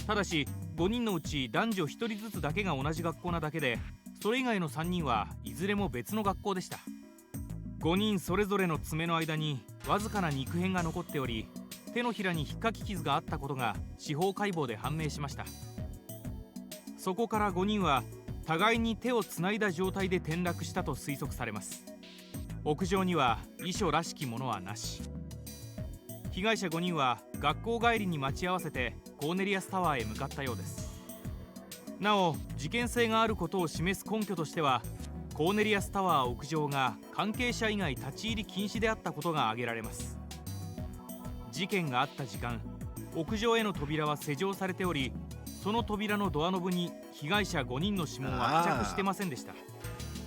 ただし5人のうち男女1人ずつだけが同じ学校なだけで、それ以外の3人はいずれも別の学校でした。5人それぞれの爪の間にわずかな肉片が残っており、手のひらに引っかき傷があったことが司法解剖で判明しました。そこから5人は互いに手をつないだ状態で転落したと推測されます。屋上には遺書らしきものはなし。被害者5人は学校帰りに待ち合わせてコーネリアスタワーへ向かったようです。なお事件性があることを示す根拠としては、コーネリアスタワー屋上が関係者以外立ち入り禁止であったことが挙げられます。事件があった時間、屋上への扉は施錠されており、その扉のドアノブに被害者5人の指紋は付着してませんでした。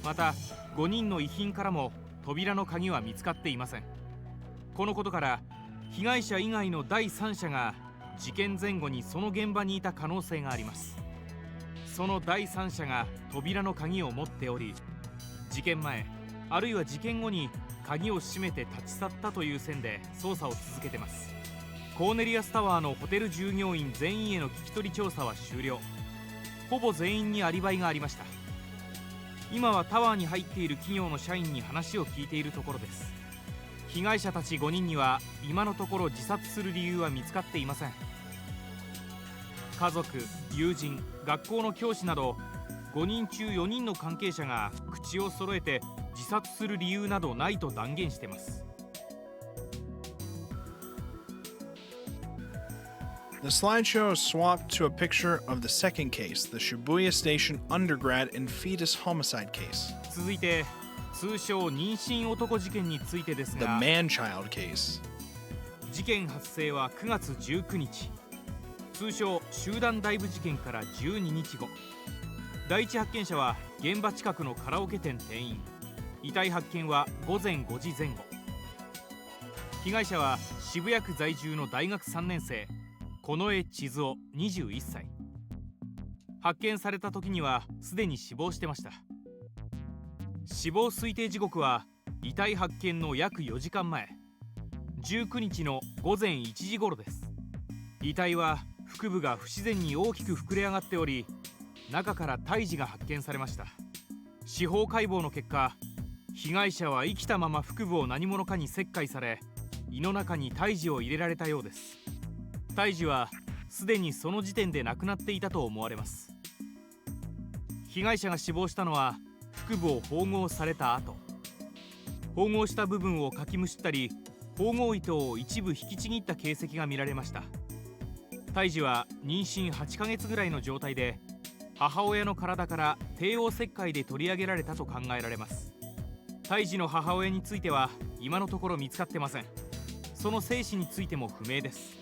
また5人の遺品からも扉の鍵は見つかっていません。このことから被害者以外の第三者が事件前後にその現場にいた可能性があります。その第三者が扉の鍵を持っており、事件前あるいは事件後に鍵を閉めて立ち去ったという線で捜査を続けてます。コーネリアスタワーのホテル従業員全員への聞き取り調査は終了。ほぼ全員にアリバイがありました。今はタワーに入っている企業の社員に話を聞いているところです。被害者たち5人には今のところ自殺する理由は見つかっていません。家族、友人、学校の教師など5人中4人の関係者が口を揃えて自殺する理由などないと断言しています。The slideshow is swapped to a picture of the second case, the Shibuya Station undergrad and fetus homicide case. 続いて通称妊娠男事件についてです The が、 man-child case. 事件発生は9月19日、通称集団ダイブ事件から12日後。第一発見者は現場近くのカラオケ店店員、遺体発見は午前5時前後。被害者は渋谷区在住の大学3年生近衛千鶴夫21歳。発見された時にはすでに死亡してました。死亡推定時刻は遺体発見の約4時間前、19日の午前1時頃です。遺体は腹部が不自然に大きく膨れ上がっており、中から胎児が発見されました。司法解剖の結果、被害者は生きたまま腹部を何者かに切開され、胃の中に胎児を入れられたようです。胎児はすでにその時点で亡くなっていたと思われます。被害者が死亡したのは腹部を縫合された後、縫合した部分をかきむしったり、縫合糸を一部引きちぎった形跡が見られました。胎児は妊娠8ヶ月ぐらいの状態で、母親の体から帝王切開で取り上げられたと考えられます。胎児の母親については今のところ見つかってません。その生死についても不明です。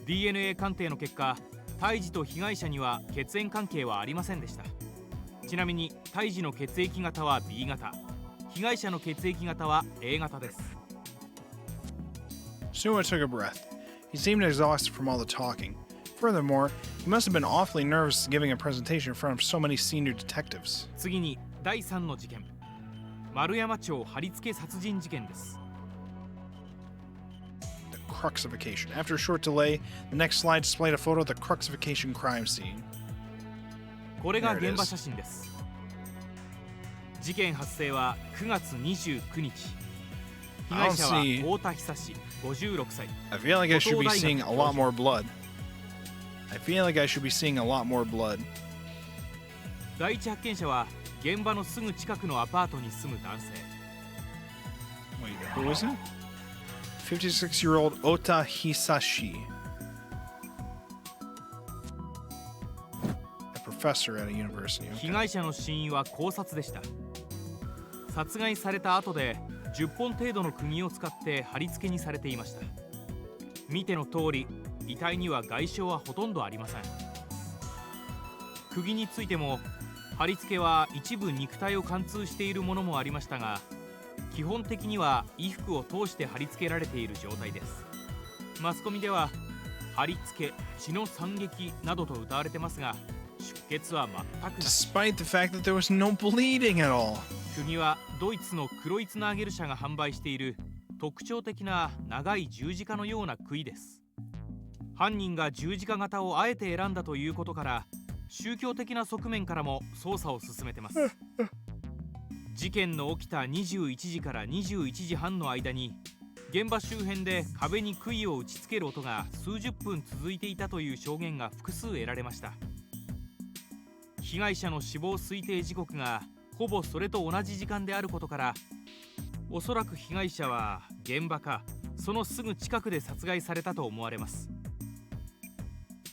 DNA 鑑定の結果、胎児と被害者には血縁関係はありませんでした。ちなみに胎児の血液型は B 型、被害者の血液型は A 型です。 Suwa took a breath. He seemed exhausted from all the talking. Furthermore, he must have been awfully nervous giving a presentation in front of so many senior detectives. 次に第3の事件、丸山町貼り付け殺人事件です。The cruxification. After a short delay, the next slide displayed a photo of the cruxification crime scene. これが現場写真です。事件発生は9月29日。被害者は太田久志56歳。 I feel like I should be seeing a lot more blood. I feel like I should be seeing a lot more blood. 第一発見者は現場のすぐ近くのアパートに住む男性。 Wait, who is it? 56-year-old Ota Hisashi. A professor at a university. 被害者の死因は絞殺でした。殺害された後で10本程度の釘を使って貼り付けにされていました。見ての通り、遺体には外傷はほとんどありません。釘についても貼り付けは一部肉体を貫通しているものもありましたが、基本的には衣服を通して貼り付けられている状態です。マスコミでは貼り付け、血の惨劇などと謳われてますが、出血は全くなし。 Despite the fact that there was no bleeding at all. 釘はドイツの黒いツナーゲル社が販売している特徴的な長い十字架のような杭です。犯人が十字架型をあえて選んだということから、宗教的な側面からも捜査を進めてます。事件の起きた21時から21時半の間に、現場周辺で壁に杭を打ちつける音が数十分続いていたという証言が複数得られました。被害者の死亡推定時刻がほぼそれと同じ時間であることから、おそらく被害者は現場かそのすぐ近くで殺害されたと思われます。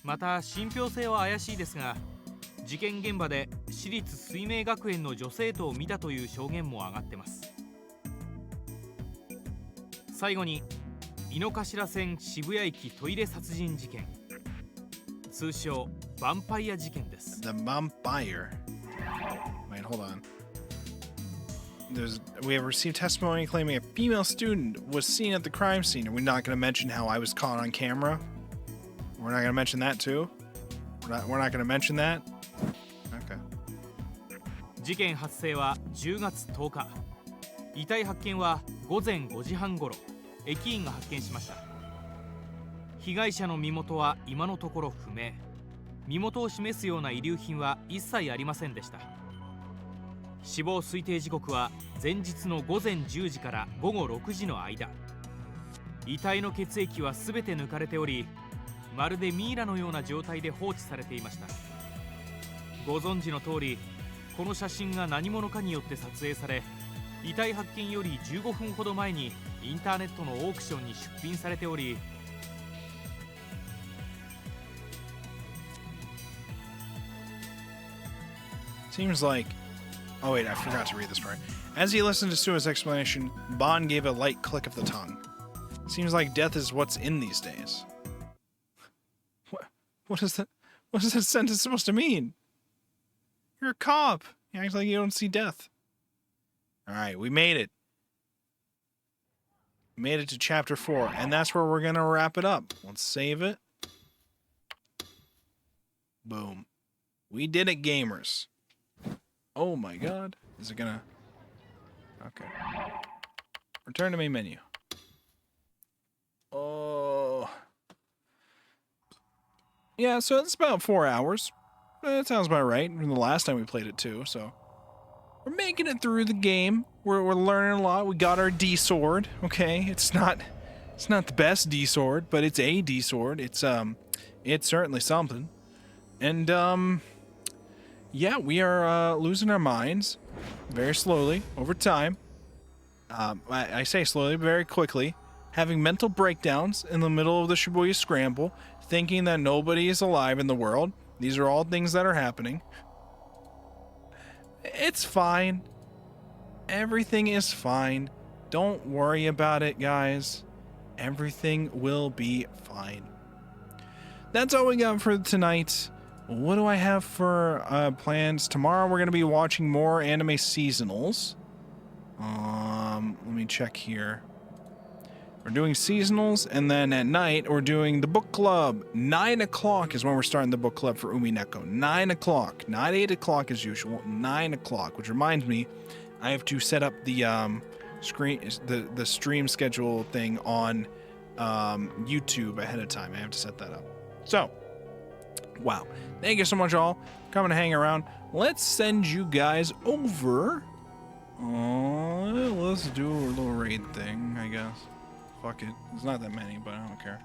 また信憑性は怪しいですが、事件現場で私立水明学園の女生徒を見たという証言も上がってます。最後に井の頭線渋谷駅トイレ殺人事件、通称ヴァンパイア事件です。 The vampire. Wait, hold on. We have received testimony claiming a female student was seen at the crime scene. Are we not going to mention how I was caught on camera? We're not going to mention that too? We're not going to mention that? Okay. 事件発生は10月10日。遺体発見は午前5時半ごろ、駅員が発見しました。被害者の身元は今のところ不明。身元を示すような遺留品は一切ありませんでした。死亡推定時刻は前日の午前10時から午後6時の間。遺体の血液は全て抜かれており、まるでミイラのような状態で放置されていました。ご存知の通り、この写真が何者かによって撮影され、遺体発見より15分ほど前にインターネットのオークションに出品されており、Seems like... Oh wait, I forgot to read this part. As he listened to Sua's explanation, Bond gave a light click of the tongue. Seems like death is what's in these days. What is that? What is that sentence supposed to mean? You're a cop. You act like you don't see death. Alright, we made it. We made it to chapter 4, and that's where we're gonna wrap it up. Let's save it. Boom. We did it, gamers. Oh my god. Is it gonna... Okay. Return to main menu. Oh. Yeah, so it's about 4 hours. That sounds about right from the last time we played it too, so... We're making it through the game. We're learning a lot. We got our D sword, okay? It's not the best D sword, but it's a D sword. It's certainly something. And yeah, we are losing our minds very slowly over time. I say slowly, but very quickly, having mental breakdowns in the middle of the Shibuya Scramble, thinking that nobody is alive in the world. These are all things that are happening. It's fine. Everything is fine. Don't worry about it, guys. Everything will be fine. That's all we got for tonight. What do I have for plans? Tomorrow we're going to be watching more anime seasonals. Let me check here. We're doing seasonals, and then at night we're doing the book club. 9 o'clock is when we're starting the book club for Umineko. 9 o'clock, not 8 o'clock as usual. 9 o'clock, which reminds me, I have to set up the the stream schedule thing on YouTube ahead of time. I have to set that up. So, wow, thank you so much all for coming to hang around. Let's send you guys over. Let's do a little raid thing, I guess. Fuck it. There's not that many, but I don't care.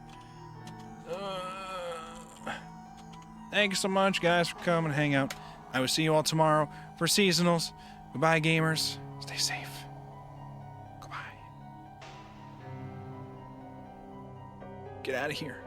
Thank you so much, guys, for coming to hang out. I will see you all tomorrow for seasonals. Goodbye, gamers. Stay safe. Goodbye. Get out of here.